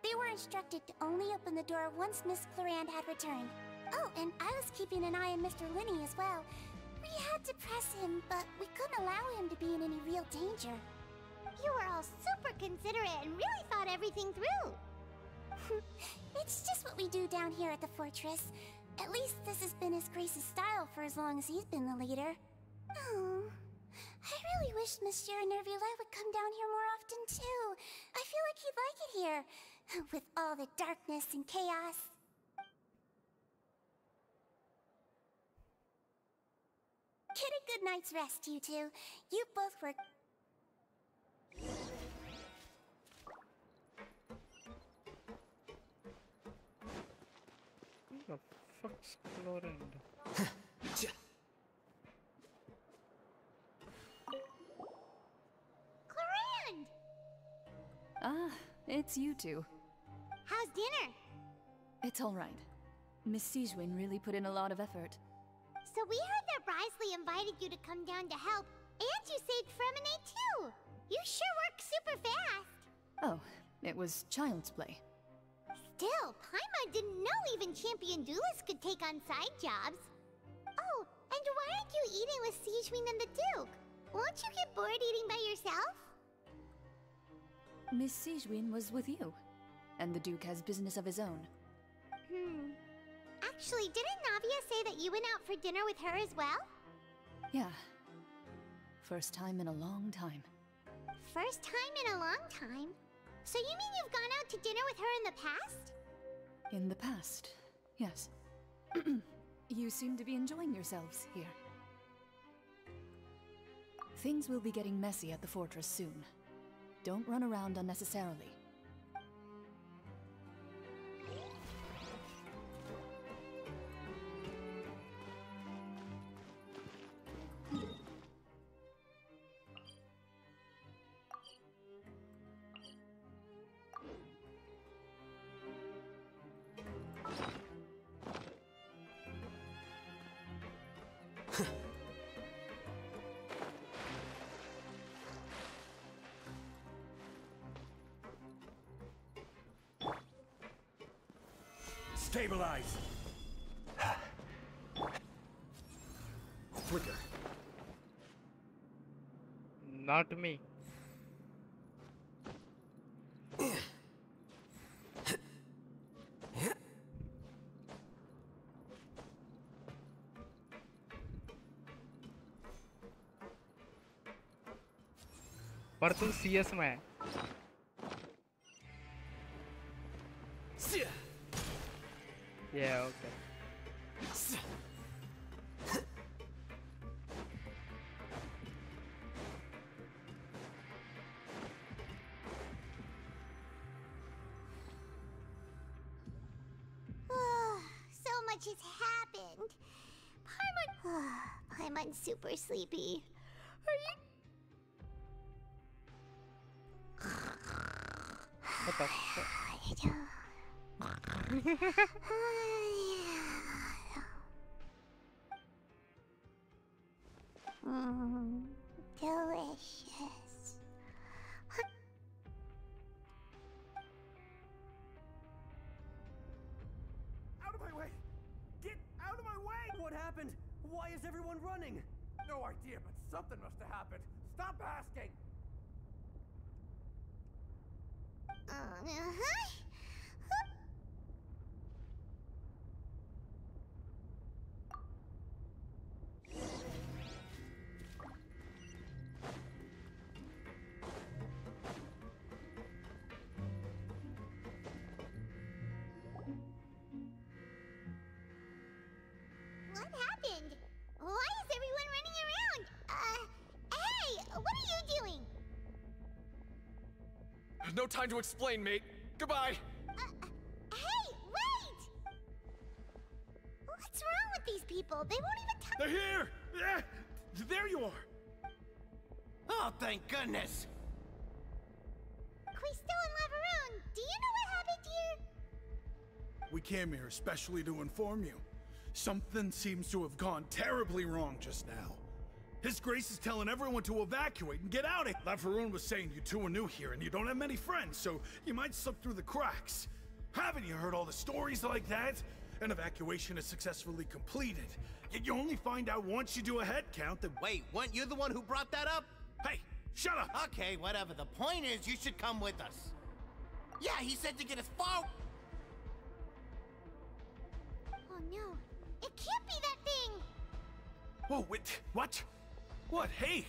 They were instructed to only open the door once Miss Cloran had returned. Oh, and I was keeping an eye on Mr. Linny as well. We had to press him, but we couldn't allow him to be in any real danger. You were all super considerate and really thought everything through. It's just what we do down here at the fortress. At least this has been His Grace's style for as long as he's been the leader. Oh, I really wish Monsieur Nervula would come down here more often too. I feel like he'd like it here, with all the darkness and chaos. Get a good night's rest, you two. You both were... Who the fuck's Cloran? Cloran! Ah, it's you two. How's dinner? It's all right. Miss Sijwin really put in a lot of effort. So we heard that Risley invited you to come down to help, and you saved Fremine too! You sure work super fast! Oh, it was child's play. Still, Paimon didn't know even champion duelists could take on side jobs. Oh, and why aren't you eating with Sijwin and the Duke? Won't you get bored eating by yourself? Miss Sijwin was with you, and the Duke has business of his own. Actually, didn't Navia say that you went out for dinner with her as well? Yeah. First time in a long time. First time in a long time? So you mean you've gone out to dinner with her in the past? In the past, yes. You seem to be enjoying yourselves here. Things will be getting messy at the fortress soon. Don't run around unnecessarily. Stabilize. Flicker. Not me. पर तू CS में है. Yeah, okay. So much has happened. Paimon's super sleepy. Are you? What the fuck? Delicious. Out of my way! Get out of my way! What happened? Why is everyone running? No idea, but something must have happened. Stop asking! What happened? Why is everyone running around? Hey, what are you doing? No time to explain, mate. Goodbye! Hey, wait! What's wrong with these people? They won't even touch. They're here! Yeah, there you are! Oh, thank goodness! Crystal and Laveron, do you know what happened here? We came here especially to inform you. Something seems to have gone terribly wrong just now. His Grace is telling everyone to evacuate and get out of here. Laveron was saying you two are new here and you don't have many friends, so you might slip through the cracks. Haven't you heard all the stories like that? An evacuation is successfully completed. Yet you only find out once you do a head count that— Wait, weren't you the one who brought that up? Hey, shut up! Okay, whatever. The point is, you should come with us. Yeah, he said to get us far— Oh no, it can't be that thing! Whoa, wait, what? What? Hey!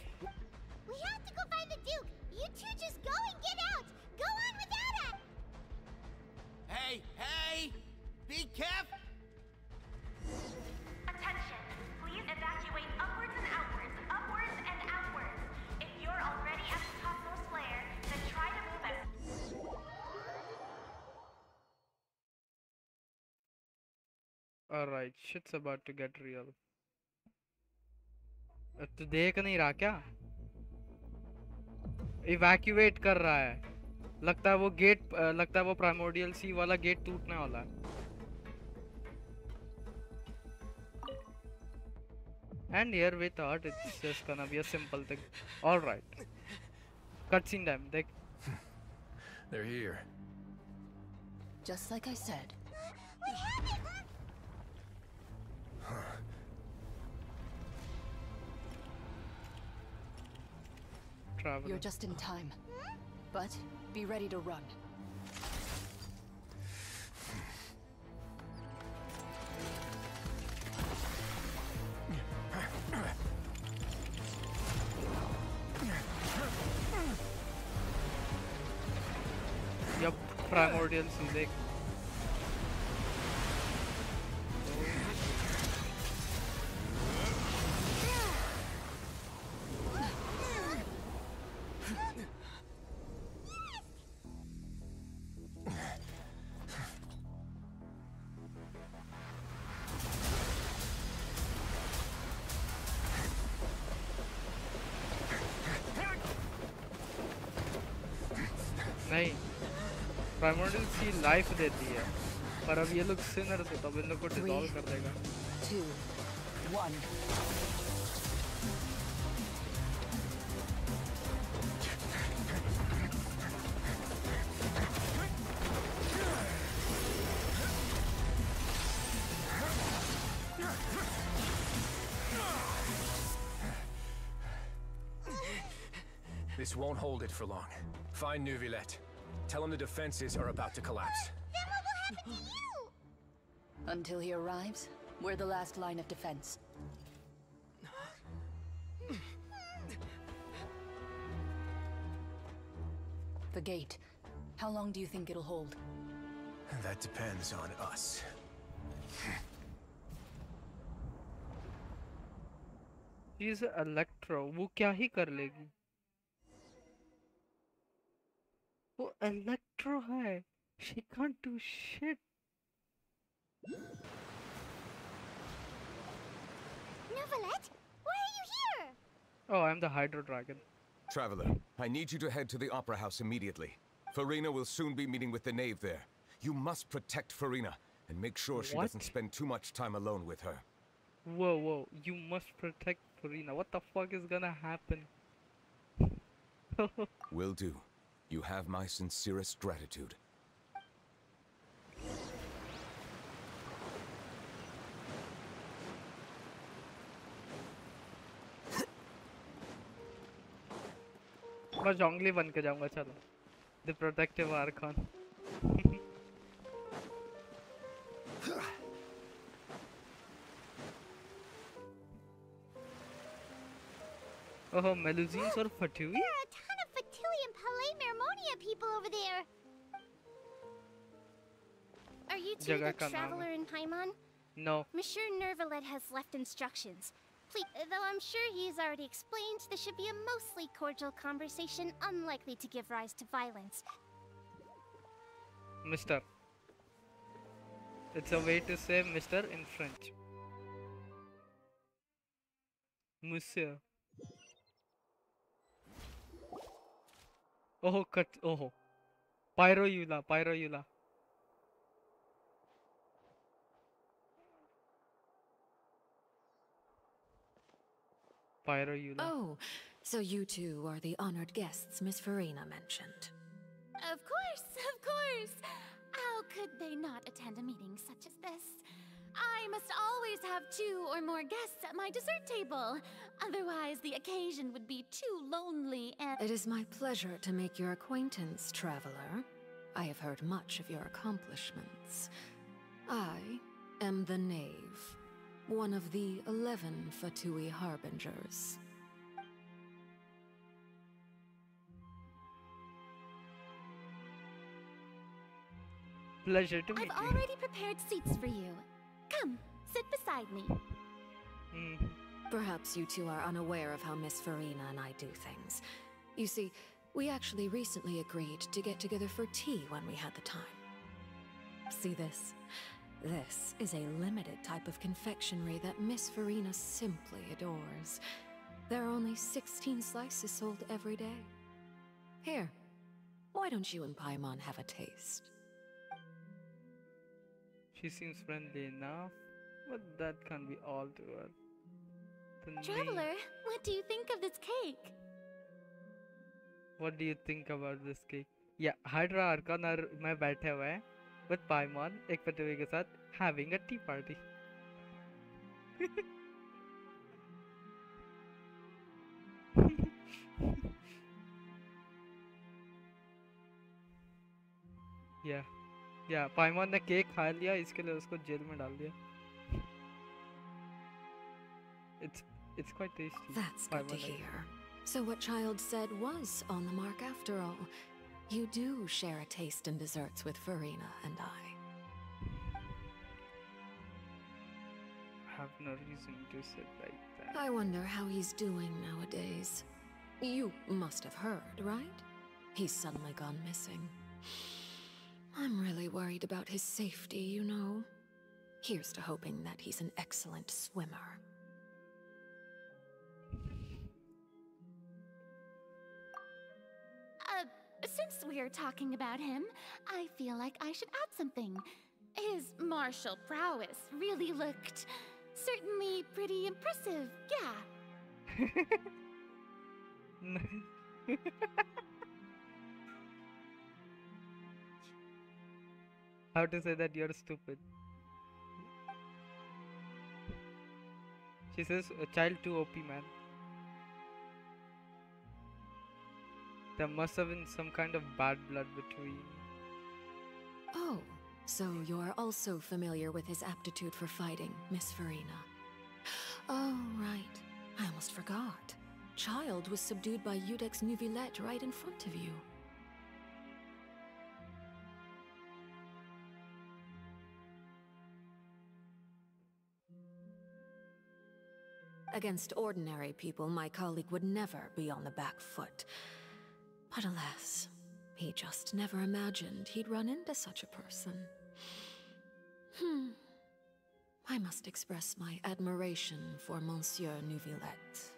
We have to go find the Duke! You two just go and get out! Go on without us! Hey, hey! Be careful! Attention! Please evacuate upwards and outwards, upwards and outwards. If you're already at the topmost layer, then try to move as... Alright, shit's about to get real. तो देख नहीं रहा क्या? Evacuate कर रहा है. लगता है वो गेट, लगता है वो प्राइमोर्डियल सी वाला गेट टूटने वाला है. And here we thought it's just gonna be a simple thing. Alright. Cutscene time, देख. They're here. Just like I said. You're just in time. But be ready to run. Yup, primordial see. नहीं, primordial सी life देती है, पर अब ये लोग Sinners हो, तब इन लोग को डिसॉल्व कर देगा. 2, 1. This won't hold it for long. Find Neuvillette. Tell him the defenses are about to collapse. Then what will happen to you? Until he arrives, we're the last line of defense. The gate. How long do you think it'll hold? That depends on us. She's Electro. वो क्या ही कर लेगी? वो Electro है. She can't do shit. Neuvillette, why are you here? Oh, I'm the Hydro Dragon. Traveler, I need you to head to the Opera House immediately. Farina will soon be meeting with the knave there. You must protect Farina and make sure she doesn't spend too much time alone with her. Whoa, whoa. You must protect Farina. What the fuck is gonna happen? Will do. You have my sincerest gratitude. मैं जोंगली बन के जाऊंगा चलो. The protective Archon. Oh, Melusines or Fatui? There are a ton of Fatui and Palais Mermonia people over there. Are you two Jagah the ka naam traveler in Paimon? No. Monsieur Neuvillette has left instructions. Please, though I'm sure he's already explained, this should be a mostly cordial conversation, unlikely to give rise to violence. Mister. It's a way to say Mister in French. Monsieur. Oh, cut. Oh. Pyroeula. Pyroeula. Pyroeula. Oh, so you two are the honored guests Miss Farina mentioned. Of course, of course. How could they not attend a meeting such as this? I must always have 2 or more guests at my dessert table. Otherwise, the occasion would be too lonely and— It is my pleasure to make your acquaintance, traveler. I have heard much of your accomplishments. I am the Knave, one of the 11 Fatui Harbingers. Pleasure to meet I've you. already prepared seats for you. Come, sit beside me. Perhaps you two are unaware of how Miss Farina and I do things. You see, we actually recently agreed to get together for tea when we had the time. See this? This is a limited type of confectionery that Miss Farina simply adores. There are only 16 slices sold every day. Here, why don't you and Paimon have a taste? She seems friendly enough, but that can't be all to her. Traveler, what do you think of this cake? What do you think about this cake? Yeah, Hydra Archon और मैं बैठे हुए हैं with Paimon एक पटुई के साथ having a tea party. Yeah, yeah. Paimon ने cake खा लिया, इसके लिए उसको जेल में डाल दिया. It's quite tasty. That's good to hear. So what Child said was on the mark after all. You do share a taste in desserts with Farina and I. Have no reason to say like that. I wonder how he's doing nowadays. You must have heard, right? He's suddenly gone missing. I'm really worried about his safety, you know. Here's to hoping that he's an excellent swimmer. Since we're talking about him, I feel like I should add something. His martial prowess really looked certainly pretty impressive, yeah. How to say that you're stupid? She says, a child too OP, man. There must have been some kind of bad blood between. Oh, so you're also familiar with his aptitude for fighting, Miss Farina. Oh, right. I almost forgot. Child was subdued by Udex Nuvillette right in front of you. Against ordinary people, my colleague would never be on the back foot. But alas, he just never imagined he'd run into such a person. I must express my admiration for Monsieur Nuvillette.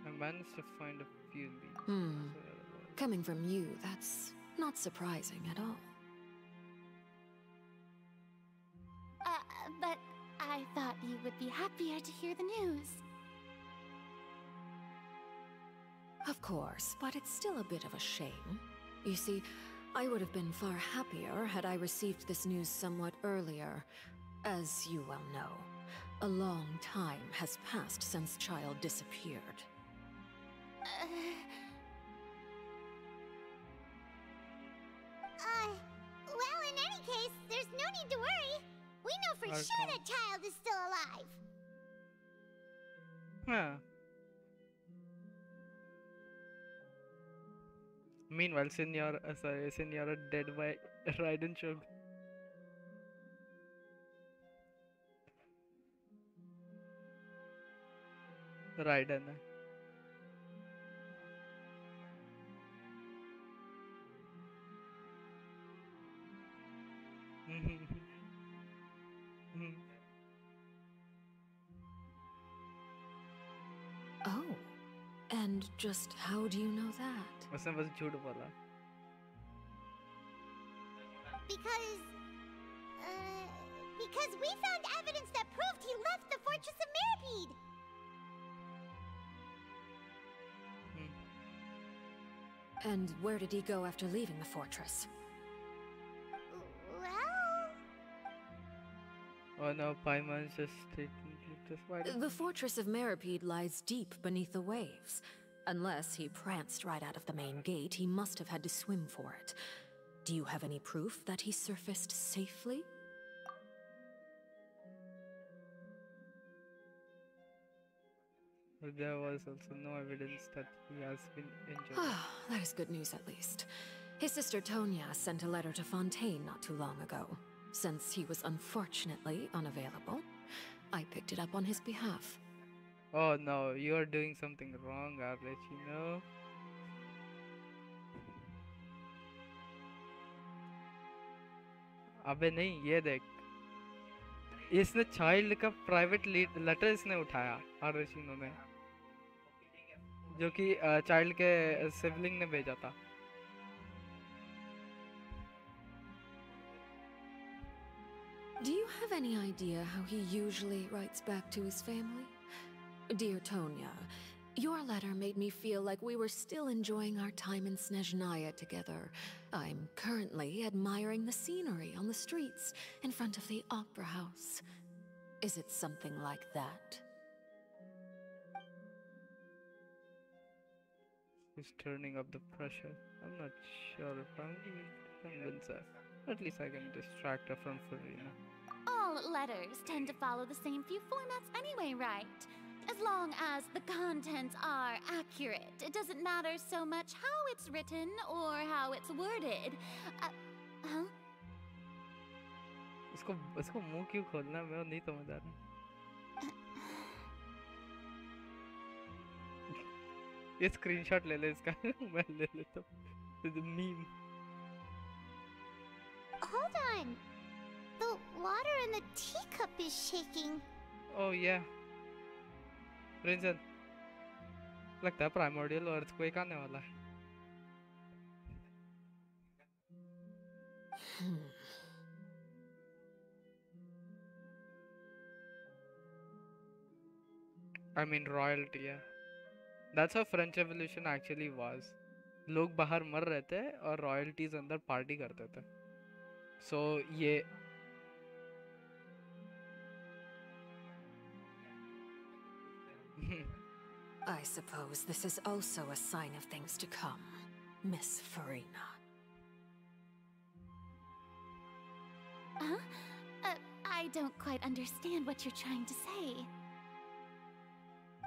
I managed to find a few leads. Coming from you, that's not surprising at all. But I thought you would be happier to hear the news. Of course, but it's still a bit of a shame. You see, I would have been far happier had I received this news somewhat earlier. As you well know, a long time has passed since Child disappeared. Well, in any case, there's no need to worry. We know for sure that Child is still alive. Huh. Meanwhile, Senora dead by Raiden Chug. Raiden. Oh, and just how do you know that? उसने बस झूठ बोला. Because we found evidence that proved he left the Fortress of Mirapede. And where did he go after leaving the fortress? Well... Oh no, Paimon's just taking this fight. The Fortress of Mirapede lies deep beneath the waves. Unless he pranced right out of the main gate, he must have had to swim for it. Do you have any proof that he surfaced safely? There was also no evidence that he has been injured. Ah, that is good news at least. His sister Tonya sent a letter to Fontaine not too long ago. Since he was unfortunately unavailable, I picked it up on his behalf. Oh no, you are doing something wrong, I'll let you know. अबे नहीं, ये देख. इसने child का private letter इसने उठाया आरशिनो ने, जो कि चाइल्ड के सिबलिंग ने भेजा था. Do you have any idea how he usually writes back to his family? Dear Tonya, your letter made me feel like we were still enjoying our time in Snezhnaya together. I'm currently admiring the scenery on the streets in front of the opera house. Is it something like that? He's turning up the pressure. I'm not sure if I'm convinced her. At least I can distract her from Farina. All letters tend to follow the same few formats anyway, right? As long as the contents are accurate, it doesn't matter so much how it's written or how it's worded. Huh? इसको मुंह क्यों खोलना है? मैं नहीं समझ आ रहा. ये स्क्रीनशॉट ले ले इसका. मैं ले लेता हूँ. The meme. Hold on. The water in the teacup is shaking. Oh yeah. Princeton, लगता है प्राइमोर्डियल अर्थक्वेक आने वाला है. I mean royalty, yeah. That's how French Revolution actually was. लोग बाहर मर रहे थे और रॉयल्टीज अंदर पार्टी करते थे. So ये I suppose this is also a sign of things to come, Miss Farina. Huh? I don't quite understand what you're trying to say.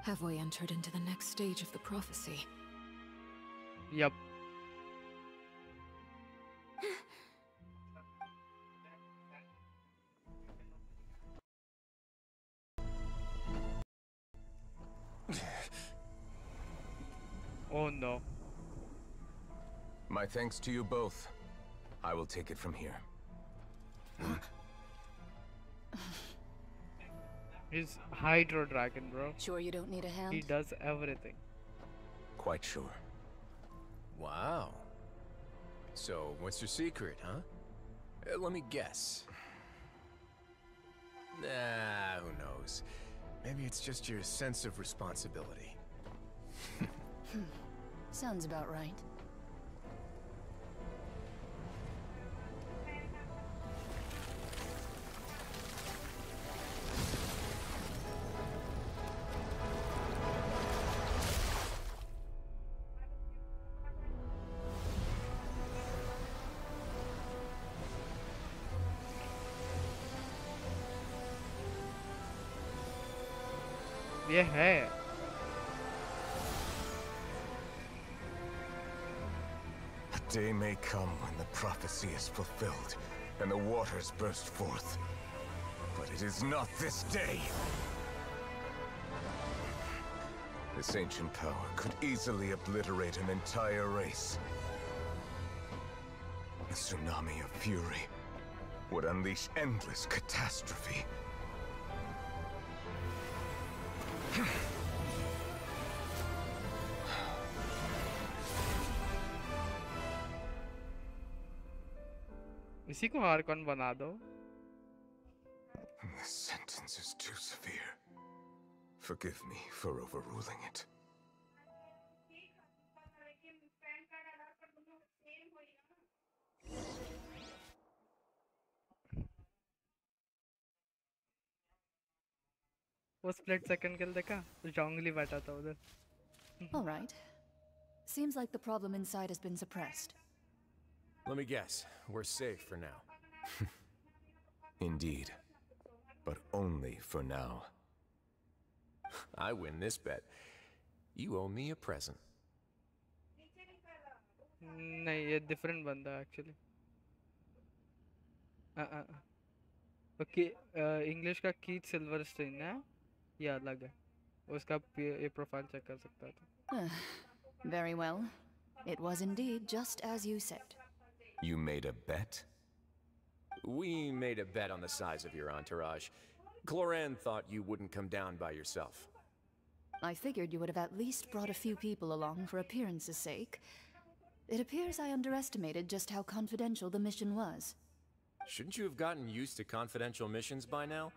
Have we entered into the next stage of the prophecy? Yep. Oh no. My thanks to you both. I will take it from here. He's Hydro Dragon, bro. Sure you don't need a hand? He does everything. Quite sure. Wow. So, what's your secret, huh? Let me guess. Nah, who knows? Maybe it's just your sense of responsibility. Sounds about right. ये है. A day may come when the prophecy is fulfilled and the waters burst forth. But it is not this day. This ancient power could easily obliterate an entire race. A tsunami of fury would unleash endless catastrophe. इसी को Arkan बना दो. This sentence is too severe. Forgive me for overruling it. वो split second के लिए देखा? Wrongly बैठा था उधर. All right. Seems like the problem inside has been suppressed. Let me guess. We're safe for now. Indeed. But only for now. I win this bet. You owe me a present. नहीं ये different बंदा actually. Okay, English का Keith Silverstein है? ये अलग है. उसका ये profile check कर सकता था. Very well. It was indeed just as you said. You made a bet? We made a bet on the size of your entourage. Cloran thought you wouldn't come down by yourself. I figured you would have at least brought a few people along for appearance's sake. It appears I underestimated just how confidential the mission was. Shouldn't you have gotten used to confidential missions by now?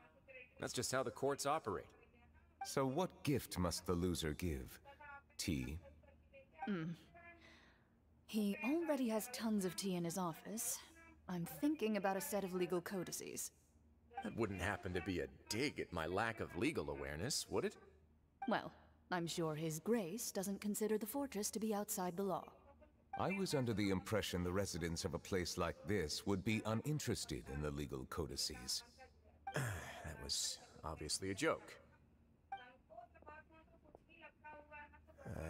That's just how the courts operate. So what gift must the loser give? Tea? He already has tons of tea in his office. I'm thinking about a set of legal codices. That wouldn't happen to be a dig at my lack of legal awareness, would it? Well, I'm sure His Grace doesn't consider the fortress to be outside the law. I was under the impression the residents of a place like this would be uninterested in the legal codices. That was obviously a joke.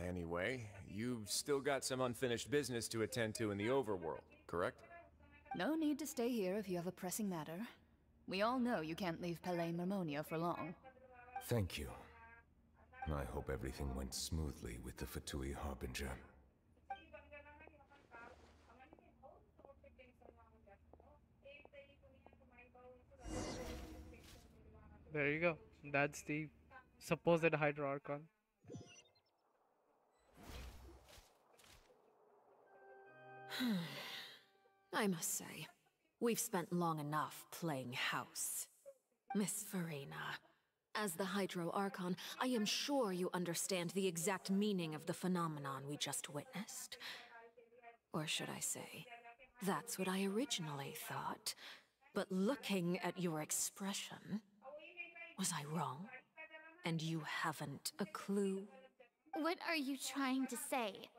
Anyway, you've still got some unfinished business to attend to in the overworld, correct? No need to stay here if you have a pressing matter. We all know you can't leave Palais Mermonia for long. Thank you. I hope everything went smoothly with the Fatui Harbinger. There you go. That's the supposed Hydro Archon. I must say, we've spent long enough playing house. Miss Farina, as the Hydro Archon, I am sure you understand the exact meaning of the phenomenon we just witnessed. Or should I say, that's what I originally thought. But looking at your expression, was I wrong? And you haven't a clue? What are you trying to say?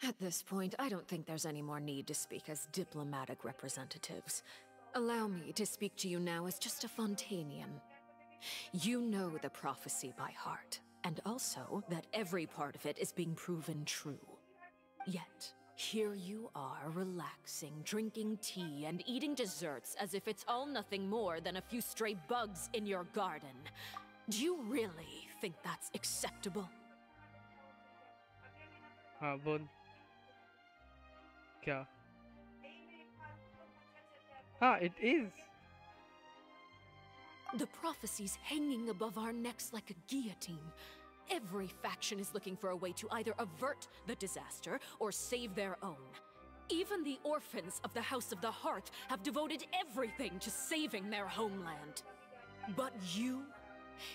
At this point, I don't think there's any more need to speak as diplomatic representatives. Allow me to speak to you now as just a Fontainian. You know the prophecy by heart, and also that every part of it is being proven true. Yet, here you are, relaxing, drinking tea, and eating desserts as if it's all nothing more than a few stray bugs in your garden. Do you really think that's acceptable? हाँ बोल क्या हाँ it is. The prophecy's hanging above our necks like a guillotine. Every faction is looking for a way to either avert the disaster or save their own. Even the orphans of the House of the Hearth have devoted everything to saving their homeland. But you,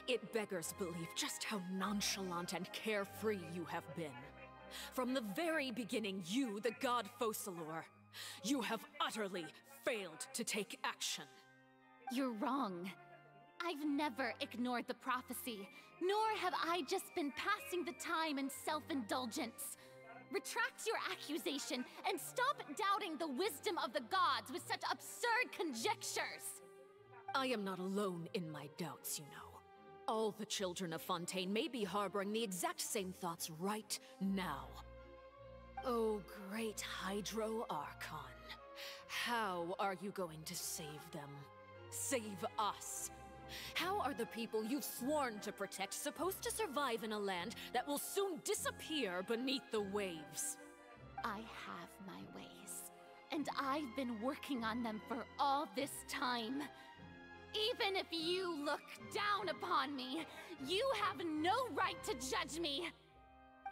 it beggars belief just how nonchalant and carefree you have been. From the very beginning, you, the god Focalor, you have utterly failed to take action. You're wrong. I've never ignored the prophecy, nor have I just been passing the time in self-indulgence. Retract your accusation and stop doubting the wisdom of the gods with such absurd conjectures. I am not alone in my doubts, you know. All the children of Fontaine may be harboring the exact same thoughts right now. Oh, great Hydro Archon. How are you going to save them? Save us? How are the people you've sworn to protect supposed to survive in a land that will soon disappear beneath the waves? I have my ways, and I've been working on them for all this time. Even if you look down upon me, you have no right to judge me.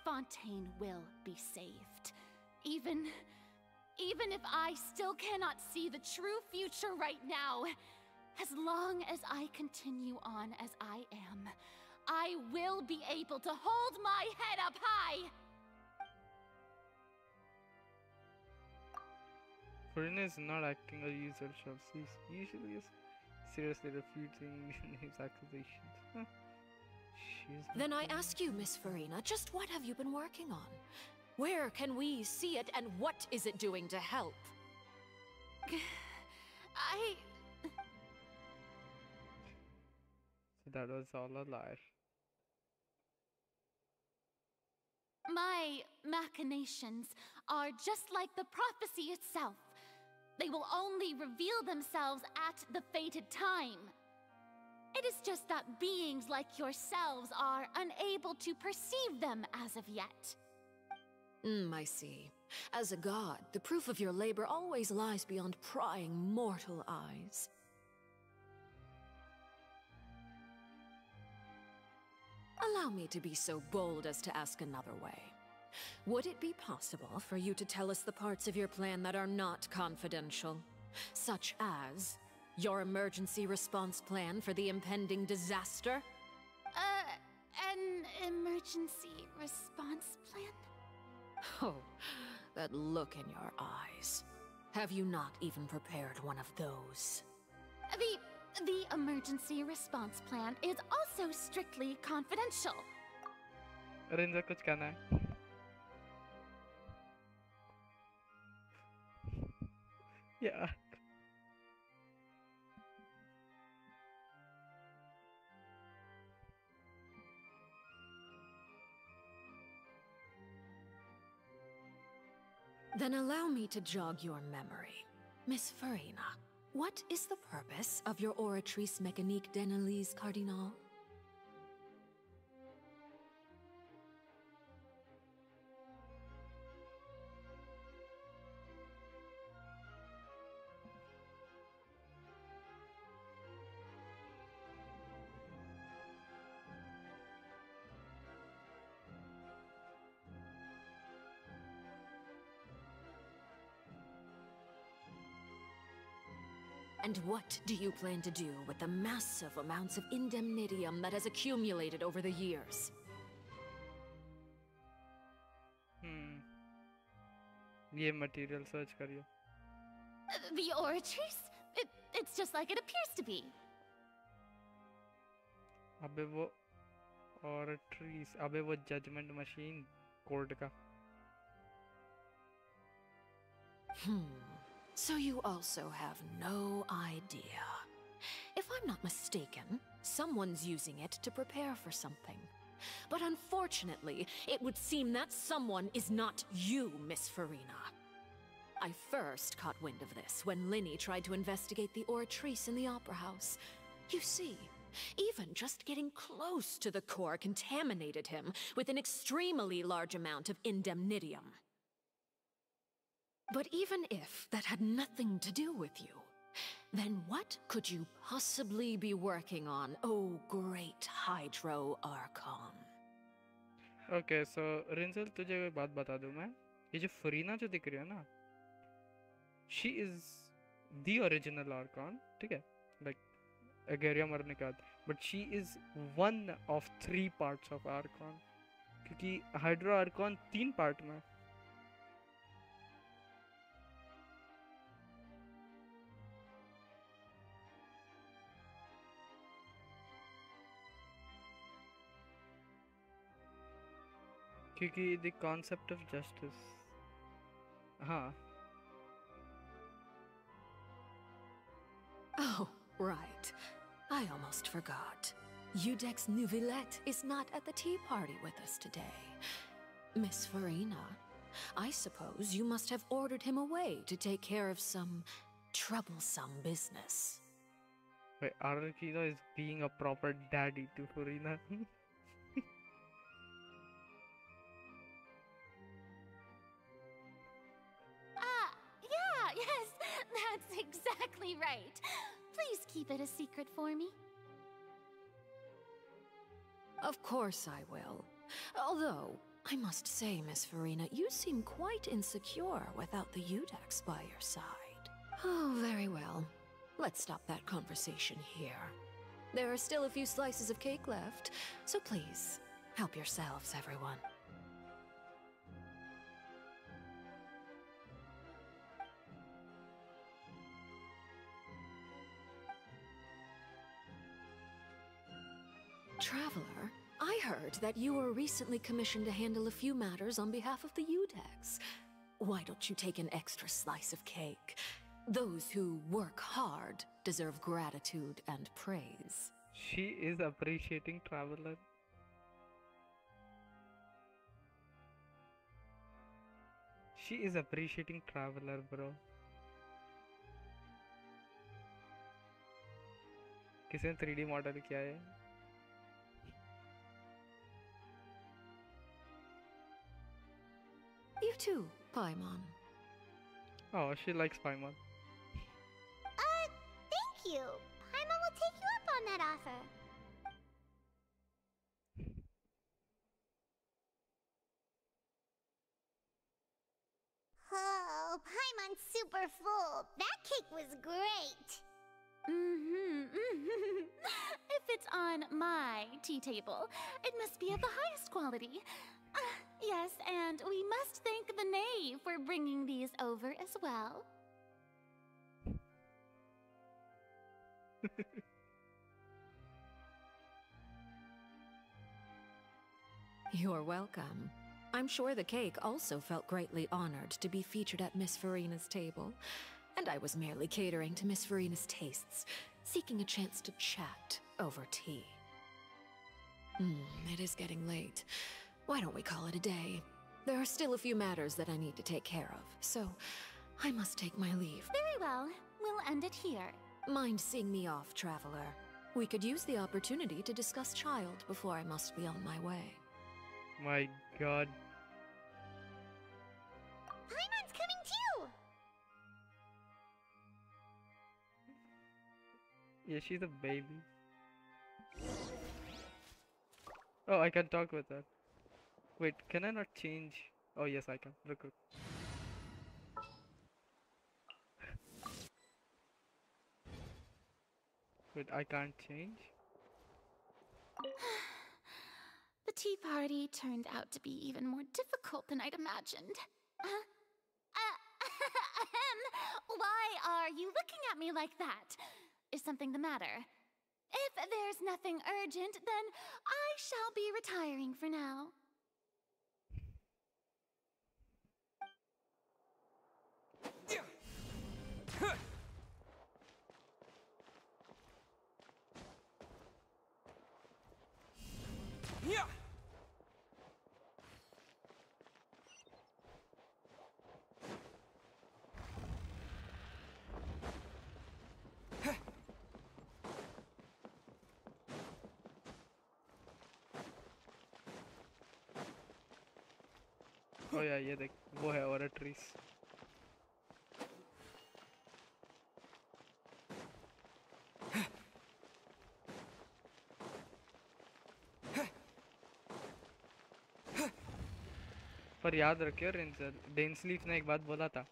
Fontaine will be saved. Even if I still cannot see the true future right now, as long as I continue on as I am, I will be able to hold my head up high. Farina is not acting a usual shelf. She's usually seriously refuting his accusations. Huh. Then I ask you, Miss Farina, just what have you been working on? Where can we see it, and what is it doing to help? So that was all a lie. My machinations are just like the prophecy itself. They will only reveal themselves at the fated time. It is just that beings like yourselves are unable to perceive them as of yet. I see. As a god, the proof of your labor always lies beyond prying mortal eyes. Allow me to be so bold as to ask another way. Would it be possible for you to tell us the parts of your plan that are not confidential? Such as your emergency response plan for the impending disaster? An emergency response plan? Oh, that look in your eyes. Have you not even prepared one of those? The emergency response plan is also strictly confidential. Rinza कुछ कहना है? Yeah. Then allow me to jog your memory. Miss Farina, what is the purpose of your Oratrice Mécanique d'Analyse Cardinal? And what do you plan to do with the massive amounts of indemnitium that has accumulated over the years? ये material search करियो. The Oratrice? It's just like it appears to be. अबे वो और trees, अबे वो judgement machine court का. So you also have no idea. If I'm not mistaken, someone's using it to prepare for something. But unfortunately, it would seem that someone is not you, Miss Farina. I first caught wind of this when Linny tried to investigate the Oratrice in the Opera House. You see, even just getting close to the core contaminated him with an extremely large amount of indemnitium. But even if that had nothing to do with you, then what could you possibly be working on, oh great Hydro Archon? Okay, so रिंसल तुझे एक बात बता दूं मैं, ये जो फरीना जो दिख रही है ना, she is the original Archon, ठीक है, like एगेरिया मरने के बाद, but she is one of 3 parts of Archon, क्योंकि हाइड्रो आर्कॉन 3 पार्ट में. क्योंकि the concept of justice, हाँ. Oh, right. I almost forgot. Udex Nouvillette is not at the tea party with us today. Miss Farina, I suppose you must have ordered him away to take care of some troublesome business. Wait, Arachino is being a proper daddy to Farina. Yeah, yes, that's exactly right. Please keep it a secret for me. Of course I will. Although, I must say, Miss Farina, you seem quite insecure without the Udex by your side. Oh, very well. Let's stop that conversation here. There are still a few slices of cake left, so please, help yourselves, everyone. Traveler, I heard that you were recently commissioned to handle a few matters on behalf of the Udex. Why don't you take an extra slice of cake? Those who work hard deserve gratitude and praise. She is appreciating Traveler. She is appreciating Traveler, bro. किसने 3D model किया है? You too, Paimon. Oh, she likes Paimon. Thank you. Paimon will take you up on that offer. Oh, Paimon's super full. That cake was great. If it's on my tea table, it must be of the highest quality. Yes, and we must thank the knave for bringing these over as well. You're welcome. I'm sure the cake also felt greatly honored to be featured at Miss Farina's table. And I was merely catering to Miss Farina's tastes, seeking a chance to chat over tea. It is getting late. Why don't we call it a day? There are still a few matters that I need to take care of, so I must take my leave. Very well. We'll end it here. Mind seeing me off, Traveler? We could use the opportunity to discuss Child before I must be on my way. My god. Paimon's coming too! Yeah, she's a baby. Oh, I can talk with her. Wait, can I not change? Oh yes, I can. Look. Wait, I can't change? The tea party turned out to be even more difficult than I'd imagined. Why are you looking at me like that? Is something the matter? If there's nothing urgent, then I shall be retiring for now. ओ यार ये देख वो है ओरेट्रीज पर याद रखियो ranger डेंसलीफ ने एक बात बोला था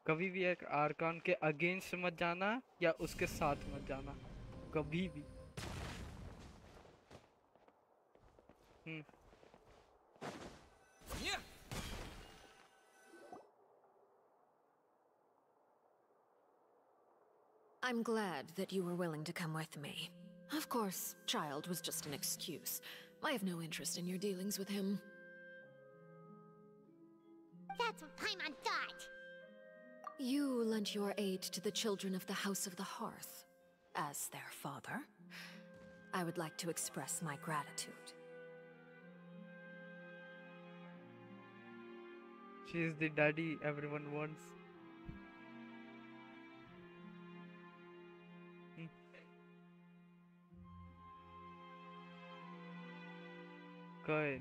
कभी भी एक आर्कन के अगेंस्ट मत जाना या उसके साथ मत जाना कभी भी I'm glad that you were willing to come with me. Of course, Child was just an excuse. I have no interest in your dealings with him. That's what Paimon thought. You lent your aid to the children of the House of the Hearth. As their father, I would like to express my gratitude. She is the daddy everyone wants. Good.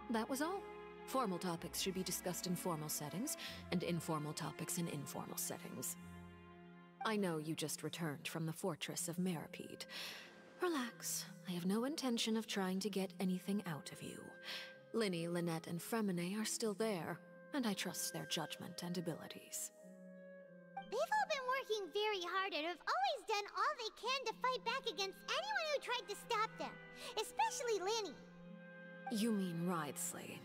That was all. Formal topics should be discussed in formal settings, and informal topics in informal settings. I know you just returned from the fortress of Meripede. Relax. I have no intention of trying to get anything out of you. Linny, Lynette, and Fremine are still there, and I trust their judgment and abilities. They've all been working very hard and have always done all they can to fight back against anyone who tried to stop them, especially Linny. You mean Wriothesley.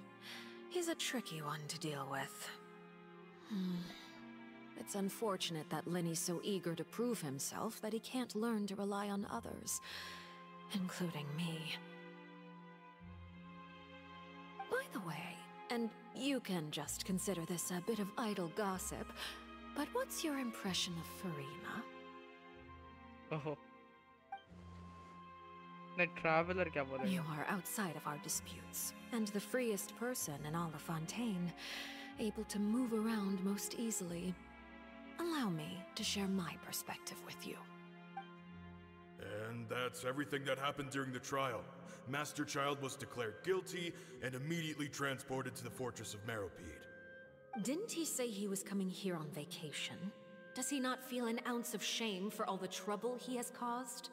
He's a tricky one to deal with. It's unfortunate that Linny's so eager to prove himself that he can't learn to rely on others, including me. By the way, and you can just consider this a bit of idle gossip, but what's your impression of Farina? Oh. Traveler kya bolega? You are outside of our disputes, and the freest person in all of Fontaine, able to move around most easily. Allow me to share my perspective with you. And that's everything that happened during the trial. Master Child was declared guilty and immediately transported to the fortress of Meripede. Didn't he say he was coming here on vacation? Does he not feel an ounce of shame for all the trouble he has caused?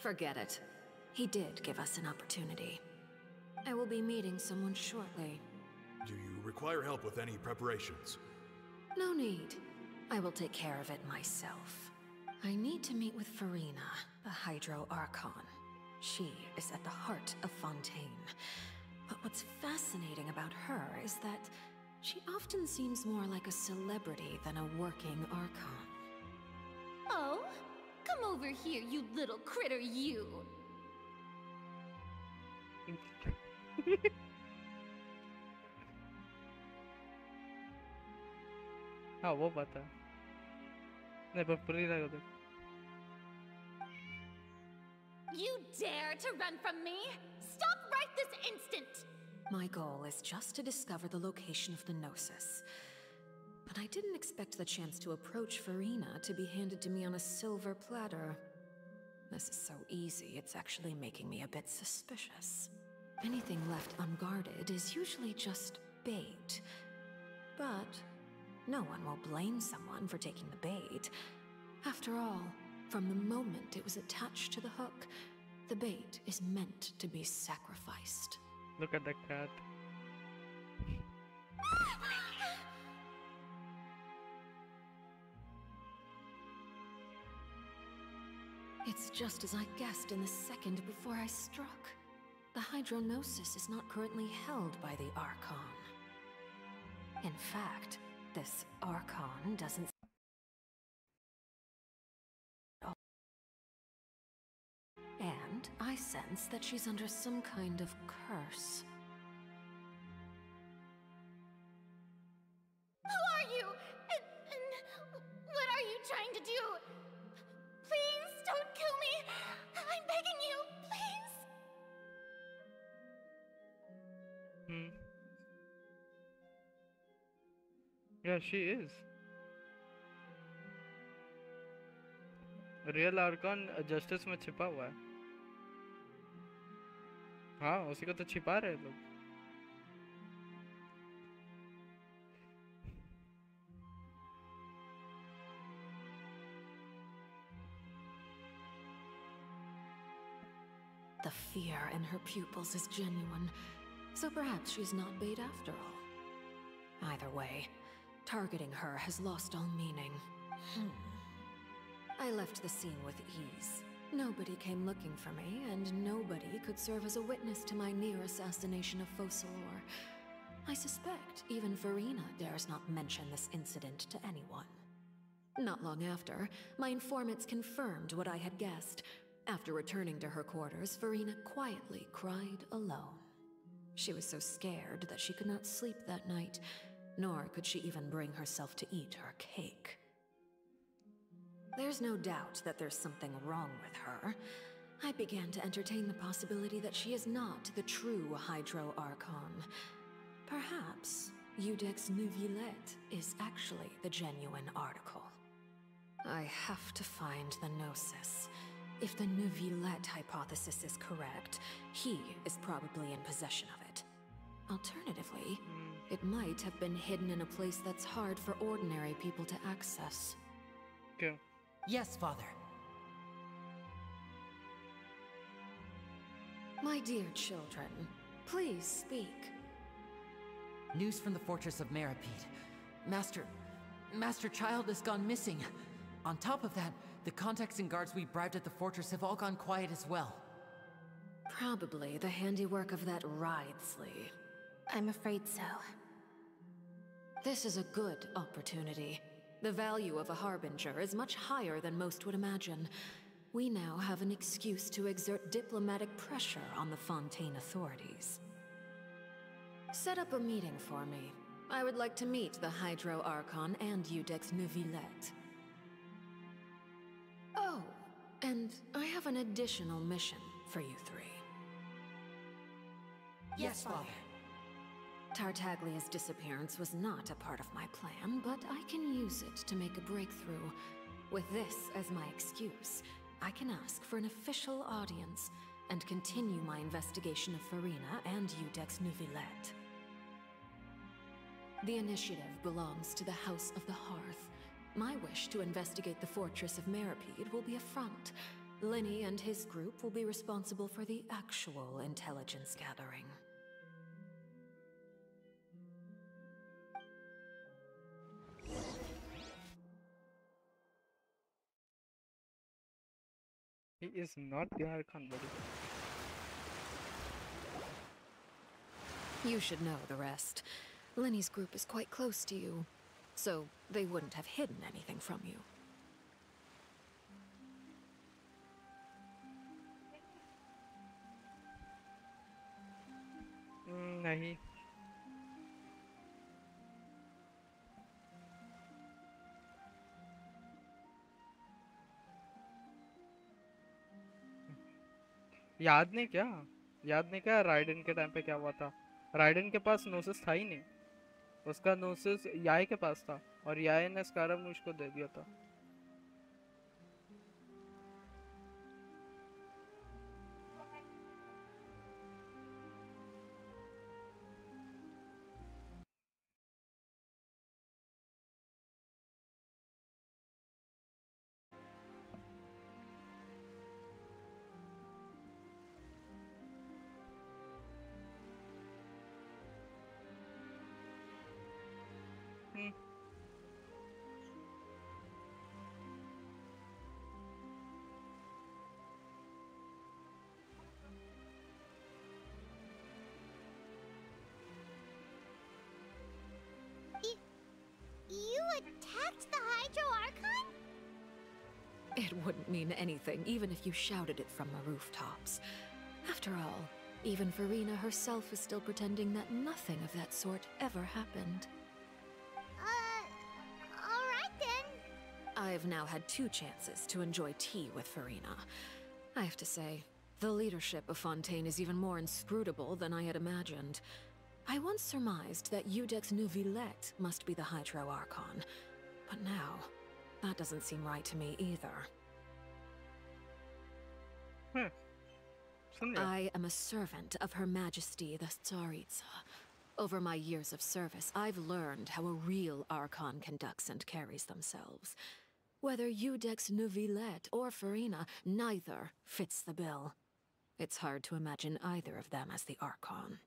Forget it. He did give us an opportunity. I will be meeting someone shortly. Do you require help with any preparations? No need. I will take care of it myself. I need to meet with Farina, the Hydro Archon. She is at the heart of Fontaine. But what's fascinating about her is that she often seems more like a celebrity than a working Archon. Oh? Come over here, you little critter, you! हाँ वो पता नहीं पर पूरी लगा दे You dare to run from me? Stop right this instant! My goal is just to discover the location of the Gnosis. But I didn't expect the chance to approach Farina to be handed to me on a silver platter. This is so easy, it's actually making me a bit suspicious. Anything left unguarded is usually just bait. But no one will blame someone for taking the bait. After all, from the moment it was attached to the hook, the bait is meant to be sacrificed. Look at the cat. It's just as I guessed in the second before I struck. The Hydronosis is not currently held by the Archon. In fact, this Archon doesn't... And I sense that she's under some kind of curse. Who are you? And what are you trying to do? Please don't kill me. I'm begging you, please. Yeah, she is. Real Arkan justice में छिपा हुआ है। हाँ, उसी को तो छिपा रहे लोग। The fear in her pupils is genuine, so perhaps she's not bait after all. Either way, targeting her has lost all meaning. I left the scene with ease. Nobody came looking for me, and nobody could serve as a witness to my near assassination of Focalor. I suspect even Farina dares not mention this incident to anyone. Not long after, my informants confirmed what I had guessed. After returning to her quarters, Farina quietly cried alone. She was so scared that she could not sleep that night, nor could she even bring herself to eat her cake. There's no doubt that there's something wrong with her. I began to entertain the possibility that she is not the true Hydro Archon. Perhaps Eudex Neuvillette is actually the genuine article. I have to find the Gnosis. If the Neuvillette hypothesis is correct, he is probably in possession of it. Alternatively, it might have been hidden in a place that's hard for ordinary people to access. Okay. Yes, Father. My dear children, please speak. News from the fortress of Meripede. Master Child has gone missing. On top of that, the contacts and guards we bribed at the fortress have all gone quiet as well. Probably the handiwork of that Wriothesley. I'm afraid so. This is a good opportunity. The value of a Harbinger is much higher than most would imagine. We now have an excuse to exert diplomatic pressure on the Fontaine authorities. Set up a meeting for me. I would like to meet the Hydro Archon and Eudex Neuvillette. Oh, and I have an additional mission for you three. Yes, Father. Tartaglia's disappearance was not a part of my plan, but I can use it to make a breakthrough. With this as my excuse, I can ask for an official audience and continue my investigation of Farina and Eudex Neuvillette. The initiative belongs to the House of the Hearth. My wish to investigate the fortress of Meripede will be a front. Lenny and his group will be responsible for the actual intelligence gathering. He is not the Archon, buddy. You should know the rest. Lenny's group is quite close to you, so they wouldn't have hidden anything from you. नहीं. याद नहीं क्या? याद नहीं क्या ridden के time पे क्या हुआ था? राइडन के पास नोसिस था ही नहीं. उसका नोसिस याय के पास था और याय ने स्कारमूश को दे दिया था. It wouldn't mean anything, even if you shouted it from the rooftops. After all, even Farina herself is still pretending that nothing of that sort ever happened. Alright then. I've now had 2 chances to enjoy tea with Farina. I have to say, the leadership of Fontaine is even more inscrutable than I had imagined. I once surmised that Iudex Neuvillette must be the Hydro Archon, but now, that doesn't seem right to me either. I am a servant of Her Majesty the Tsaritsa. Over my years of service, I've learned how a real Archon conducts and carries themselves. Whether Iudex Neuvillette or Farina, neither fits the bill. It's hard to imagine either of them as the Archon.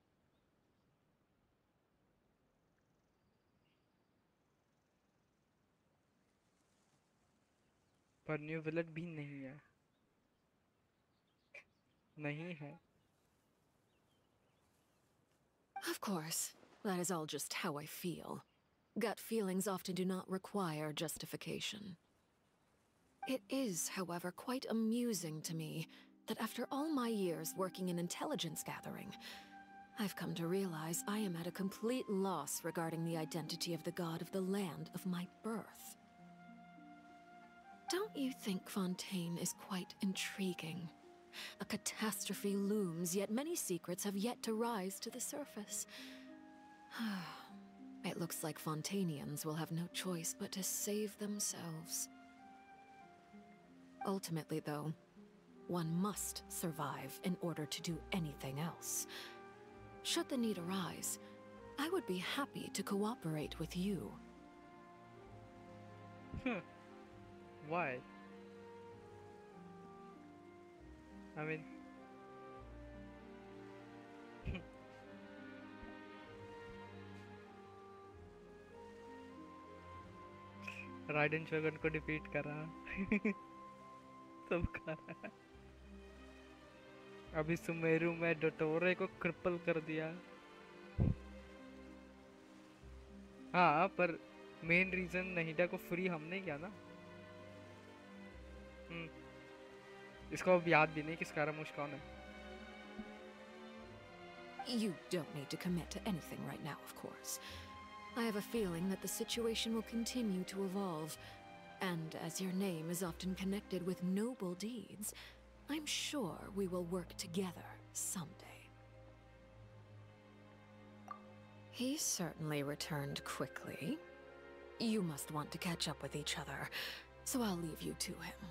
पर न्यूविलेट भी नहीं है नहीं है Of course, that is all just how I feel. Gut feelings often do not require justification. It is, however, quite amusing to me that after all my years working in intelligence gathering, I've come to realize I am at a complete loss regarding the identity of the god of the land of my birth. Don't you think Fontaine is quite intriguing? A catastrophe looms, yet many secrets have yet to rise to the surface. It looks like Fontainians will have no choice but to save themselves. Ultimately, though, one must survive in order to do anything else. Should the need arise, I would be happy to cooperate with you. Why? I mean... Raiden Shogun को defeat करा सब करा अभी सुमेरु में डोटोरे को cripple कर दिया हाँ पर मेन रीजन नहीडा को फ्री हमने किया ना इसको अब याद भी नहीं कि स्कारामुश कौन है You don't need to commit to anything right now, of course. I have a feeling that the situation will continue to evolve, and as your name is often connected with noble deeds, I'm sure we will work together someday. He certainly returned quickly. You must want to catch up with each other, so I'll leave you to him.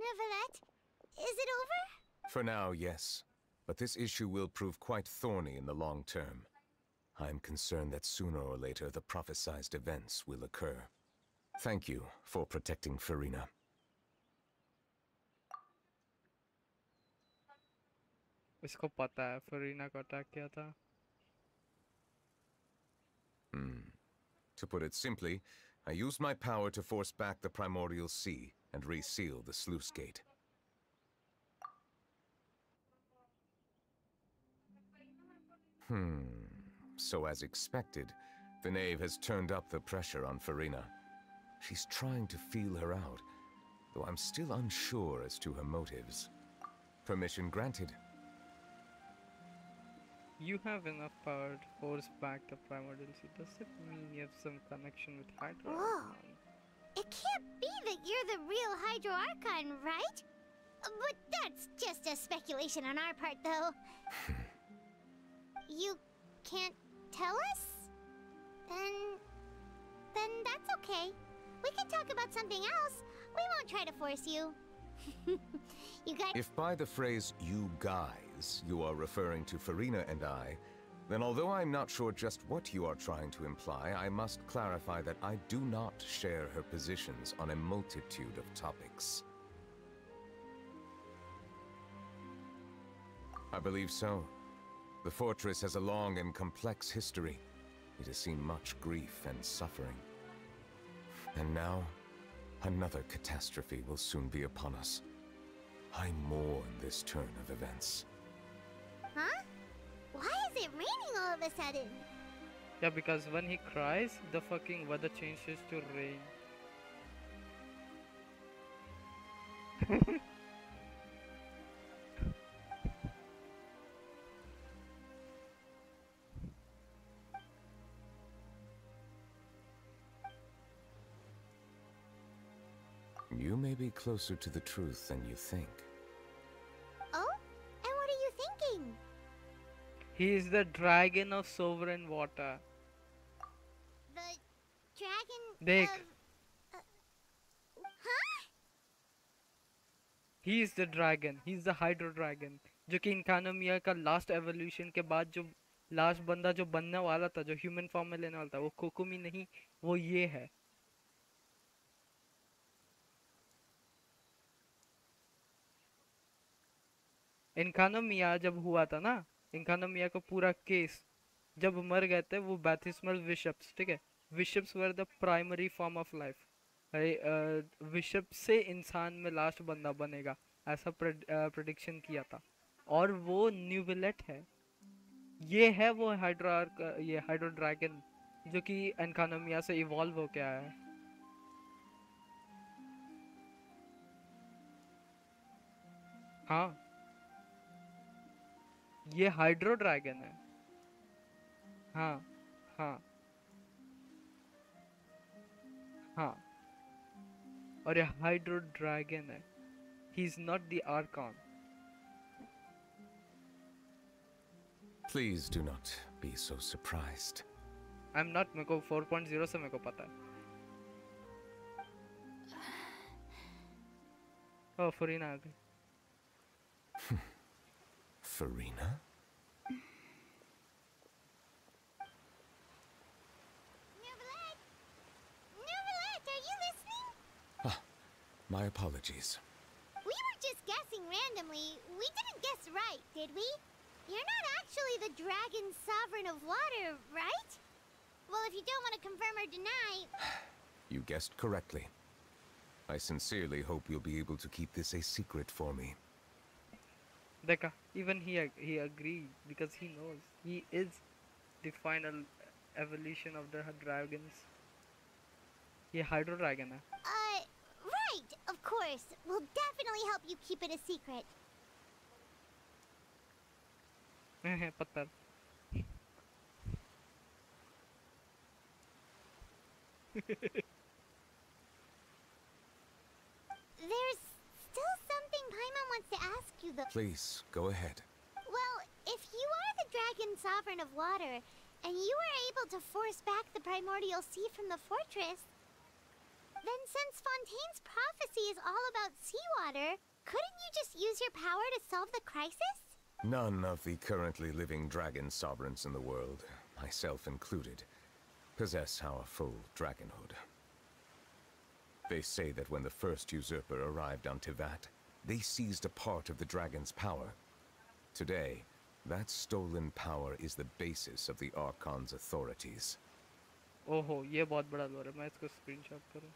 Neuvillette, is it over? For now, yes. But this issue will prove quite thorny in the long term. I'm concerned that sooner or later the prophesized events will occur. Thank you for protecting Farina. इसको पता है फरीना को attack किया था To put it simply, I used my power to force back the primordial sea and reseal the sluice gate. So as expected, the knave has turned up the pressure on Farina. She's trying to feel her out, though I'm still unsure as to her motives. Permission granted. You have enough power to force back the primordial sea. Does it mean you have some connection with Hydro? Whoa! It can't be that you're the real Hydro Archon, right? But that's just a speculation on our part, though. You can't tell us? Then that's okay. We can talk about something else. We won't try to force you. You guys... If by the phrase, you guys, you are referring to Farina and I, then although I'm not sure just what you are trying to imply, I must clarify that I do not share her positions on a multitude of topics. I believe so. The fortress has a long and complex history. It has seen much grief and suffering. And now, another catastrophe will soon be upon us. I mourn this turn of events. Huh? Why is it raining all of a sudden? Yeah, because when he cries, the fucking weather changes to rain. You may be closer to the truth than you think. Oh? And what are you thinking? He is the dragon of sovereign water. The dragon Dekh. of... huh? He is the dragon. He is the hydro dragon. जो कि इनकानोमिया का last evolution के बाद जो last बंदा जो बनने वाला था, जो ह्यूमन फॉर्म में लेने वाला था, वो कोकुमी नहीं, वो ये है. इनकानोमिया जब हुआ था ना, इनकानोमिया का पूरा केस जब मर गए थे वो बैथिस्मल बिशप्स, ठीक है, bishops were the primary form of life. Bishop से इंसान में लास्ट बंदा बनेगा ऐसा प्रेडिक्शन किया था, और वो न्यूबिलेट है. ये है वो ये हाइड्रो ड्रैगन जो कि एनकानोमिया से इवॉल्व होके आया है. हाँ, ये हाइड्रो ड्रैगन है. हाँ हाँ हाँ, और ये हाइड्रो ड्रैगन है. He is not the archon. Please do not be so surprised. I'm not. मेरे को 4.0 से मेरे को पता है. Oh, फरीना आ गई. Farina? Nuvalet, are you listening? Ah, my apologies. We were just guessing randomly. We didn't guess right, did we? You're not actually the dragon sovereign of water, right? Well, if you don't want to confirm or deny... You guessed correctly. I sincerely hope you'll be able to keep this a secret for me. देखा, even he agreed because he knows he is the final evolution of the dragons. ये hydro dragon है. Right, of course. We'll definitely help you keep it a secret. पत्थर. There's still something Paimon wants to ask you though. Please, go ahead. Well, if you are the dragon sovereign of water, and you were able to force back the primordial sea from the fortress, then since Fontaine's prophecy is all about seawater, couldn't you just use your power to solve the crisis? None of the currently living dragon sovereigns in the world, myself included, possess our full dragonhood. They say that when the first usurper arrived on Tivat, they seized a part of the dragon's power. Today, that stolen power is the basis of the Archon's authorities. ओहो, ये बहुत बड़ा लोर है. मैं इसको screenshot करूं.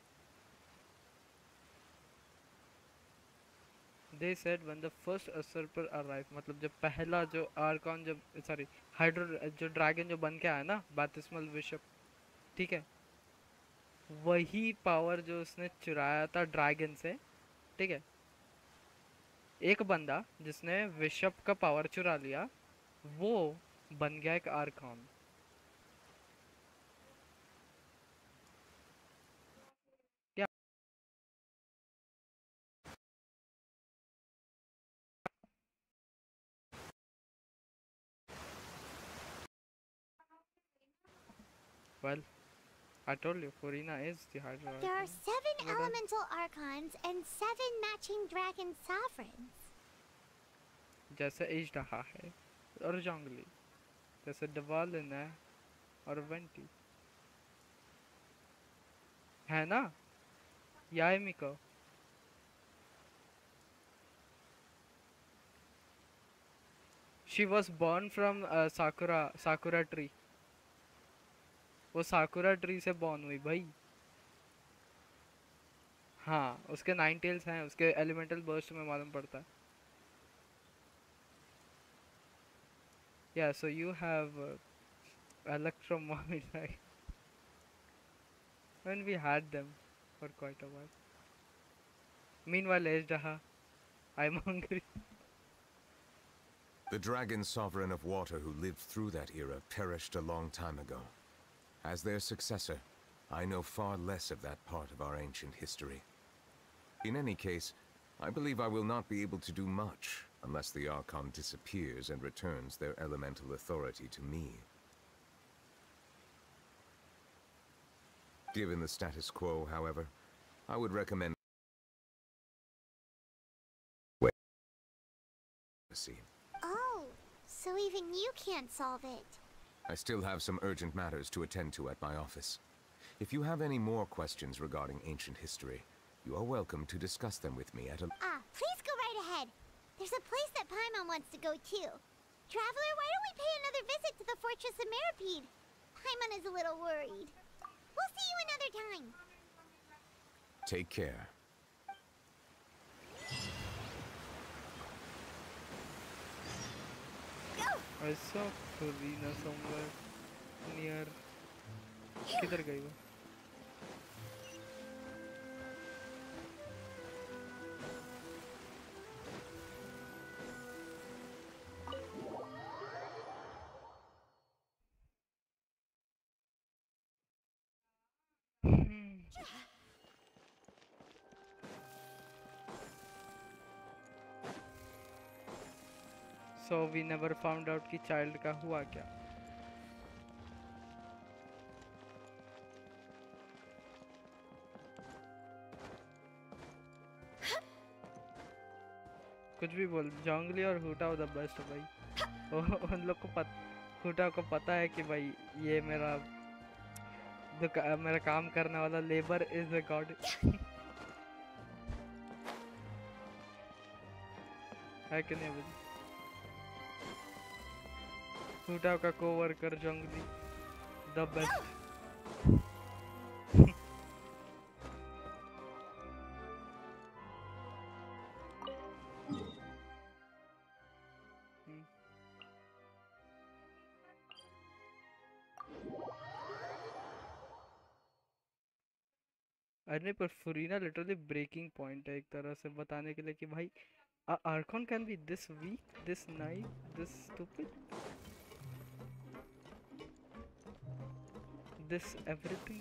They said when the first usurper arrived, मतलब जब पहला जो आर्कॉन हाइड्रो जो ड्रैगन जो बन के आया ना, बैथिस्मल बिशप, ठीक है, वही पावर जो उसने चुराया था ड्रैगन से, ठीक है, एक बंदा जिसने बिशप का पावर चुरा लिया, वो बन गया एक Arcon. Well, I told you, Furina is the Hydra. There are 7 elemental archons and 7 matching dragon sovereigns. जैसे इजडहा है और जंगली, जैसे डवालिन है और वेंटी, है ना? यामिको. She was born from Sakura tree. वो साकुरा ट्री से बॉर्न हुई भाई. हाँ, उसके 9 टेल्स हैं, उसके एलिमेंटल बर्स्ट में मालूम पड़ता है. Yeah, so you have electromagnet, right? When we had them for quite a while. Meanwhile, Ejdaha, I'm hungry. The dragon sovereign of water who lived through that era perished a long time ago. As their successor, I know far less of that part of our ancient history. In any case, I believe I will not be able to do much unless the Archon disappears and returns their elemental authority to me. Given the status quo, however, I would recommend Oh, so even you can't solve it. I still have some urgent matters to attend to at my office. If you have any more questions regarding ancient history, you are welcome to discuss them with me at a... Please go right ahead. There's a place that Paimon wants to go too. Traveler, why don't we pay another visit to the Fortress of Meropide? Paimon is a little worried. We'll see you another time. Take care. I saw Furina somewhere near. किधर गई वो? So we never found out कि child का हुआ क्या. कुछ भी बोल, जोंगली और हुटाओ द बेस्ट भाई. उन लोग को हुटाओ को पता है कि भाई ये मेरा काम करने वाला लेबर इज अ गॉड. है कि नहीं भाई? हुटाओ का कोवर्कर जोंगली द बेस्ट. अरे पर फुरीना लिटरली ब्रेकिंग पॉइंट है एक तरह से बताने के लिए कि भाई archon can be this weak, this knife, this stupid, this everything.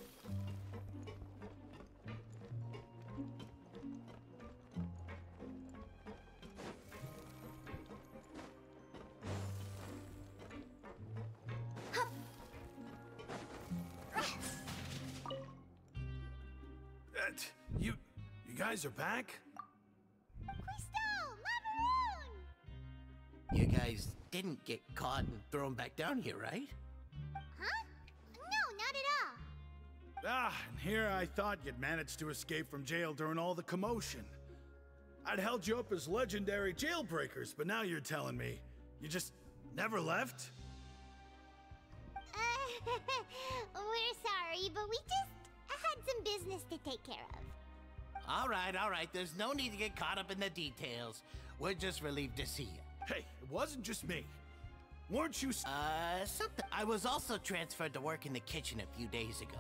You guys are back? You guys didn't get caught and thrown back down here, right? Huh? No, not at all. And here I thought you'd managed to escape from jail during all the commotion. I'd held you up as legendary jailbreakers, but now you're telling me you just never left? We're sorry, but we just had some business to take care of. All right. There's no need to get caught up in the details. We're just relieved to see you. Hey, it wasn't just me. Weren't you something? I was also transferred to work in the kitchen a few days ago.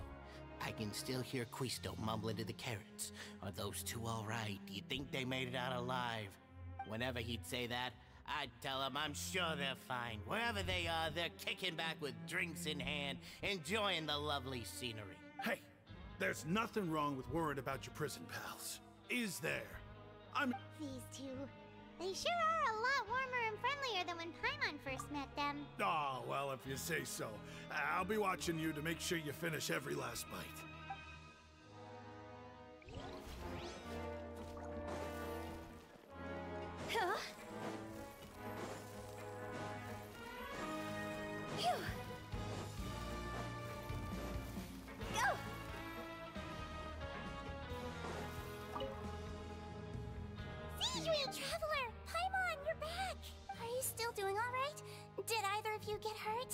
I can still hear Quisto mumbling to the carrots. Are those two all right? Do you think they made it out alive? Whenever he'd say that, I'd tell him I'm sure they're fine. Wherever they are, they're kicking back with drinks in hand, enjoying the lovely scenery. Hey, there's nothing wrong with worrying about your prison pals. Is there? These two. They sure are a lot warmer and friendlier than when Paimon first met them. Oh, well, if you say so. I'll be watching you to make sure you finish every last bite. Huh? Phew. Go! Traveler! Paimon, you're back! Are you still doing alright? Did either of you get hurt?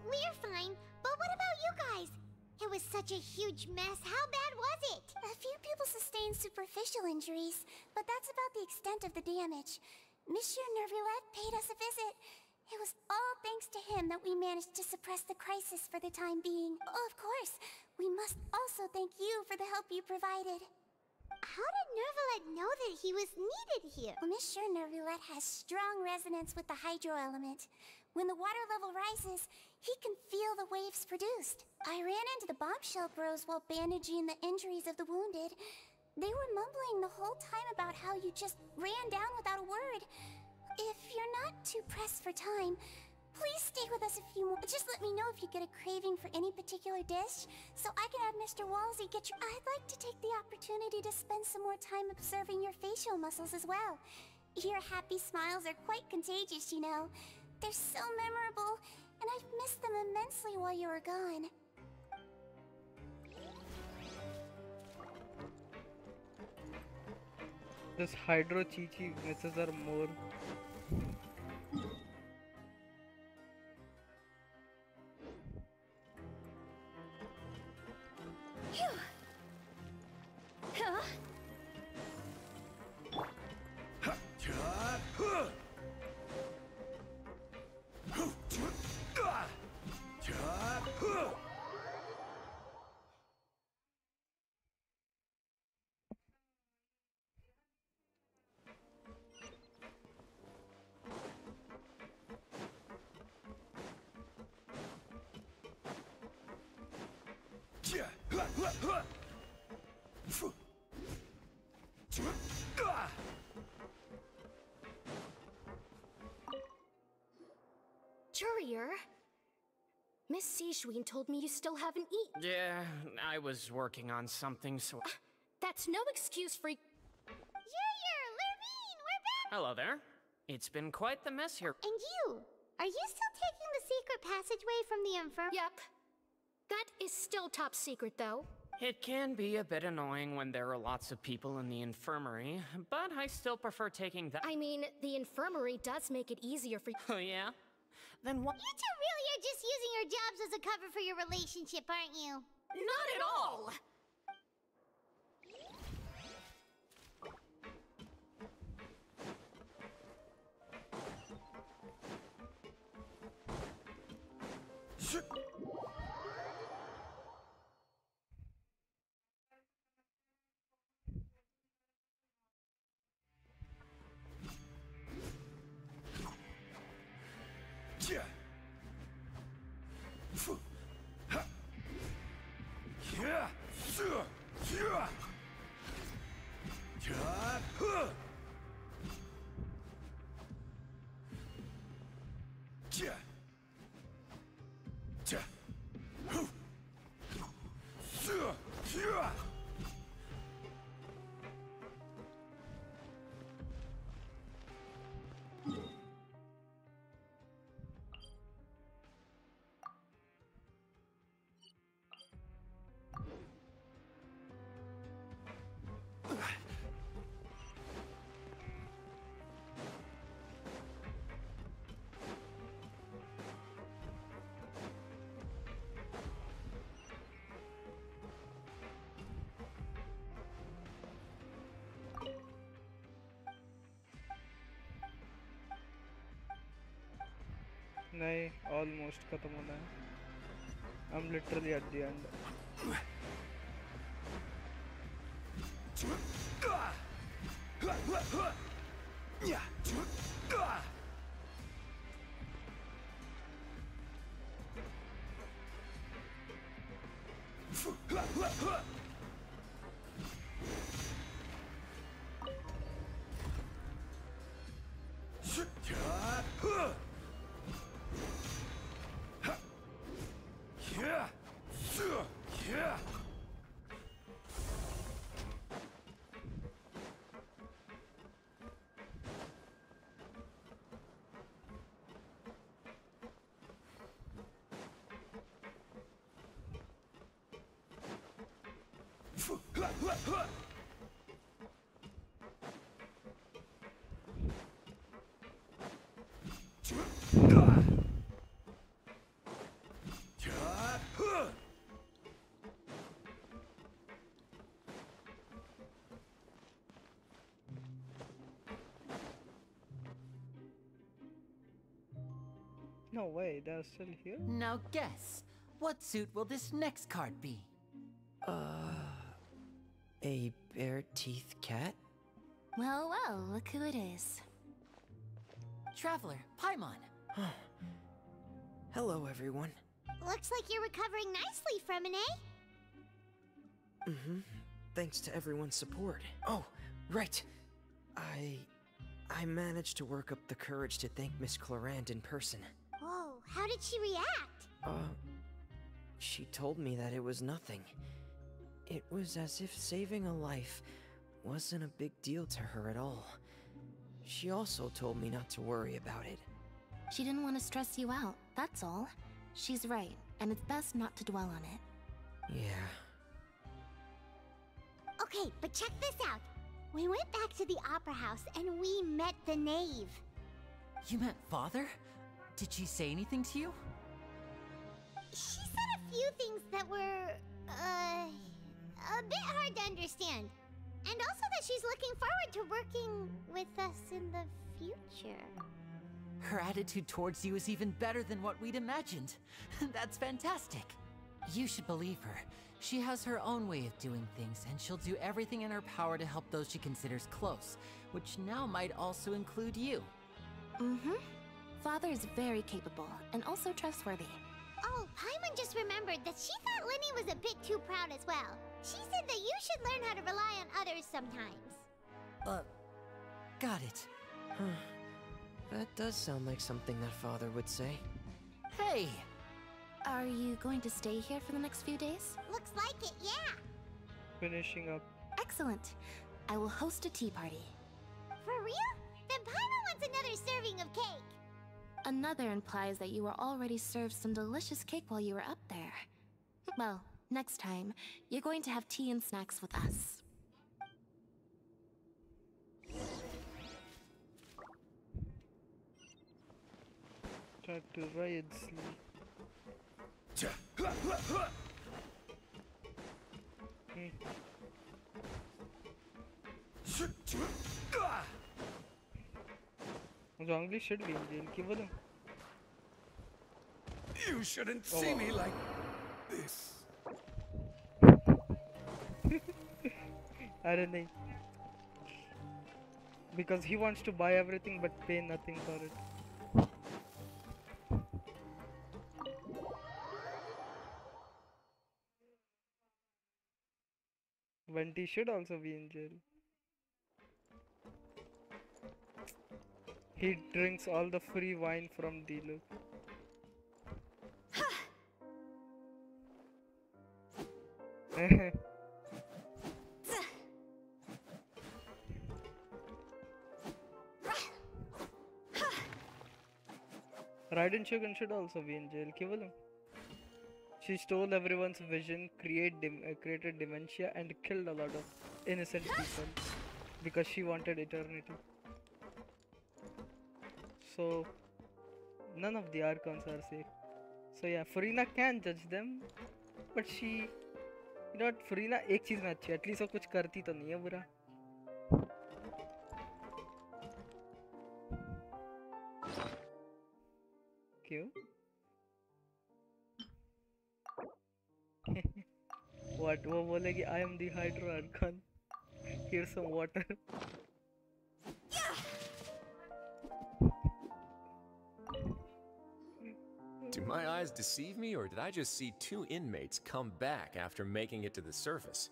We're fine, but what about you guys? It was such a huge mess. How bad was it? A few people sustained superficial injuries, but that's about the extent of the damage. Monsieur Nervulette paid us a visit. It was all thanks to him that we managed to suppress the crisis for the time being. Of course, we must also thank you for the help you provided. How did Nervalet know that he was needed here? Well, Miss sure Nervalet has strong resonance with the hydro element. When the water level rises, he can feel the waves produced. I ran into the bombshell bros while bandaging the injuries of the wounded. They were mumbling the whole time about how you just ran down without a word. If you're not too pressed for time, please stay with us a few more. Just let me know if you get a craving for any particular dish, so I can have Mr. Walsey get you. I'd like to take the opportunity to spend some more time observing your facial muscles as well. Your happy smiles are quite contagious, you know. They're so memorable, and I've missed them immensely while you were gone. This hydro chichi misses her more. Courier, Miss Sijween told me you still haven't eaten. Yeah, I was working on something, so... That's no excuse for... Lurvine, we're back! Hello there. It's been quite the mess here. And you? Are you still taking the secret passageway from the infirm? Yep. That is still top secret, though. It can be a bit annoying when there are lots of people in the infirmary, but I still prefer taking that. I mean, the infirmary does make it easier for you. Oh, yeah? Then what? You two really are just using your jobs as a cover for your relationship, aren't you? Not at all! नहीं almost खत्म होना है I'm literally at the end No way, they're still here? Now guess, what suit will this next card be? A bare-teeth cat? Well, well, look who it is. Traveler, Paimon. Hello, everyone. Looks like you're recovering nicely from an A. Mm-hmm. Thanks to everyone's support. Oh, right. I managed to work up the courage to thank Miss Clorand in person. Whoa, how did she react? She told me that it was nothing. It was as if saving a life wasn't a big deal to her at all. She also told me not to worry about it. She didn't want to stress you out, that's all. She's right, and it's best not to dwell on it. Yeah. Okay, but check this out. We went back to the opera house and we met the knave. You met Father? Did she say anything to you? She said a few things that were, a bit hard to understand. And also that she's looking forward to working with us in the future. Her attitude towards you is even better than what we'd imagined. That's fantastic. You should believe her. She has her own way of doing things, and she'll do everything in her power to help those she considers close, which now might also include you. Mm-hmm. Father is very capable, and also trustworthy. Oh, Paimon just remembered that she thought Linny was a bit too proud as well. She said that you should learn how to rely on others sometimes. Got it. That does sound like something that Father would say. Hey! Are you going to stay here for the next few days? Looks like it, yeah. Finishing up. Excellent. I will host a tea party. For real? Then Paimon wants another serving of cake. Another implies that you were already served some delicious cake while you were up there. Well, next time, you're going to have tea and snacks with us. Try to ride sleep. Zhongli should be in jail. Give them. You shouldn't see me like this. I don't know. Because he wants to buy everything but pay nothing for it. Venti should also be in jail. He drinks all the free wine from Diluc. Raiden Shogun should also be in jail. Kivalam. She stole everyone's vision, created dementia, and killed a lot of innocent people because she wanted eternity. So none of the Archons are safe. So yeah, Furina can judge them, but she, you know what, Furina एक चीज में अच्छी है, at least वो कुछ करती तो नहीं है बुरा. क्यों? What? वो बोलेगी I am the Hydro Archon. Here's some water. Do my eyes deceive me, or did I just see two inmates come back after making it to the surface?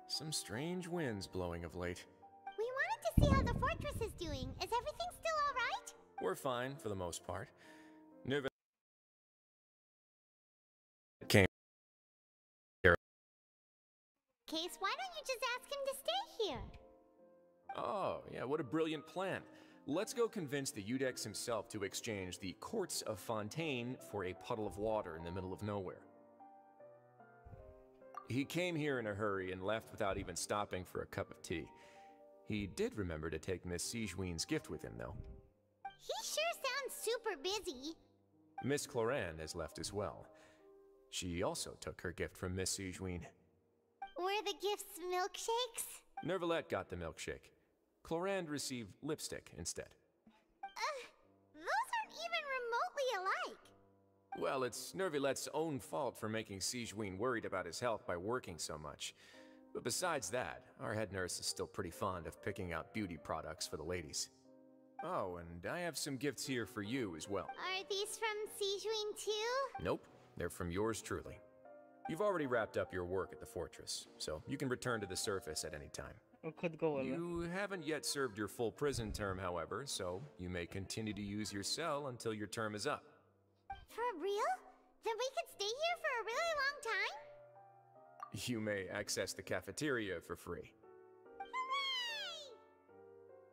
Some strange winds blowing of late. We wanted to see how the fortress is doing. Is everything still alright? We're fine for the most part. Nerva came here. Case, why don't you just ask him to stay here? Oh, yeah, what a brilliant plan. Let's go convince the Udex himself to exchange the courts of Fontaine for a puddle of water in the middle of nowhere. He came here in a hurry and left without even stopping for a cup of tea. He did remember to take Miss Sigewinne's gift with him, though. He sure sounds super busy. Miss Clorand has left as well. She also took her gift from Miss Sigewinne. Were the gifts milkshakes? Nervalette got the milkshake. Clorand received lipstick instead. Those aren't even remotely Well, it's Nervilette's own fault for making Sigewinne worried about his health by working so much. But besides that, our head nurse is still pretty fond of picking out beauty products for the ladies. Oh, and I have some gifts here for you as well. Are these from Sigewinne too? Nope, they're from yours truly. You've already wrapped up your work at the fortress, so you can return to the surface at any time. You haven't yet served your full prison term, however, so you may continue to use your cell until your term is up. For real? Then we could stay here for a really long time? You may access the cafeteria for free. Hooray!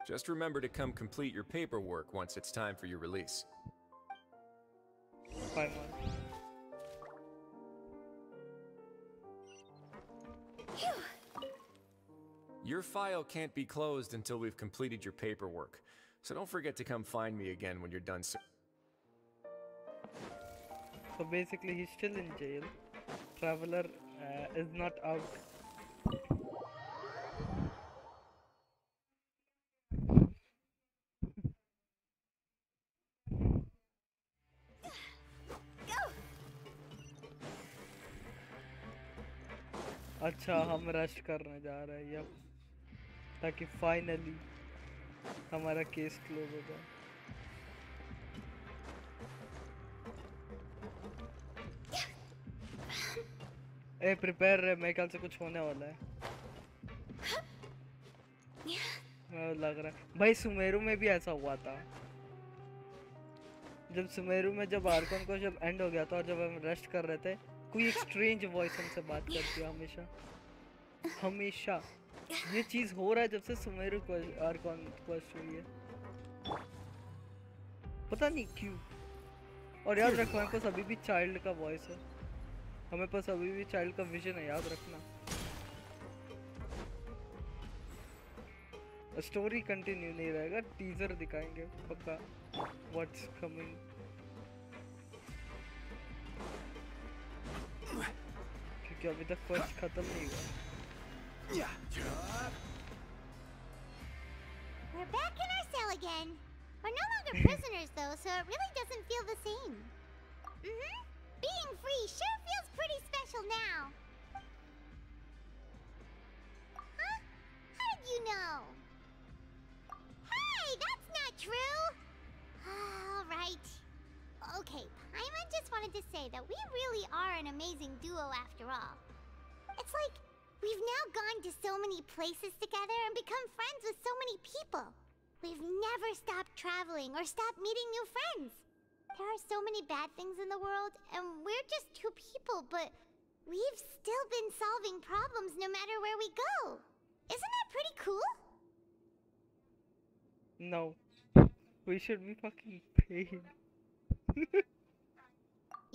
Just remember to come complete your paperwork once it's time for your release. Bye, Your file can't be closed until we've completed your paperwork, so don't forget to come find me again when you're done. So basically he's still in jail. Traveler is not out. अच्छा हम rest करने जा रहे हैं अब ताकि finally हमारा case close हो जाए. ए प्रिपेयर रहे, मेरे ख्याल से कुछ होने वाला है. लग रहा है भाई सुमेरु में भी ऐसा हुआ था. जब सुमेरु में जब आर्कन को जब एंड हो गया था और जब हम रेस्ट कर रहे थे, कोई एक स्ट्रेंज वॉइस हमसे बात करती है हमेशा हमेशा. ये चीज हो रहा है जब से सुमेरु को आर्कन क्वेस्ट हुई है, पता नहीं क्यों. और याद रखो हमारे पास अभी भी चाइल्ड का वॉइस है, हमें पास अभी भी चाइल्ड का विजन है, याद रखना. स्टोरी कंटिन्यू नहीं रहेगा, टीजर दिखाएंगे पक्का व्हाट्स कमिंग. क्योंकि अभी तक क्वेस्ट खत्म नहीं हुआ. We're back in our cell again. We're no longer prisoners though, so it really doesn't feel the same. Being free sure feels pretty special now. Huh? How did you know? Hey, that's not true! Alright. Okay, Paimon just wanted to say that we really are an amazing duo after all. It's like, we've now gone to so many places together and become friends with so many people. We've never stopped traveling or stopped meeting new friends. There are so many bad things in the world, and we're just two people, but we've still been solving problems no matter where we go. Isn't that pretty cool? No. We should be fucking paid.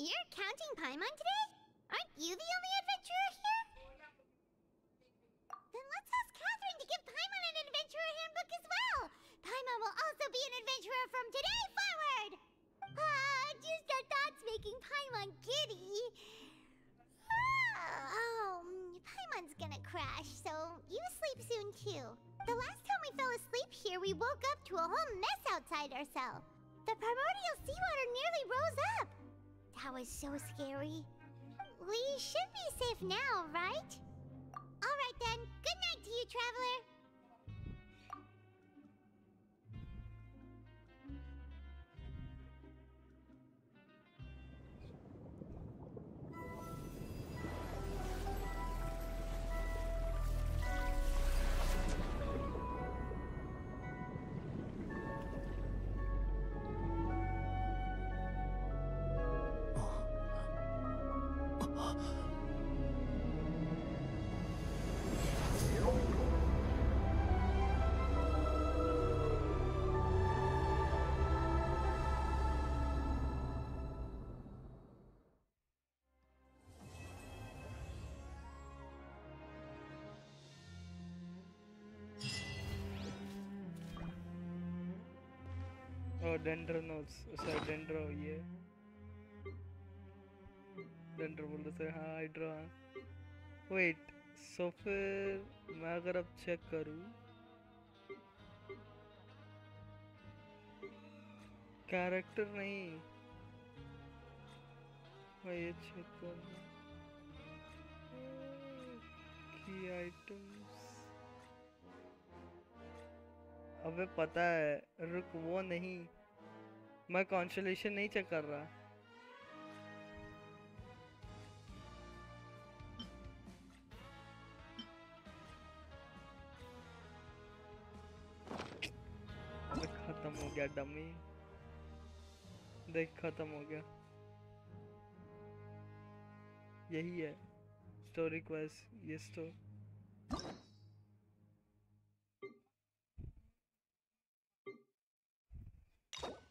You're counting Paimon today? Aren't you the only adventurer here? Then let's ask Catherine to give Paimon an adventurer handbook as well. Paimon will also be an adventurer from today forward. Just our thoughts making Paimon giddy. Paimon's gonna crash, so you sleep soon too. The last time we fell asleep here, we woke up to a whole mess outside our cell. The primordial seawater nearly rose up. That was so scary. We should be safe now, right? Alright then, good night to you, traveler. Oh, Dendro notes. Sorry, Dendro, yeah. Dendro बोल रहे थे हाँ hydro हाँ. Wait, so फिर मैं अगर अब check करूँ कैरेक्टर नहीं मैं ये चेक कर की आइटम्स। अबे पता है, रुक वो नहीं, मैं कॉन्स्टेलेशन नहीं चेक कर रहा। खत्म हो गया डमी, देख खत्म हो गया। यही है स्टोरी क्वेस्ट, ये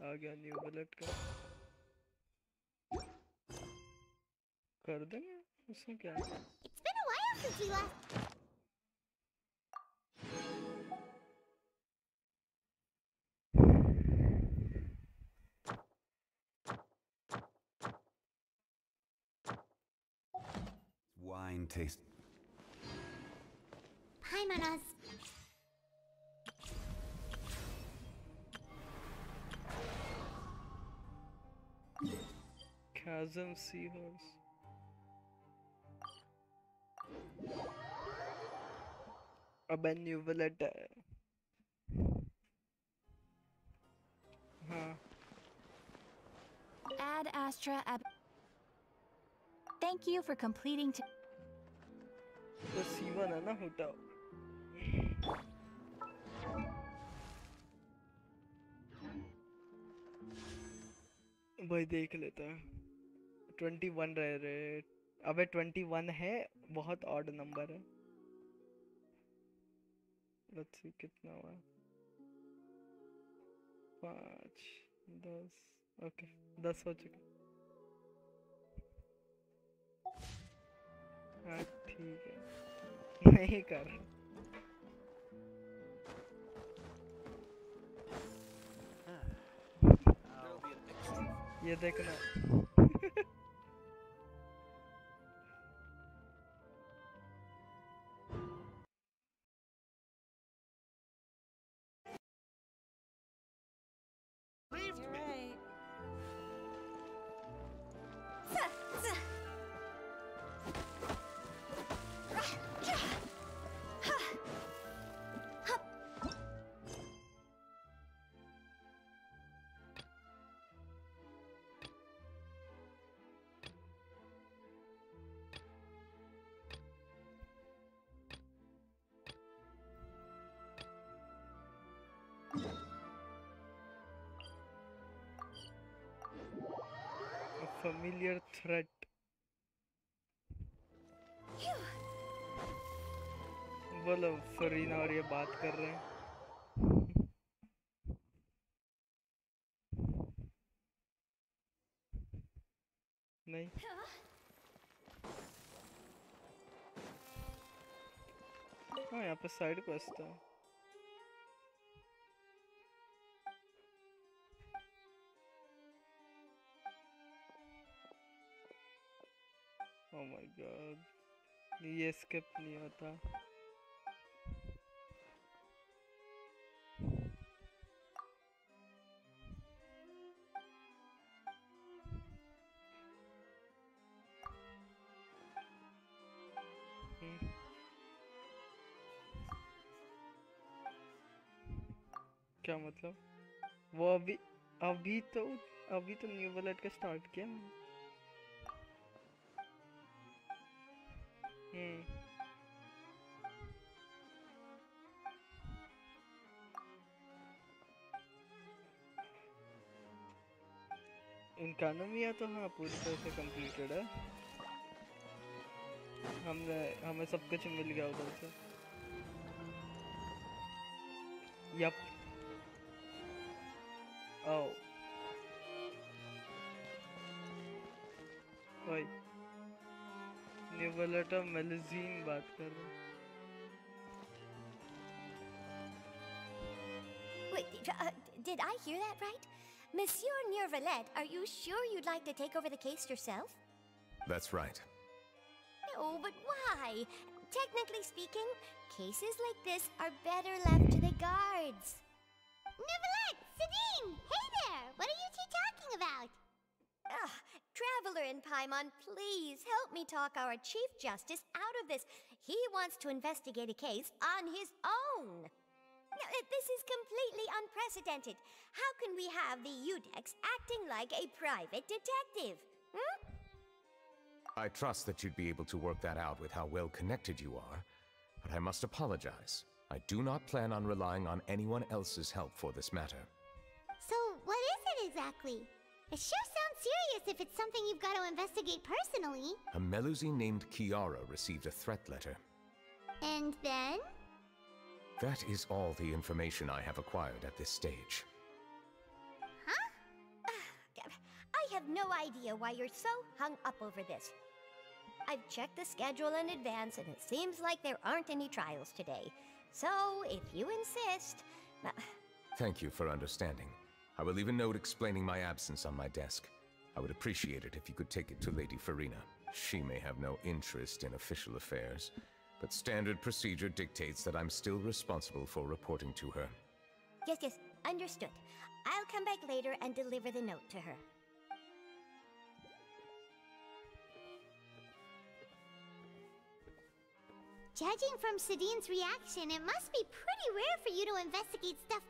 आ गया न्यू बुलेट का, कर देंगे उसमें क्या है। It's been a while since we last. Wine taste. Hi, Manas. Chasm Seahorse. अबे न्यू बुलेट है। हाँ। Ad Astra Ab. Thank you for completing. तो C1 है ना, हटाओ। भाई देख लेता है। 21 रह रहे। अबे 21 है, बहुत ऑड नंबर है। लेट्स सी कितना हुआ। 5 10, ओके 10 हो चुके। हाँ ठीक है, नहीं कर रहा। ये देखना। You're right. A familiar threat. बोलो फरीना और ये बात कर रहे हैं। नहीं हाँ, यहाँ पे साइड क्वेस्ट है। Oh my God, ये स्किप नहीं होता। क्या मतलब? वो अभी तो न्यू बुलेट का स्टार्ट किया मैंने। इनकानोमिया तो हाँ पूरी तरह से कंप्लीटेड है। हमें सब कुछ मिल गया उधर से। यप। ओ ओए न्यू बुलेट और मेलजीन बात कर रहे हैं। Wait, did I hear that right? Monsieur Neurvalette, are you sure you'd like to take over the case yourself? That's right. No, but why? Technically speaking, cases like this are better left to the guards. Neverlet! Sadine! Hey there! What are you two talking about? Ugh, Traveler and Paimon, please help me talk our Chief Justice out of this. He wants to investigate a case on his own. Now, this is completely unprecedented. How can we have the Udex acting like a private detective? Hmm? I trust that you'd be able to work that out with how well connected you are, but I must apologize. I do not plan on relying on anyone else's help for this matter. So, what is it exactly? It sure sounds serious if it's something you've got to investigate personally. A Melusi named Kiara received a threat letter. And then? That is all the information I have acquired at this stage. Huh? I have no idea why you're so hung up over this. I've checked the schedule in advance, and it seems like there aren't any trials today. So, if you insist... Thank you for understanding. I will leave a note explaining my absence on my desk. I would appreciate it if you could take it to Lady Farina. She may have no interest in official affairs, but standard procedure dictates that I'm still responsible for reporting to her. Yes, understood. I'll come back later and deliver the note to her. Judging from Sadine's reaction, it must be pretty rare for you to investigate stuff